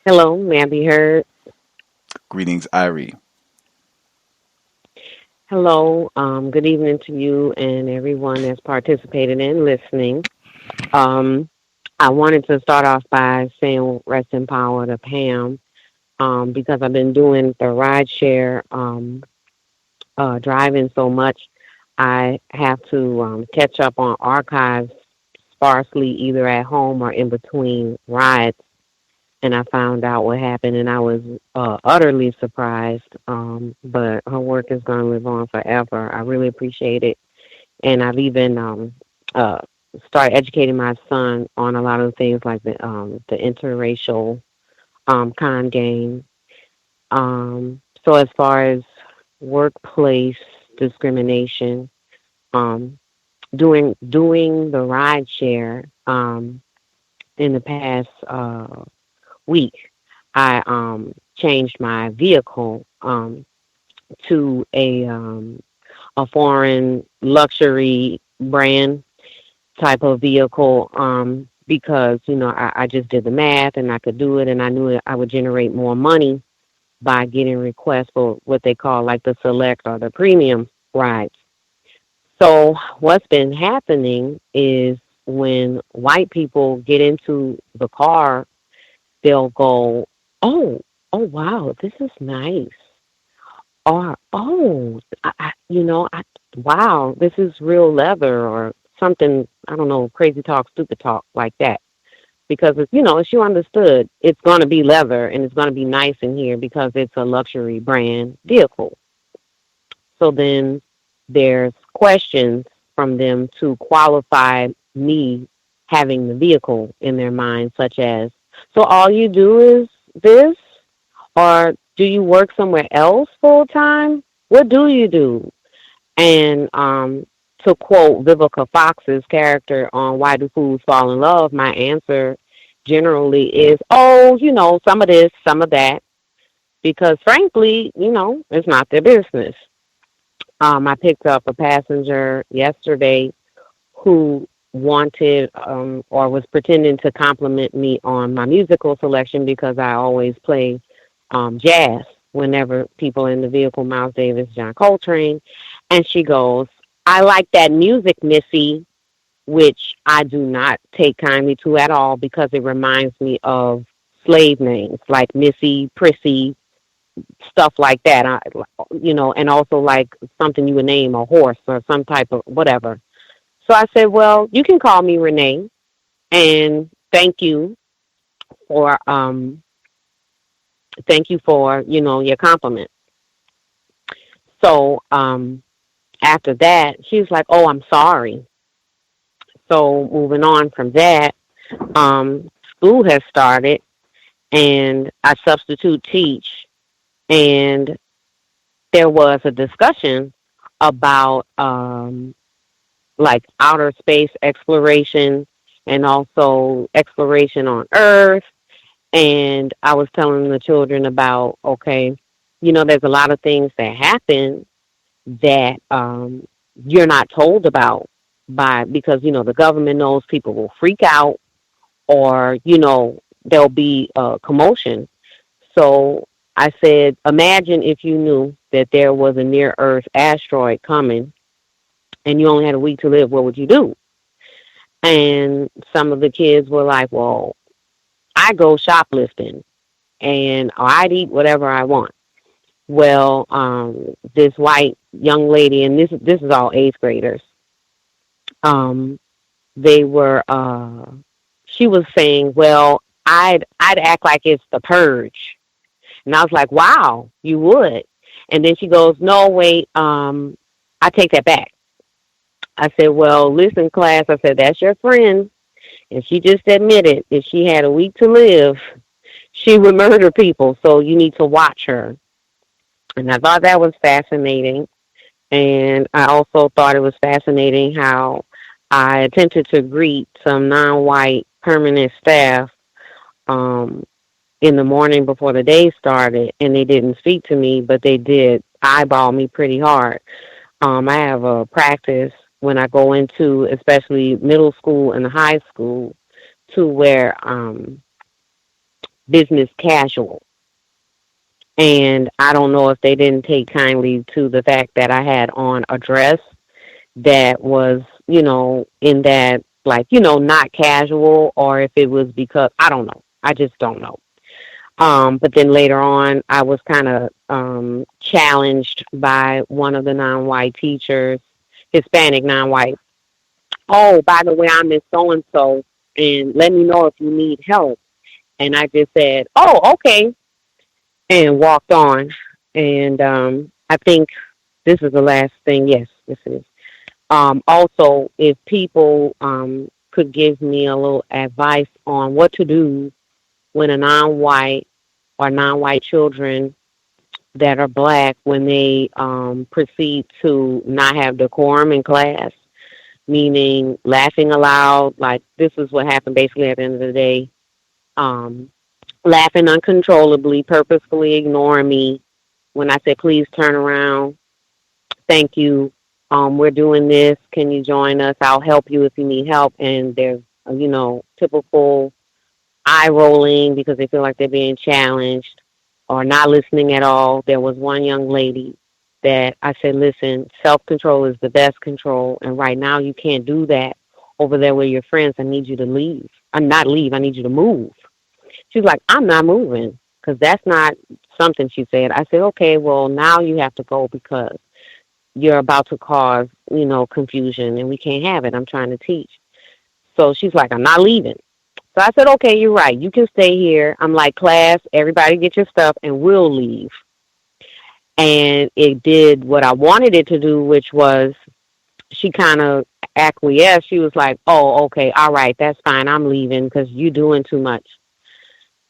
S18: Hello, may I be heard?
S4: Greetings, Irie.
S18: Hello, good evening to you and everyone that's participated in listening. Um, I wanted to start off by saying rest in power to Pam, because I've been doing the ride share driving so much. I have to catch up on archives sparsely, either at home or in between rides. And I found out what happened, and I was utterly surprised. But her work is going to live on forever. I really appreciate it. And I've even started educating my son on a lot of things like the interracial con game. So as far as workplace discrimination, doing the ride share in the past week, I changed my vehicle to a foreign luxury brand type of vehicle because I just did the math and I could do it, and I knew I would generate more money by getting requests for what they call like the select or the premium rides. So what's been happening is when white people get into the car, they'll go, oh, wow, this is nice. Or, wow, this is real leather, or something, I don't know, crazy talk, stupid talk like that. Because, as you understood, it's going to be leather and it's going to be nice in here because it's a luxury brand vehicle. So then there's questions from them to qualify me having the vehicle in their mind, such as, so all you do is this? Or do you work somewhere else full time? What do you do? And to quote Vivica Fox's character on Why Do Fools Fall in Love, my answer generally is, some of this, some of that, because frankly, it's not their business. I picked up a passenger yesterday who wanted or was pretending to compliment me on my musical selection because I always play jazz whenever people in the vehicle, Miles Davis, John Coltrane. And she goes, I like that music, Missy, which I do not take kindly to at all because it reminds me of slave names like Missy, Prissy, stuff like that. And also like something you would name a horse or some type of whatever. So I said, well, you can call me Renee, and for your compliment. So after that, she was like, oh, I'm sorry. So moving on from that, school has started, and I substitute teach, and there was a discussion about like outer space exploration and also exploration on Earth. And I was telling the children about, okay, there's a lot of things that happen that you're not told about because the government knows people will freak out or, there'll be a commotion. So I said, imagine if you knew that there was a near Earth asteroid coming and you only had a week to live, what would you do? And some of the kids were like, well, I go shoplifting and I'd eat whatever I want. Well, this white young lady, and this is all eighth graders, they were, she was saying, well, I'd act like it's the purge. And I was like, wow, you would. And then she goes, no, wait, I take that back. I said, well, listen, class, I said, that's your friend. And she just admitted if she had a week to live, she would murder people. So you need to watch her. And I thought that was fascinating. And I also thought it was fascinating how I attempted to greet some non-white permanent staff in the morning before the day started, and they didn't speak to me, but they did eyeball me pretty hard. I have a practice when I go into, especially middle school and high school, to wear business casual. And I don't know if they didn't take kindly to the fact that I had on a dress that was, in that, like, not casual, or if it was because, I don't know. I just don't know. But then later on, I was kind of challenged by one of the non-white teachers, Hispanic non-white. Oh, by the way, I'm Miss So-and-so, and let me know if you need help. And I just said, oh, okay, and walked on. And I think this is the last thing. Yes, this is. Also, if people could give me a little advice on what to do when a non-white or non-white children that are black, when they proceed to not have decorum in class, meaning laughing aloud, like this is what happened basically at the end of the day, laughing uncontrollably, purposefully ignoring me when I said, please turn around, thank you, we're doing this, can you join us, I'll help you if you need help, and there's, typical eye rolling because they feel like they're being challenged or not listening at all. There was one young lady that I said, listen, self-control is the best control, and right now you can't do that over there with your friends. I need you to leave. I'm not leave. I need you to move. She's like, I'm not moving because that's not something she said. I said, okay, well, now you have to go because you're about to cause, confusion, and we can't have it. I'm trying to teach. So she's like, I'm not leaving. So I said, okay, you're right. You can stay here. I'm like, class, everybody get your stuff, and we'll leave. And it did what I wanted it to do, which was she kind of acquiesced. She was like, oh, okay, all right, that's fine. I'm leaving because you're doing too much.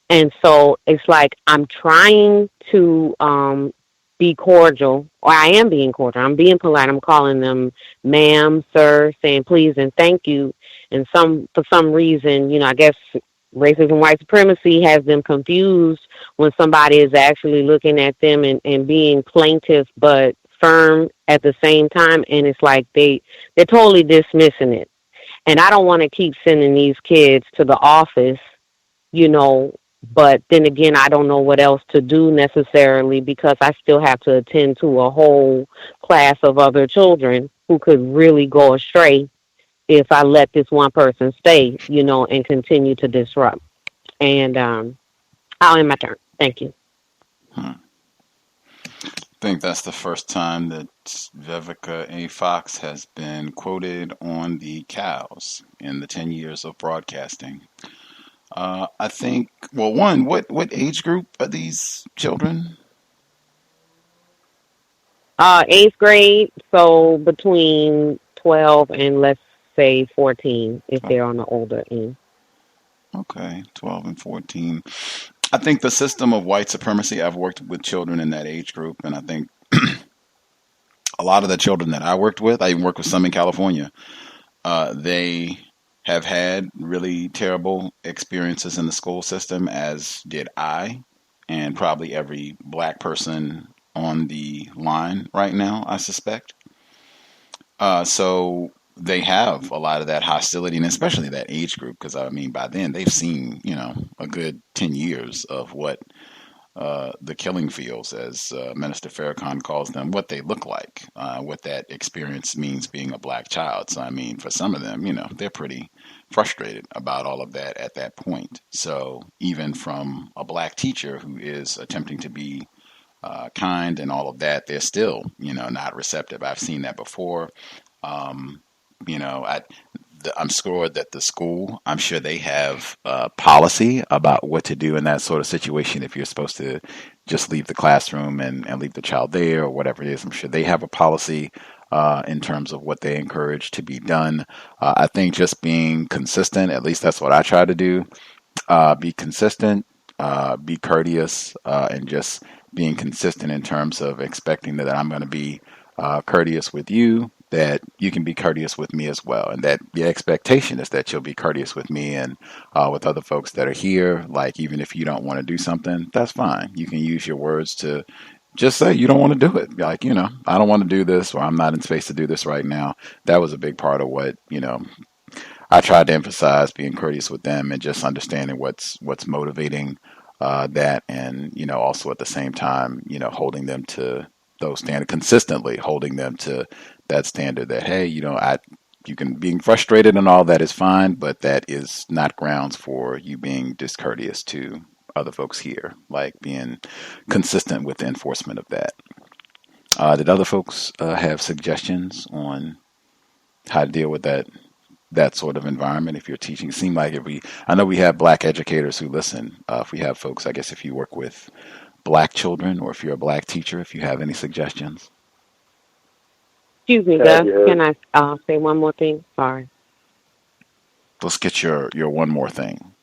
S18: And so it's like I'm trying to be cordial, or I am being cordial. I'm being polite. I'm calling them ma'am, sir, saying please and thank you. And for some reason, I guess racism, white supremacy has them confused when somebody is actually looking at them and being plaintive but firm at the same time. And it's like they're totally dismissing it. And I don't want to keep sending these kids to the office, you know, but then again, I don't know what else to do necessarily because I still have to attend to a whole class of other children who could really go astray if I let this one person stay, you know, and continue to disrupt. And I'll end my turn. Thank you.
S4: I think that's the first time that Vivica A. Fox has been quoted on the cows in the 10 years of broadcasting. I think, well, one, what age group are these children?
S18: Eighth grade, so between 12 and let's say 14 if they're on the older end.
S4: Okay, 12 and 14. I think the system of white supremacy, I've worked with children in that age group, and I think a lot of the children that I worked with, I even worked with some in California, they have had really terrible experiences in the school system, as did I, and probably every black person on the line right now, I suspect. So they have a lot of that hostility, and especially that age group, because I mean, by then they've seen, a good 10 years of what the killing fields, as Minister Farrakhan calls them, what they look like, what that experience means being a black child. So, I mean, for some of them, they're pretty frustrated about all of that at that point. So, even from a black teacher who is attempting to be kind and all of that, they're still, not receptive. I've seen that before. Um, I'm sure that the school, I'm sure they have policy about what to do in that sort of situation. If you're supposed to just leave the classroom and leave the child there or whatever it is, I'm sure they have a policy in terms of what they encourage to be done. I think just being consistent, at least that's what I try to do, be consistent, be courteous, and just being consistent in terms of expecting that I'm going to be courteous with you, that you can be courteous with me as well, and that the expectation is that you'll be courteous with me and with other folks that are here. Like, even if you don't want to do something, that's fine. You can use your words to just say you don't want to do it. Like, I don't want to do this, or I'm not in space to do this right now. That was a big part of what, I tried to emphasize, being courteous with them and just understanding what's motivating that, and also at the same time, holding them to those standards, consistently holding them to that standard. That, hey, you can being frustrated and all that is fine, but that is not grounds for you being discourteous to other folks here. Like, being consistent with the enforcement of that. Did other folks have suggestions on how to deal with that sort of environment if you're teaching? It seemed like I know we have black educators who listen. If we have folks, I guess if you work with black children, or if you're a black teacher, if you have any suggestions.
S18: Excuse me, Gus. Can I say one more thing? Sorry.
S4: Let's get your one more thing.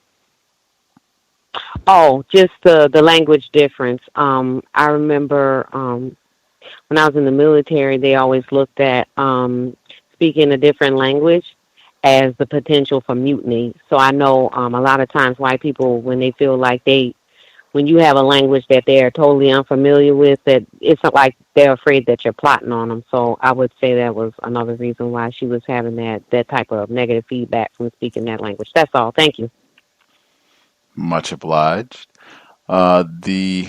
S18: Oh, just the language difference. I remember when I was in the military, they always looked at speaking a different language as the potential for mutiny. So I know a lot of times white people, when they feel like when you have a language that they're totally unfamiliar with, that it's not like they're afraid that you're plotting on them. So I would say that was another reason why she was having that type of negative feedback from speaking that language. That's all. Thank you.
S4: Much obliged. The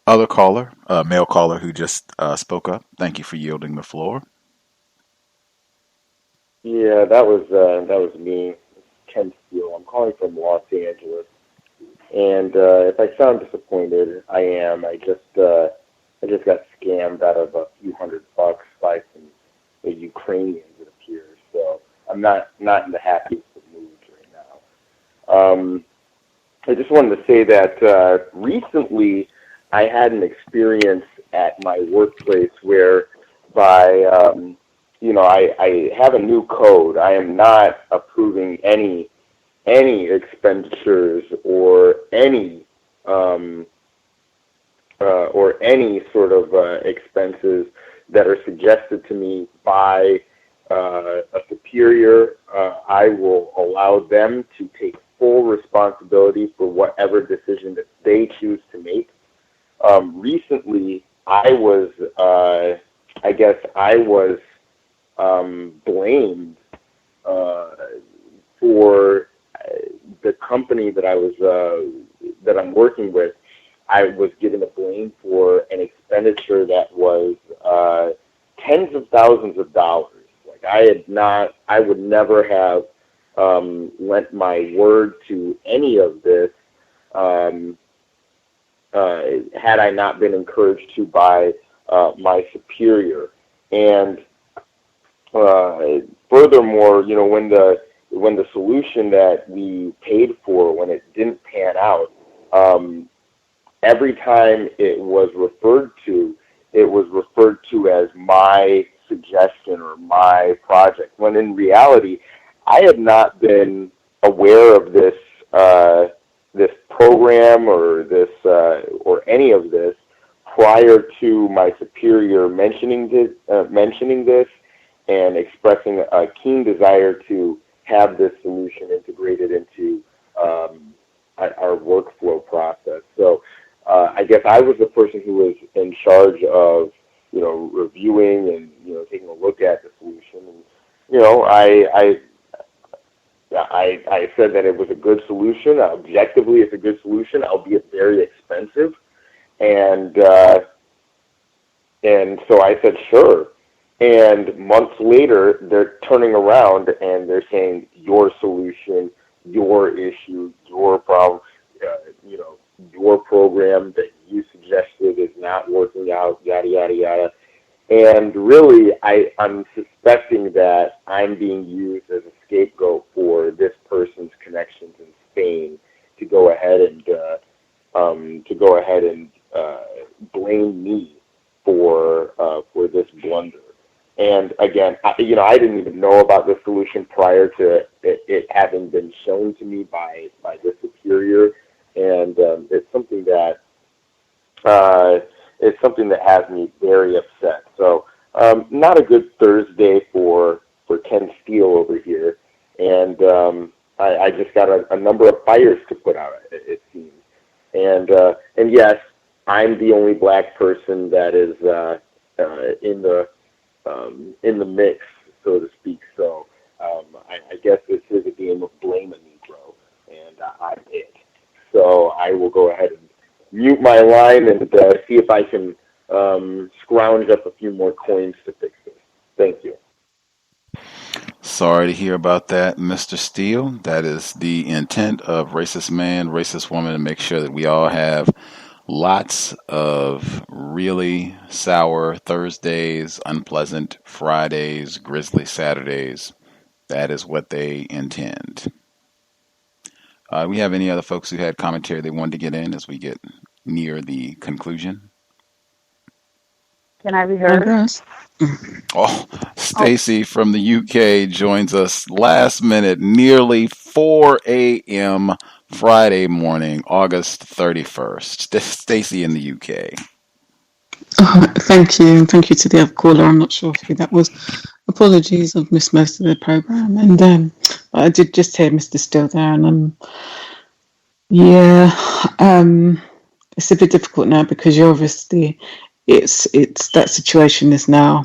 S4: other caller, male caller who just spoke up, thank you for yielding the floor.
S19: Yeah, that was me, Ken Steele. I'm calling from Los Angeles, and if I sound disappointed, I am. I just got scammed out of a few $100 by some Ukrainians, it appears. So I'm not in the happiest of moods right now. I just wanted to say that recently I had an experience at my workplace where I have a new code. I am not approving any expenditures or any sort of expenses that are suggested to me by a superior. I will allow them to take full responsibility for whatever decision that they choose to make. Recently, I was blamed for the company that that I'm working with, I was given the blame for an expenditure that was tens of thousands of dollars. Like I would never have lent my word to any of this had I not been encouraged to by my superior. And furthermore, when the solution that we paid for, when it didn't pan out, every time it was referred to as my suggestion or my project, when in reality, I had not been aware of this this program or this or any of this prior to my superior mentioning this and expressing a keen desire to have this solution integrated into our workflow process. So I guess I was the person who was in charge of, reviewing and, taking a look at the solution. And, I said that it was a good solution. Objectively, it's a good solution, albeit very expensive. And so I said, sure. And months later, they're turning around and they're saying, your solution, your issue, your problem, your program that you suggested is not working out, yada, yada, yada. And really, I'm suspecting that I'm being used as a scapegoat for this person's connections in Spain to go ahead and blame me for this blunder. And again, I didn't even know about the solution prior to it having been shown to me by the superior, and it's something that has me very upset. So not a good Thursday for Ken Steele over here, and I just got a number of fires to put out. It seems, and yes, I'm the only black person that is in the mix, so to speak. So I guess this is a game of blame a Negro, and I'm it. So I will go ahead and mute my line and see if I can scrounge up a few more coins to fix this. Thank you.
S4: Sorry to hear about that, Mr. Steele. That is the intent of Racist Man, Racist Woman, to make sure that we all have lots of really sour Thursdays, unpleasant Fridays, grisly Saturdays. That is what they intend. We have any other folks who had commentary they wanted to get in as we get near the conclusion?
S9: Can I be heard?
S4: Oh, Stacy from the UK joins us last minute, nearly 4 a.m. Friday morning, August 31st. Stacy in the UK.
S20: Thank you, and thank you to the other caller. I'm not sure who that was. Apologies, I've missed most of the program, and I did just hear Mr. Steele there, and it's a bit difficult now because you're obviously it's that situation is now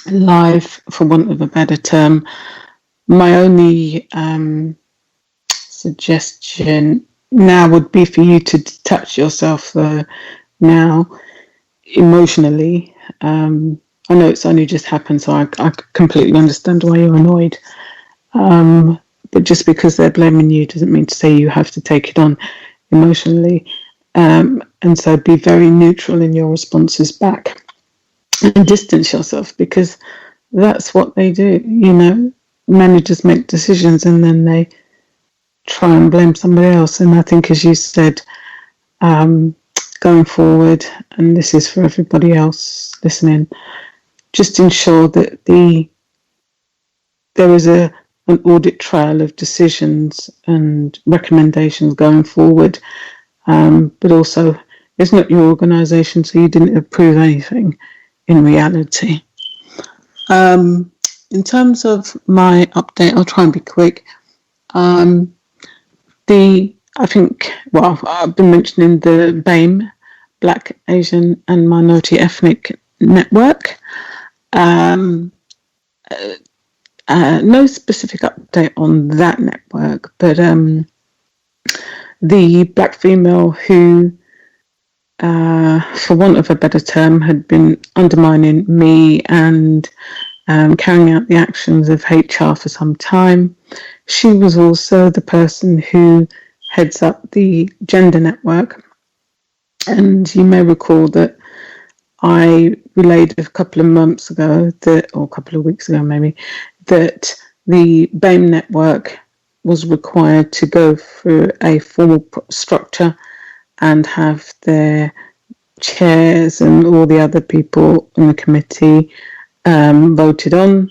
S20: live, for want of a better term. My only suggestion now would be for you to detach yourself now emotionally. I know it's only just happened, so I completely understand why you're annoyed. But just because they're blaming you doesn't mean to say you have to take it on emotionally. And so be very neutral in your responses back and distance yourself, because that's what they do. Managers make decisions and then they try and blame somebody else. And I think, as you said, going forward, and this is for everybody else listening, just ensure that there is an audit trail of decisions and recommendations going forward. But also, it's not your organisation, so you didn't approve anything in reality. In terms of my update, I'll try and be quick. I've been mentioning the BAME, Black, Asian and Minority Ethnic Network. No specific update on that network, but the black female who, for want of a better term, had been undermining me and carrying out the actions of HR for some time. She was also the person who heads up the gender network. And you may recall that I relayed a couple of months ago, or a couple of weeks ago maybe, that the BAME network was required to go through a formal structure and have their chairs and all the other people in the committee voted on.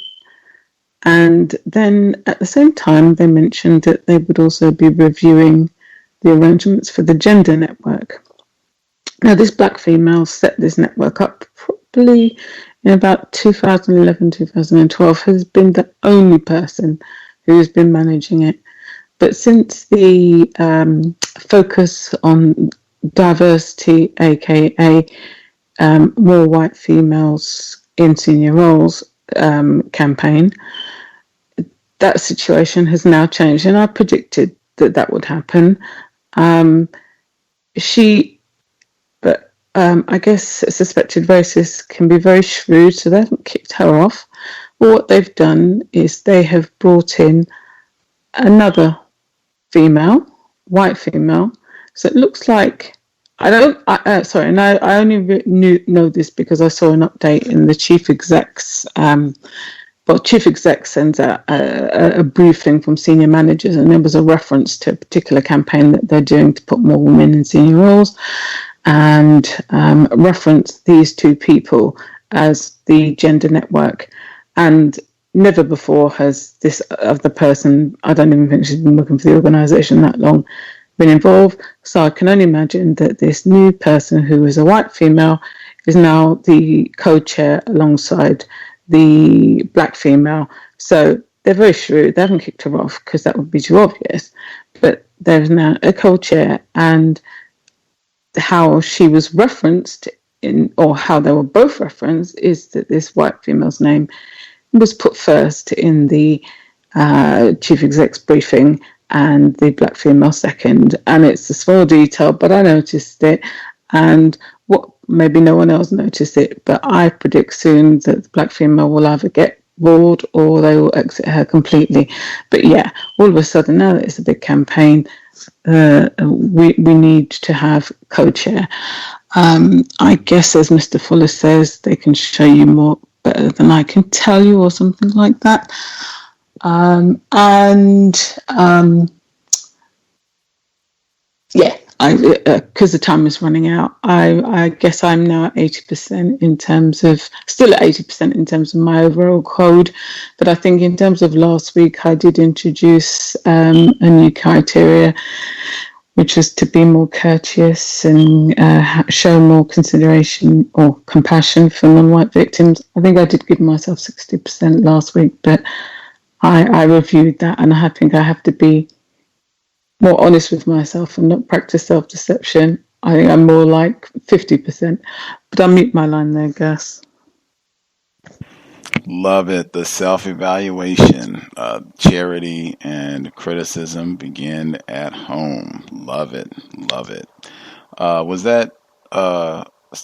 S20: And then at the same time, they mentioned that they would also be reviewing the arrangements for the gender network. Now, this black female set this network up probably in about 2011, 2012, has been the only person who has been managing it. But since the focus on diversity, aka more white females in senior roles campaign, that situation has now changed, and I predicted that would happen. I guess suspected racists can be very shrewd, so they haven't kicked her off. But what they've done is they have brought in another female, white female. So it looks like I only know this because I saw an update in the chief exec's. Chief exec sends out a briefing from senior managers, and there was a reference to a particular campaign that they're doing to put more women in senior roles, and reference these two people as the gender network. And never before has this other person, I don't even think she's been working for the organisation that long, been involved. So I can only imagine that this new person, who is a white female, is now the co-chair alongside the black female. So they're very shrewd. They haven't kicked her off because that would be too obvious. But there's now a co-chair, and how she was referenced or how they were both referenced, is that this white female's name was put first in the chief exec's briefing and the black female second. And it's a small detail, but I noticed it. And what maybe no one else noticed it, but I predict soon that the black female will either get bored or they will exit her completely. But yeah, all of a sudden, now that it's a big campaign, we need to have co-chair. I guess, as Mr. Fuller says, they can show you more better than I can tell you, or something like that. Because the time is running out, I guess I'm now at 80% still at 80% in terms of my overall code. But I think in terms of last week, I did introduce a new criteria, which was to be more courteous and show more consideration or compassion for non-white victims. I think I did give myself 60% last week, but I reviewed that, and I think I have to be more honest with myself and not practice self-deception. I think I'm more like 50%. But I'll mute my line there, Gus.
S4: Love it. The self-evaluation, charity and criticism begin at home. Love it. Love it. Was that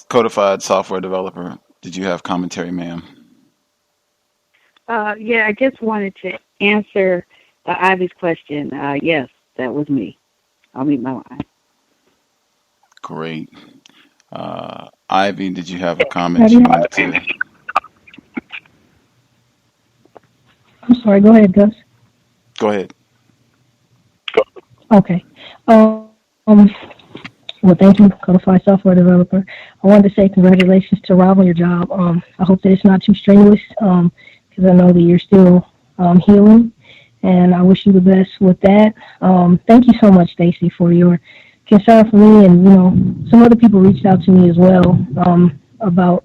S4: codified software developer? Did you have commentary, ma'am?
S9: Yeah, I just wanted to answer Ivy's question. Yes, that was me. I'll mute my line.
S4: Great. Ivy, did you have a comment you wanted to?
S13: I'm sorry, go ahead, Gus.
S4: Go ahead.
S13: Okay. Well, thank you, Codified Software Developer. I wanted to say congratulations to Rob on your job. I hope that it's not too strenuous, because I know that you're still healing, and I wish you the best with that. Thank you so much, Stacy, for your concern for me, and some other people reached out to me as well about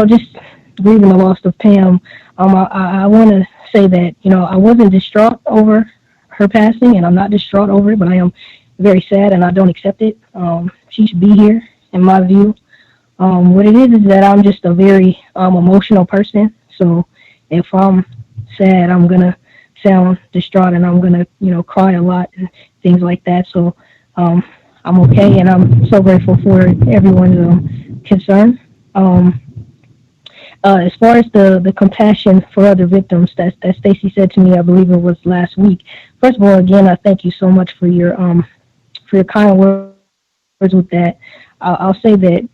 S13: just grieving the loss of Pam. I want to say that I wasn't distraught over her passing, and I'm not distraught over it, but I am very sad, and I don't accept it. She should be here, in my view. What it is that I'm just a very emotional person. So if I'm sad, I'm gonna sound distraught, and I'm gonna, cry a lot and things like that. So I'm okay, and I'm so grateful for everyone's concern. Um, as far as the compassion for other victims that Stacy said to me, I believe it was last week. First of all, again, I thank you so much for your kind words with that. I'll say that,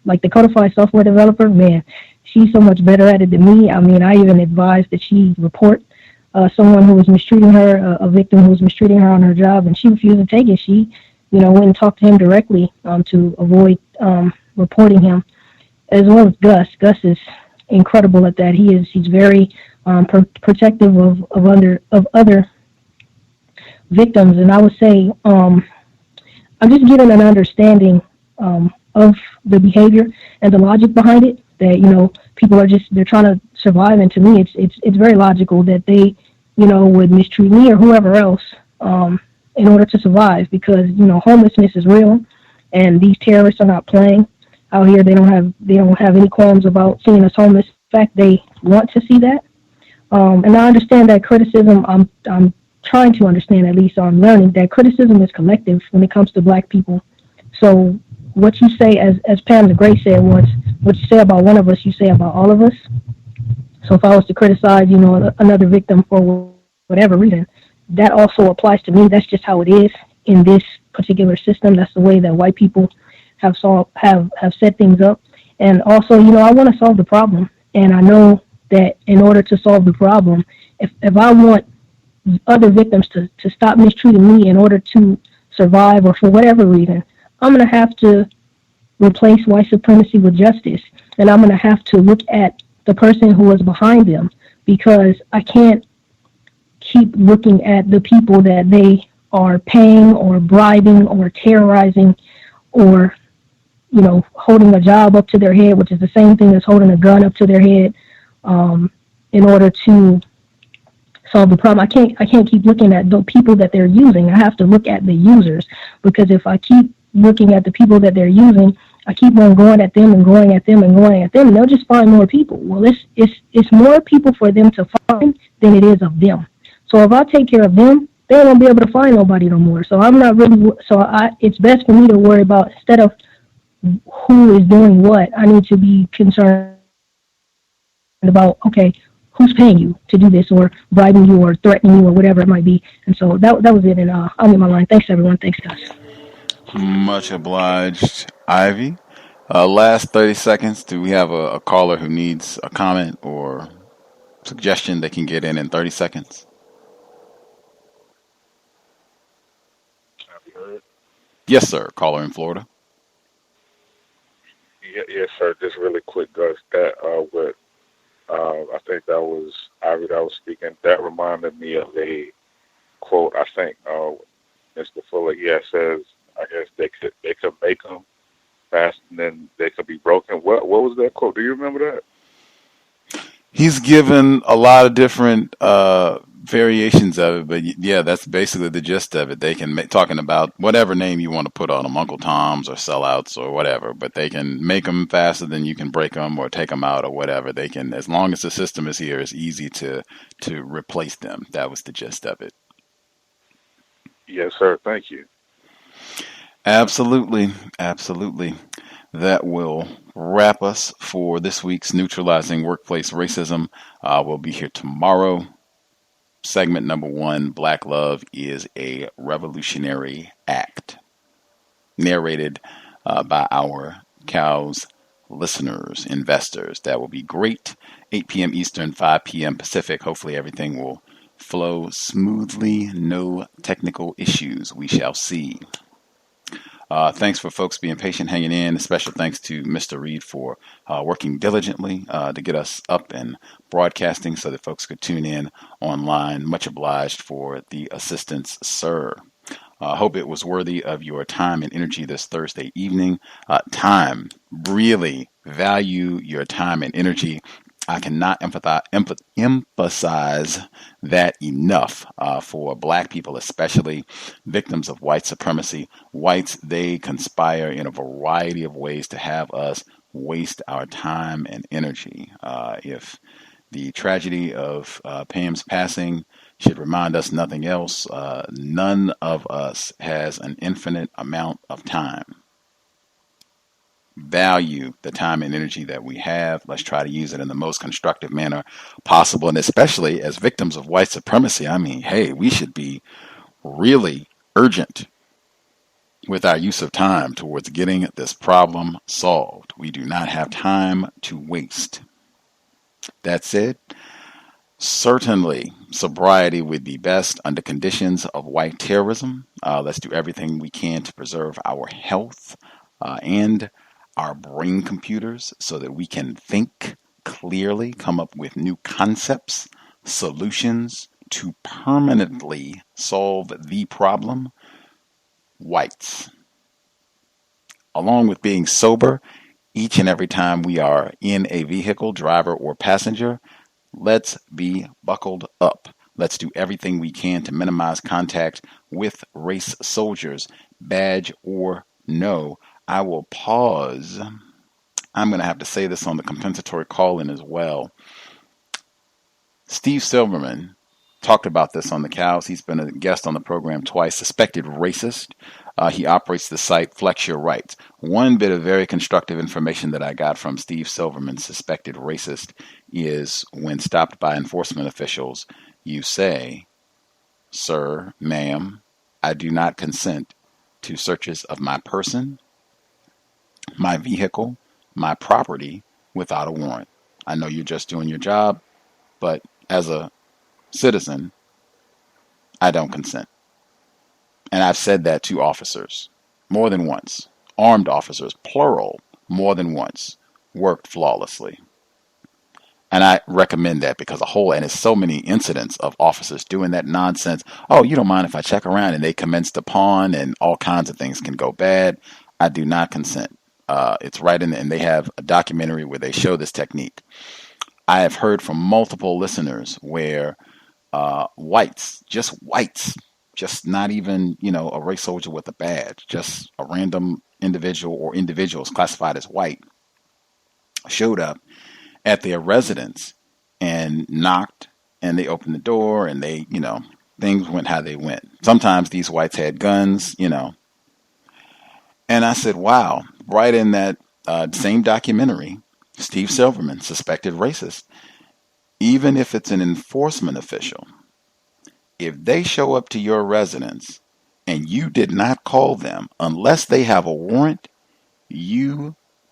S13: like the codified software developer, man, she's so much better at it than me. I mean, I even advised that she report someone who was mistreating her, a victim who was mistreating her on her job, and she refused to take it. She, went and talked to him directly to avoid reporting him, as well as Gus. Gus is incredible at that. He's very protective of other victims, and I would say I'm just getting an understanding of the behavior and the logic behind it. That people are they're trying to survive, and to me, it's very logical that they would mistreat me or whoever else in order to survive, because homelessness is real, and these terrorists are not playing out here. They don't have any qualms about seeing us homeless. In fact, they want to see that. And I understand that criticism. I'm trying to understand, at least, I'm learning that criticism is collective when it comes to Black people. So what you say, as Pam the Great said once, what you say about one of us, you say about all of us. So if I was to criticize, another victim for whatever reason, that also applies to me. That's just how it is in this particular system. That's the way that white people have set things up. And also, I want to solve the problem, and I know that in order to solve the problem, if I want other victims to stop mistreating me in order to survive, or for whatever reason, I'm going to have to replace white supremacy with justice. And I'm going to have to look at the person who is behind them, because I can't keep looking at the people that they are paying or bribing or terrorizing, or holding a job up to their head, which is the same thing as holding a gun up to their head, in order to solve the problem. I can't keep looking at the people that they're using. I have to look at the users, because if I keep looking at the people that they're using, I keep on going at them and going at them and going at them, and they'll just find more people. Well, it's more people for them to find than it is of them. So if I take care of them, they won't be able to find nobody no more. So I'm not really. It's best for me to worry about, instead of who is doing what, I need to be concerned about, okay, who's paying you to do this, or bribing you, or threatening you, or whatever it might be. And so that was it, and I'll get my line. Thanks, everyone. Thanks, guys.
S4: Much obliged, Ivy. Last 30 seconds. Do we have a caller who needs a comment or suggestion they can get in 30 seconds?
S15: Have you heard?
S4: Yes, sir. Caller in Florida.
S15: Yes, sir. Just really quick, Gus. That what I think that was Ivy that was speaking. That reminded me of a quote. I think Mr. Fuller says, I guess they could make them fast, and then they could be broken. What was that quote? Do you remember that?
S4: He's given a lot of different variations of it, but yeah, that's basically the gist of it. They can talking about whatever name you want to put on them, Uncle Toms or sellouts or whatever, but they can make them faster than you can break them or take them out or whatever. They can, as long as the system is here, it's easy to replace them. That was the gist of it.
S15: Yes, sir. Thank you.
S4: Absolutely. Absolutely. That will wrap us for this week's Neutralizing Workplace Racism. We'll be here tomorrow. Segment number 1, Black Love is a Revolutionary Act. Narrated by our C.O.W.S listeners, investors. That will be great. 8 p.m. Eastern, 5 p.m. Pacific. Hopefully everything will flow smoothly. No technical issues. We shall see. Thanks for folks being patient, hanging in. A special thanks to Mr. Reed for working diligently to get us up and broadcasting so that folks could tune in online. Much obliged for the assistance, sir. Hope it was worthy of your time and energy this Thursday evening. Time. Really value your time and energy. I cannot emphasize that enough for Black people, especially victims of white supremacy. Whites, they conspire in a variety of ways to have us waste our time and energy. If The tragedy of Pam's passing should remind us nothing else. None of us has an infinite amount of time. Value the time and energy that we have. Let's try to use it in the most constructive manner possible. And especially as victims of white supremacy, I mean, hey, we should be really urgent with our use of time towards getting this problem solved. We do not have time to waste. That said, certainly sobriety would be best under conditions of white terrorism. Let's do everything we can to preserve our health and our brain computers so that we can think clearly, come up with new concepts, solutions to permanently solve the problem. Whites. Along with being sober, each and every time we are in a vehicle, driver or passenger, let's be buckled up. Let's do everything we can to minimize contact with race soldiers, badge or no. I will pause. I'm going to have to say this on the compensatory call-in as well. Steve Silverman talked about this on the C.O.W.S. He's been a guest on the program twice. Suspected racist. He operates the site Flex Your Rights. One bit of very constructive information that I got from Steve Silverman, suspected racist, is when stopped by enforcement officials, you say, "Sir, ma'am, I do not consent to searches of my person, my vehicle, my property without a warrant. I know you're just doing your job, but as a citizen, I don't consent." And I've said that to officers more than once. Armed officers, plural, more than once. Worked flawlessly. And I recommend that because and it's so many incidents of officers doing that nonsense. Oh, you don't mind if I check around, and they commence to pawn and all kinds of things can go bad. I do not consent. It's right in and they have a documentary where they show this technique. I have heard from multiple listeners where whites, just not even, a race soldier with a badge, just a random individual or individuals classified as white, showed up at their residence and knocked, and they opened the door, and they, things went how they went. Sometimes these whites had guns, And I said, wow, right in that same documentary, Steve Silverman, suspected racist, even if it's an enforcement official, if they show up to your residence and you did not call them, unless they have a warrant,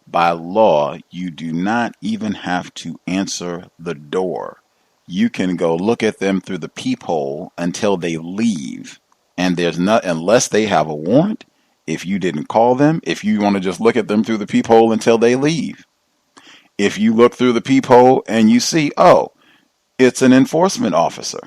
S4: by law, you do not even have to answer the door. You can go look at them through the peephole until they leave. And unless they have a warrant, if you didn't call them, if you want to just look at them through the peephole until they leave. If you look through the peephole and you see, oh, it's an enforcement officer.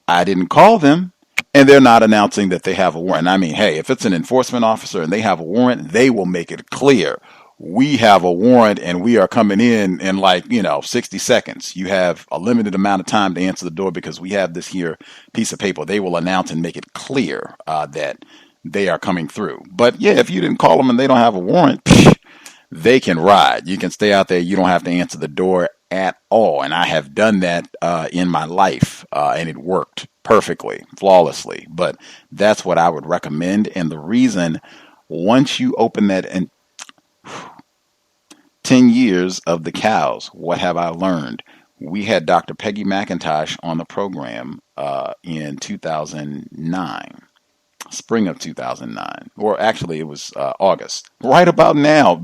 S4: I didn't call them, and they're not announcing that they have a warrant. I mean, hey, if it's an enforcement officer and they have a warrant, they will make it clear. We have a warrant and we are coming in 60 seconds. You have a limited amount of time to answer the door because we have this here piece of paper. They will announce and make it clear that they are coming through. But yeah, if you didn't call them and they don't have a warrant, they can ride. You can stay out there. You don't have to answer the door at all. And I have done that in my life, and it worked perfectly, flawlessly. But that's what I would recommend. And the reason, once you open that, and 10 years of the C.O.W.S, what have I learned? We had Dr. Peggy McIntosh on the program in 2009. Spring of 2009, or actually it was August. Right about now,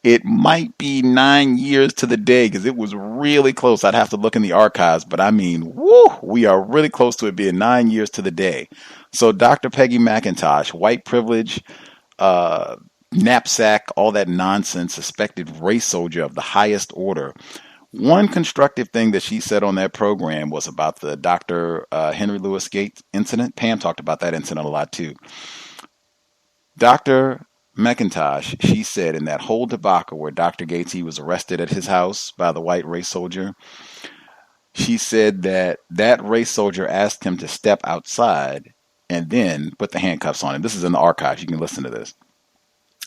S4: it might be 9 years to the day because it was really close. I'd have to look in the archives, but I mean, we are really close to it being 9 years to the day. So Dr. Peggy McIntosh, white privilege, knapsack, all that nonsense, suspected race soldier of the highest order. One constructive thing that she said on that program was about the Dr. Henry Louis Gates incident. Pam talked about that incident a lot too. Dr. McIntosh, she said in that whole debacle where Dr. Gates, he was arrested at his house by the white race soldier. She said that race soldier asked him to step outside and then put the handcuffs on him. This is in the archives. You can listen to this.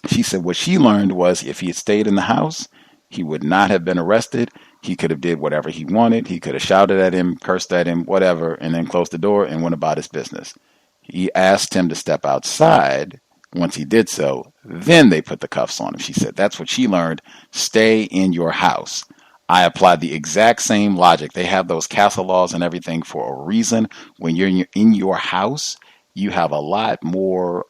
S4: She said what she learned was if he had stayed in the house, he would not have been arrested. He could have did whatever he wanted. He could have shouted at him, cursed at him, whatever, and then closed the door and went about his business. He asked him to step outside. Once he did so, then they put the cuffs on him. She said that's what she learned. Stay in your house. I applied the exact same logic. They have those castle laws and everything for a reason. When you're in your house, you have a lot more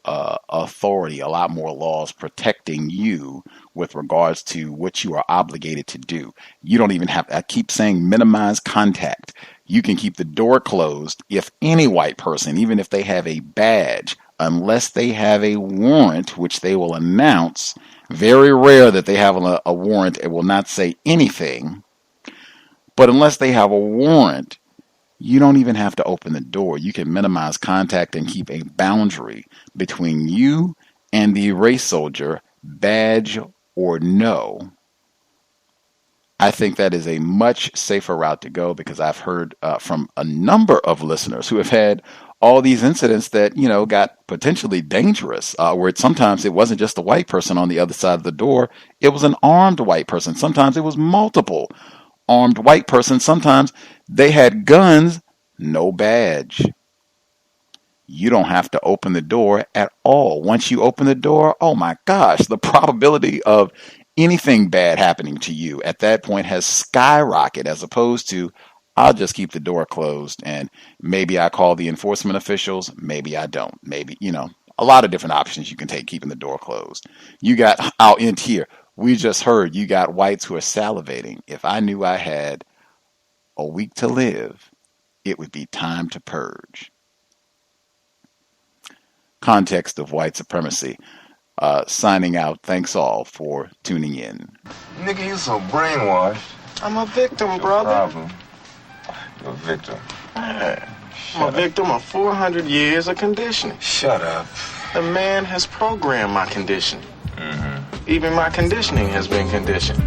S4: authority, a lot more laws protecting you with regards to what you are obligated to do. You don't even have, I keep saying minimize contact. You can keep the door closed if any white person, even if they have a badge, unless they have a warrant, which they will announce. Very rare that they have a warrant. It will not say anything. But unless they have a warrant, you don't even have to open the door. You can minimize contact and keep a boundary between you and the race soldier, badge or no. I think that is a much safer route to go because I've heard from a number of listeners who have had all these incidents that, got potentially dangerous, where sometimes it wasn't just a white person on the other side of the door. It was an armed white person. Sometimes it was multiple armed white persons. Sometimes they had guns, no badge. You don't have to open the door at all. Once you open the door, oh my gosh, the probability of anything bad happening to you at that point has skyrocketed, as opposed to, I'll just keep the door closed and maybe I call the enforcement officials, maybe I don't. Maybe, a lot of different options you can take keeping the door closed. I'll end here. We just heard you got whites who are salivating. If I knew I had a week to live, it would be time to purge. Context of White Supremacy. Signing out. Thanks all for tuning in.
S21: Nigga, you so brainwashed. I'm a victim, brother. Problem. You're a victim. Man, I'm a victim of 400 years of conditioning. Shut up. The man has programmed my conditioning. Mm-hmm. Even my conditioning has been conditioned.